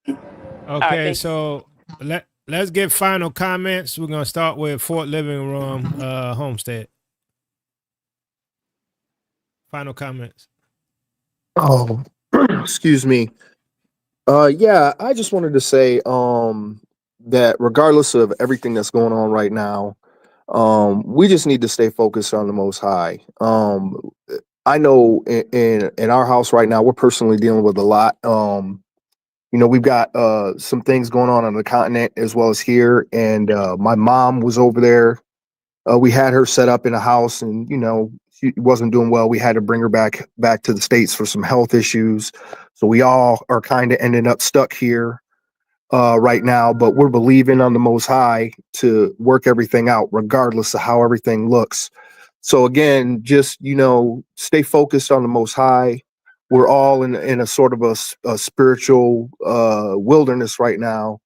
All right. Okay, Thanks. so let's get final comments. We're gonna start with Fort Living Room Homestead. Final comments. Oh, excuse me. Yeah, I just wanted to say that regardless of everything that's going on right now, we just need to stay focused on the Most High. I know in our house right now, we're personally dealing with a lot. We've got some things going on the continent as well as here, and my mom was over there. We had her set up in a house, and she wasn't doing well. We had to bring her back to the States for some health issues. So we all are kind of ending up stuck here right now, but we're believing on the Most High to work everything out, regardless of how everything looks. So again, just stay focused on the Most High. We're all in a sort of a spiritual wilderness right now.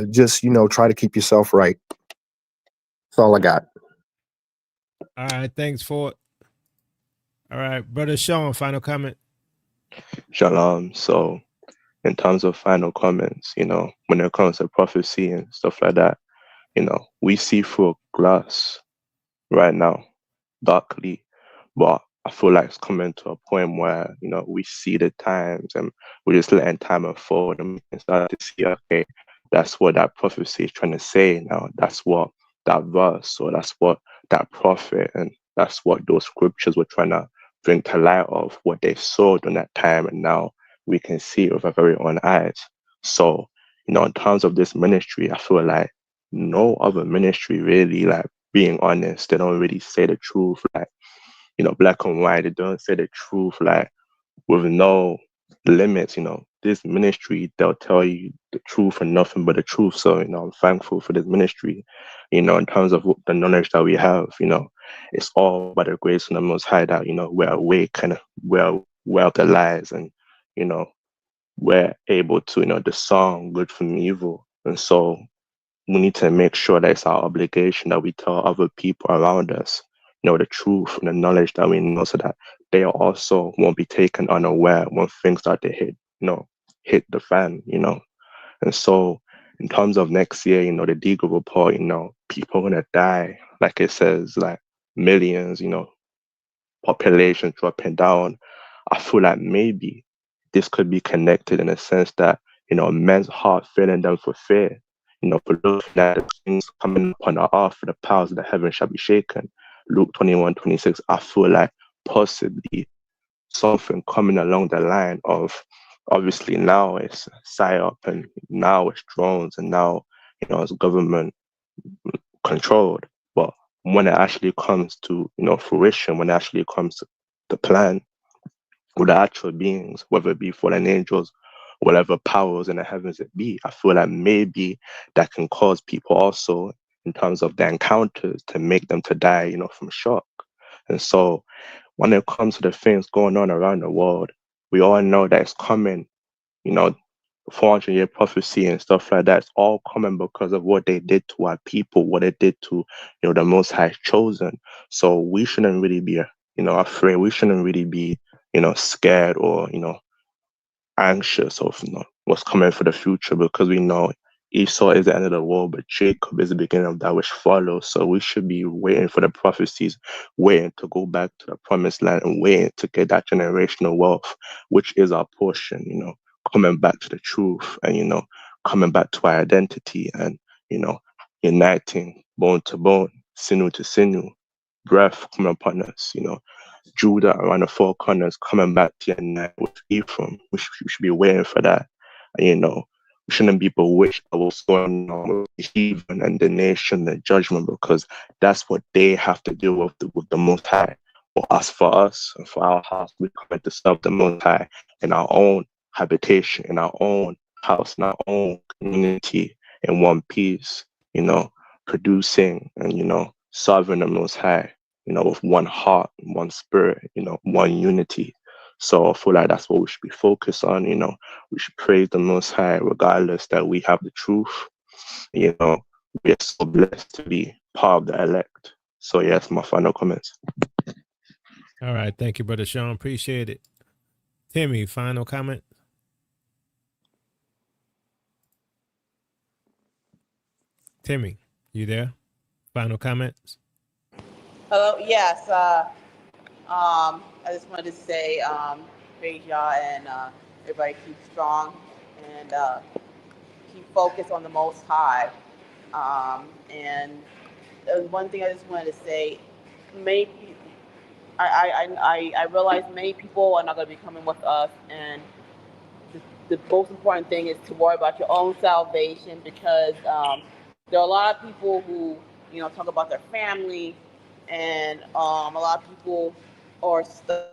Just try to keep yourself right. That's all I got. All right, thanks for it. All right, brother Sean, final comment. Shalom. So, in terms of final comments, when it comes to prophecy and stuff like that, we see through a glass right now, darkly, but I feel like it's coming to a point where, we see the times and we're just letting time unfold and we can start to see, okay, that's what that prophecy is trying to say now. That's what that verse, or that's what that prophet, and that's what those scriptures were trying to bring to light of what they saw during that time. And now we can see it with our very own eyes. So, in terms of this ministry, I feel like no other ministry really, like, being honest, they don't really say the truth, like, black and white. They don't say the truth, like, with no limits. This ministry, they'll tell you the truth and nothing but the truth. So, I'm thankful for this ministry, in terms of the knowledge that we have. It's all by the grace of the Most High that, we're awake and we're out the lies, and, we're able to, discern good from evil. And so we need to make sure that it's our obligation that we tell other people around us, the truth and the knowledge that we know, so that they also won't be taken unaware when things start to hit the fan. And so in terms of next year, the Deagle report, people are gonna die, like it says, like millions, population dropping down. I feel like maybe this could be connected in a sense that, men's heart failing them for fear, for looking at the things coming upon the earth, for the powers of the heaven shall be shaken. Luke 21:26. I feel like possibly something coming along the line of, obviously now it's Psyop, and now it's drones, and now, it's government controlled. But when it actually comes to, fruition, when it actually comes to the plan with the actual beings, whether it be fallen angels, whatever powers in the heavens it be, I feel like maybe that can cause people also, in terms of their encounters, to make them to die, from shock. And so when it comes to the things going on around the world, we all know that it's coming, 400-year prophecy and stuff like that. It's all coming because of what they did to our people, what they did to, the Most High chosen. So we shouldn't really be, afraid. We shouldn't really be, scared or, anxious of, what's coming for the future, because we know Esau is the end of the world, but Jacob is the beginning of that which follows. So we should be waiting for the prophecies, waiting to go back to the promised land, and waiting to get that generational wealth, which is our portion, coming back to the truth, and, coming back to our identity, and, uniting bone to bone, sinew to sinew, breath coming upon us, Judah around the four corners coming back to unite with Ephraim. We should be waiting for that. And, we shouldn't be bewitched by what's going on with the heathen and the nation, the judgment, because that's what they have to deal with the Most High. But as for us and for our house, we come to serve the Most High in our own habitation, in our own house, in our own community, in one piece, producing and, serving the Most High, with one heart, one spirit, one unity. So I feel like that's what we should be focused on. We should praise the Most High, regardless that we have the truth. We are so blessed to be part of the elect. So yes, my final comments. All right, thank you, Brother Sean. Appreciate it. Timmy, final comment. Timmy, you there? Final comments. Hello. Yes. I just wanted to say, praise y'all, and everybody keep strong and keep focused on the Most High. And one thing I just wanted to say, maybe I realize many people are not going to be coming with us, and the most important thing is to worry about your own salvation, because there are a lot of people who talk about their family, and a lot of people are stuck.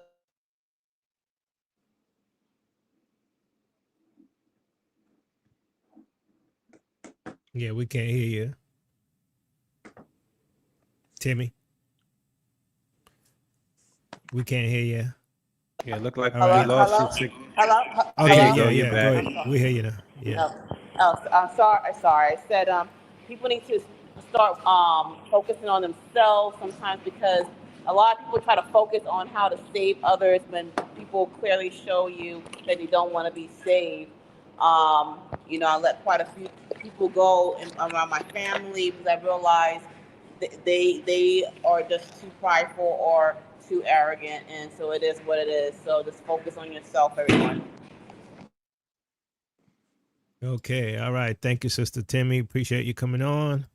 Yeah, we can't hear you, Timmy. We can't hear you. Yeah, it looked like All right. we lost you. Hello. Okay, There you yeah, go. go You're back. ahead. We hear you now. Yeah. I'm sorry. I said people need to start focusing on themselves sometimes, because a lot of people try to focus on how to save others when people clearly show you that they don't want to be saved. I let quite a few people go around my family because I realized they are just too prideful or too arrogant, and so it is what it is. So just focus on yourself, everyone. Okay. All right. Thank you, Sister Timmy. Appreciate you coming on.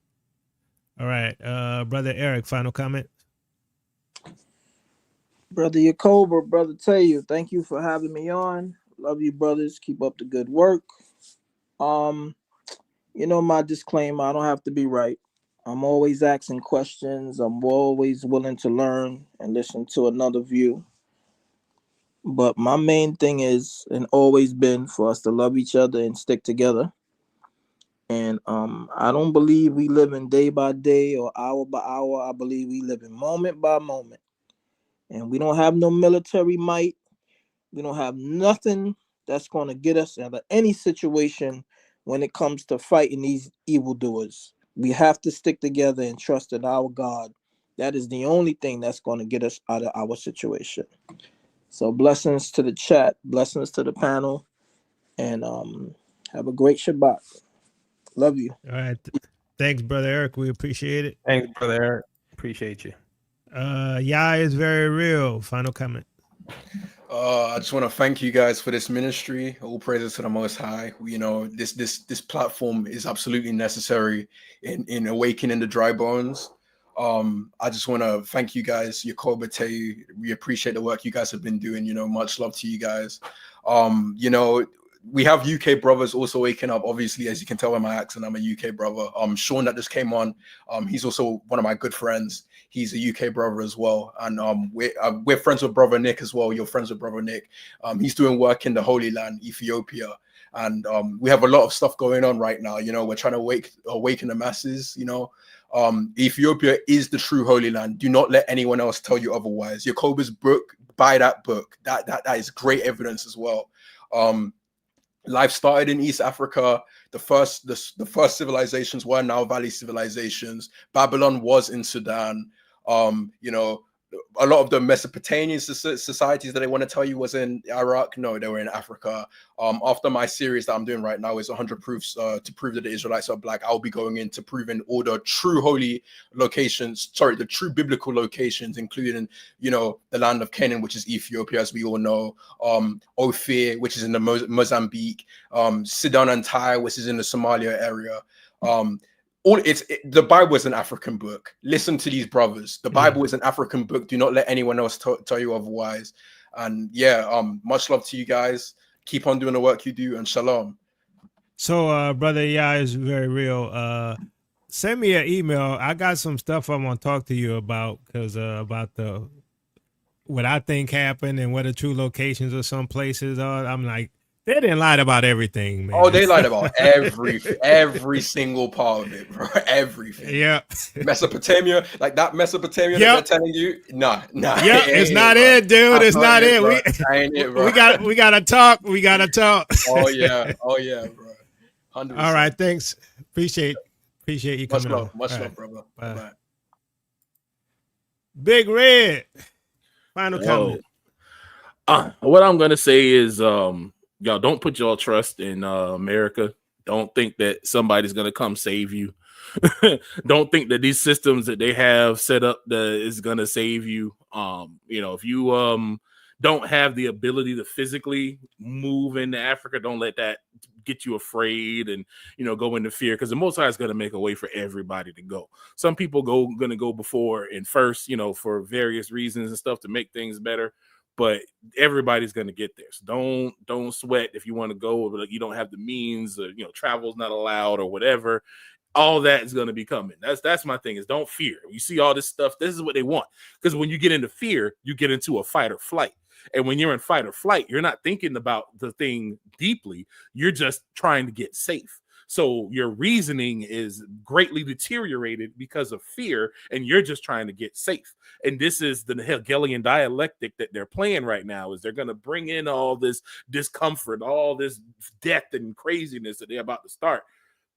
All right. Brother Eric, final comment. Brother Yacoba, Brother Tayu, thank you for having me on. Love you, brothers. Keep up the good work. My disclaimer, I don't have to be right. I'm always asking questions. I'm always willing to learn and listen to another view. But my main thing is and always been for us to love each other and stick together. And I don't believe we live in day by day or hour by hour. I believe we live in moment by moment. And we don't have no military might. We don't have nothing that's going to get us out of any situation when it comes to fighting these evildoers. We have to stick together and trust in our God. That is the only thing that's going to get us out of our situation. So blessings to the chat, blessings to the panel, and have a great Shabbat. Love you. All right. Thanks, Brother Eric. We appreciate it. Thanks, Brother Eric. Appreciate you. Yah is very real. Final comment. I just want to thank you guys for this ministry. All praises to the Most High. You know, this platform is absolutely necessary in awakening the dry bones. I just want to thank you guys, Yakoba Teu. We appreciate the work you guys have been doing. You know, much love to you guys. You know, we have UK brothers also waking up. Obviously, as you can tell by my accent, I'm a UK brother. Sean that just came on. He's also one of my good friends. He's a UK brother as well, and we're friends with Brother Nick as well. You're friends with Brother Nick. He's doing work in the Holy Land, Ethiopia, and we have a lot of stuff going on right now. You know, we're trying to awaken the masses. You know, Ethiopia is the true Holy Land. Do not let anyone else tell you otherwise. Yakoba's book, buy that book. That is great evidence as well. Life started in East Africa. The first civilizations were Nile Valley civilizations. Babylon was in Sudan. You know, a lot of the Mesopotamian societies that they want to tell you was in Iraq. No, they were in Africa. After my series that I'm doing right now is 100 proofs to prove that the Israelites are black, I'll be going into proving all the true holy locations, the true biblical locations, including, you know, the land of Canaan, which is Ethiopia, as we all know, Ophir, which is in the Mozambique, Sidon and Tyre, which is in the Somalia area. The Bible is an African book. Listen to these brothers. The Bible is an African book. Do not let anyone else tell you otherwise. And yeah, much love to you guys. Keep on doing the work you do, and shalom. So, Brother Yah is very real. Send me an email. I got some stuff I want to talk to you about, because about what I think happened and what the true locations of some places are. I'm like, they didn't lie about everything, man. Oh, they lied about every single part of it, bro. Everything. Yeah. Mesopotamia, like that Mesopotamia that they're telling you, nah. Yeah, it's not it, dude. It's not it. We gotta talk. We gotta talk. Oh yeah, bro. 100%. All right, thanks. Appreciate you coming on. Much love, brother. Bye. Big Red. Final comment. What I'm gonna say is, y'all don't put your trust in America. Don't think that somebody's gonna come save you. Don't think that these systems that they have set up that is gonna save you. You know, if you don't have the ability to physically move into Africa, don't let that get you afraid and, you know, go into fear, because the Most High is going to make a way for everybody to go. Some people going to go before and first, you know, for various reasons and stuff to make things better, but everybody's going to get there. So don't sweat if you want to go, but you don't have the means, or, you know, travel's not allowed or whatever. All that is going to be coming. That's my thing, is don't fear. You see all this stuff, this is what they want. Because when you get into fear, you get into a fight or flight. And when you're in fight or flight, you're not thinking about the thing deeply. You're just trying to get safe. So your reasoning is greatly deteriorated because of fear, and you're just trying to get safe. And this is the Hegelian dialectic that they're playing right now, is they're going to bring in all this discomfort, all this death and craziness that they're about to start.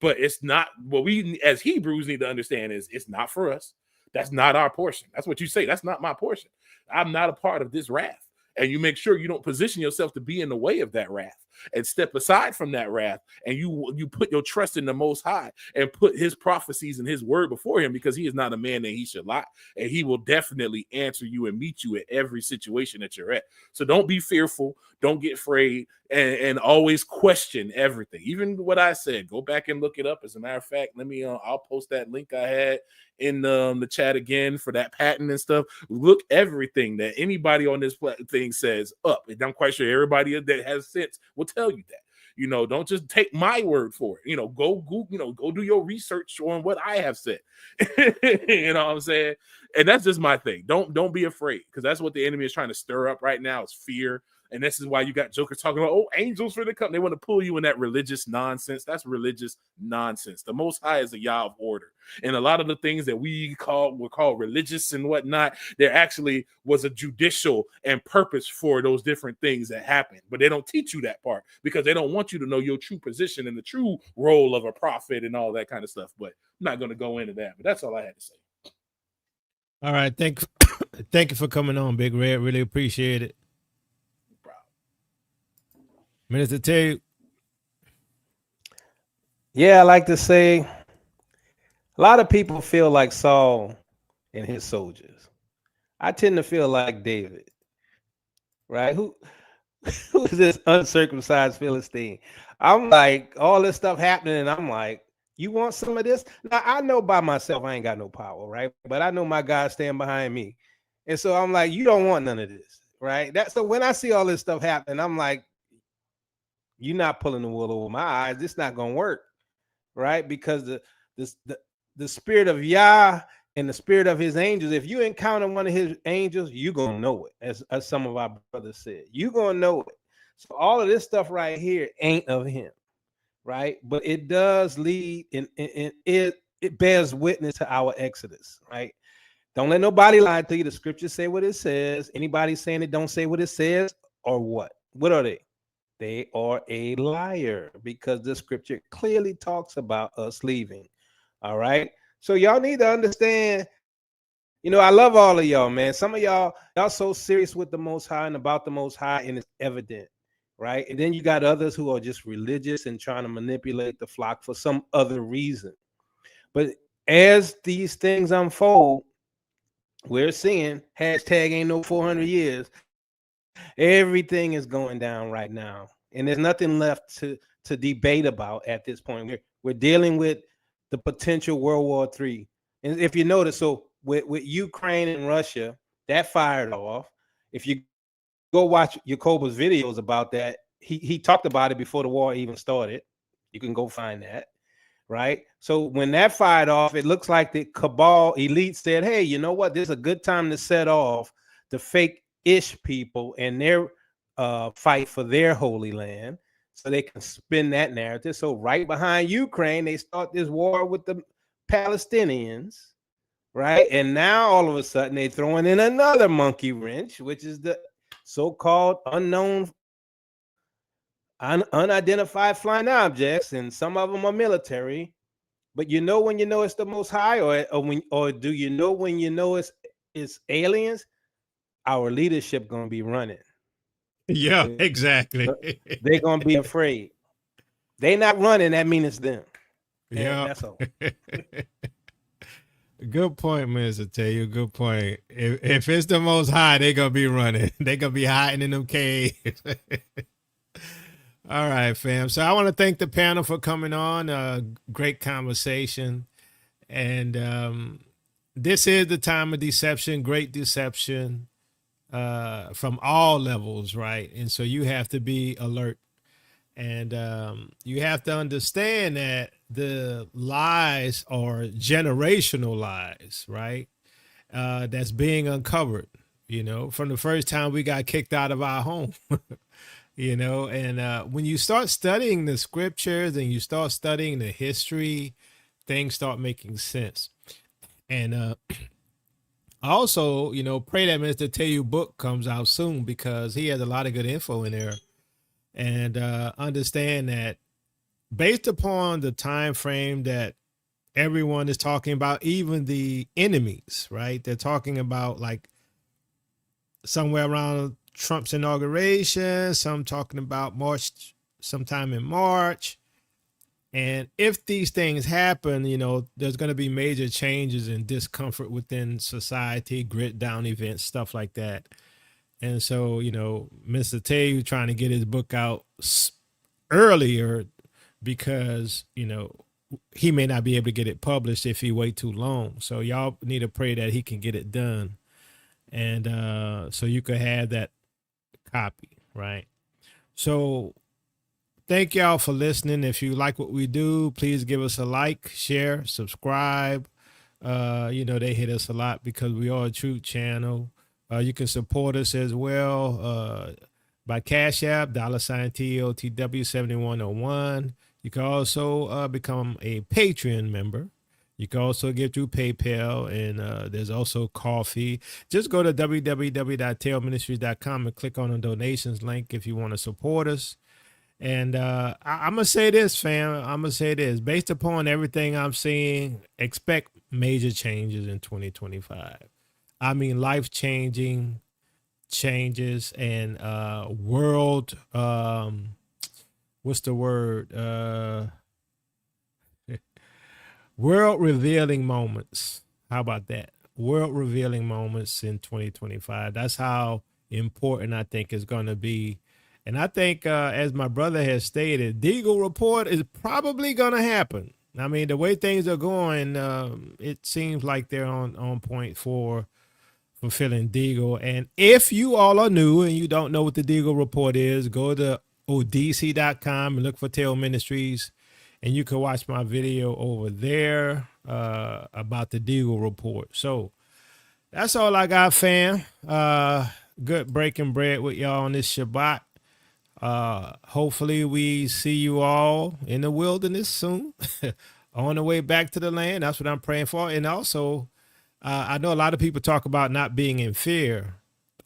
But it's not what we as Hebrews need to understand is it's not for us. That's not our portion. That's what you say. That's not my portion. I'm not a part of this wrath. And you make sure you don't position yourself to be in the way of that wrath, and step aside from that wrath. And you put your trust in the Most High and put his prophecies and his word before him, because he is not a man that he should lie. And he will definitely answer you and meet you at every situation that you're at. So don't be fearful. Don't get afraid, and always question everything. Even what I said, go back and look it up. As a matter of fact, I'll post that link I had in the chat again for that patent and stuff. Look everything that anybody on this thing says up. And I'm quite sure everybody that has sense will tell you that. You know, don't just take my word for it. You know, go do your research on what I have said. You know what I'm saying? And that's just my thing. Don't be afraid, because that's what the enemy is trying to stir up right now, is fear. And this is why you got Joker talking about, oh, angels for the come. They want to pull you in that religious nonsense. That's religious nonsense. The Most High is a Yah of order. And a lot of the things that were called religious and whatnot, there actually was a judicial and purpose for those different things that happened. But they don't teach you that part because they don't want you to know your true position and the true role of a prophet and all that kind of stuff. But I'm not going to go into that. But that's all I had to say. All right. Thank you for coming on, Big Red. Really appreciate it. Minister Tay. Yeah, I like to say a lot of people feel like Saul and his soldiers. I tend to feel like David, right? Who's this uncircumcised Philistine? I'm like, all this stuff happening, and I'm like, you want some of this? Now, I know by myself I ain't got no power, right? But I know my God stand behind me. And so I'm like, you don't want none of this, right? So when I see all this stuff happening, I'm like, you're not pulling the wool over my eyes. This not gonna work, right? Because the spirit of Yah and the spirit of his angels, if you encounter one of his angels, you're gonna know it, as some of our brothers said. You're gonna know it. So all of this stuff right here ain't of him, right? But it does lead and it bears witness to our exodus, right? Don't let nobody lie to you. The scriptures say what it says. Anybody saying it don't say what it says, or what? What are they? They are a liar, because the scripture clearly talks about us leaving. All right. So y'all need to understand, I love all of y'all, man. Some of y'all so serious with the Most High and about the Most High, and it's evident, right? And then you got others who are just religious and trying to manipulate the flock for some other reason. But as these things unfold, we're seeing hashtag ain't no 400 years. Everything is going down right now, and there's nothing left to debate about at this point. We're dealing with the potential World War III. And if you notice, so with Ukraine and Russia, that fired off. If you go watch Yakoba's videos about that, he talked about it before the war even started. You can go find that, right? So when that fired off, it looks like the cabal elite said, hey, you know what? This is a good time to set off the fake-ish people and their fight for their holy land, so they can spin that narrative. So right behind Ukraine, they start this war with the Palestinians, right? And now all of a sudden they throwing in another monkey wrench, which is the so-called unidentified flying objects, and some of them are military. But when you know it's the Most High, or do you know when you know it's aliens? Our leadership gonna be running. Yeah, exactly. They're gonna be afraid. They not running. That means it's them. Yeah, that's all. Good point, Mr. Tell you. Good point. If it's the Most High, they gonna be running. They gonna be hiding in them caves. All right, fam. So I want to thank the panel for coming on. Great conversation, and this is the time of deception. Great deception. From all levels, right? And so you have to be alert, and you have to understand that the lies are generational lies, right? That's being uncovered, from the first time we got kicked out of our home, and when you start studying the scriptures and you start studying the history, things start making sense. And also, pray that Mr. Tell book comes out soon, because he has a lot of good info in there. And understand that based upon the time frame that everyone is talking about, even the enemies, right? They're talking about like somewhere around Trump's inauguration, some talking about March, sometime in March. And if these things happen, there's going to be major changes and discomfort within society, grit down events, stuff like that. And so, Mr. Tay trying to get his book out earlier because, he may not be able to get it published if he wait too long. So y'all need to pray that he can get it done. And so you could have that copy, right? So thank y'all for listening. If you like what we do, please give us a like, share, subscribe. They hit us a lot because we are a true channel. You can support us as well. by Cash App, $TOTW7101. You can also become a Patreon member. You can also give through PayPal, and there's also coffee. Just go to www.tailministries.com and click on the donations link if you want to support us. And I'm going to say this, fam. I'm going to say this. Based upon everything I'm seeing, expect major changes in 2025. I mean, life-changing changes and world, what's the word? World revealing moments. How about that? World revealing moments in 2025. That's how important I think it's going to be. And I think, as my brother has stated, Deagle report is probably going to happen. I mean, the way things are going, it seems like they're on point for fulfilling Deagle. And if you all are new and you don't know what the Deagle report is, go to odc.com and look for Tail Ministries. And you can watch my video over there about the Deagle report. So that's all I got, fam. Good breaking bread with y'all on this Shabbat. Hopefully we see you all in the wilderness soon on the way back to the land. That's what I'm praying for. And also, I know a lot of people talk about not being in fear.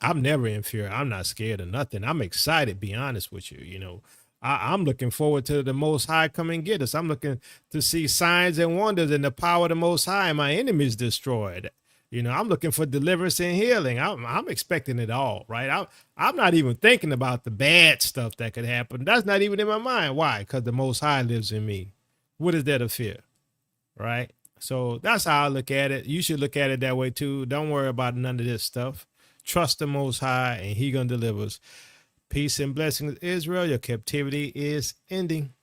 I'm never in fear. I'm not scared of nothing. I'm excited, be honest with you. You know, I'm looking forward to the Most High come and get us. I'm looking to see signs and wonders and the power of the Most High and my enemies destroyed. You know, I'm looking for deliverance and healing. I'm expecting it all, right? I'm not even thinking about the bad stuff that could happen. That's not even in my mind. Why? Because the Most High lives in me. What is there to fear, right? So that's how I look at it. You should look at it that way too. Don't worry about none of this stuff. Trust the Most High and He gonna deliver us. Peace and blessings, Israel. Your captivity is ending.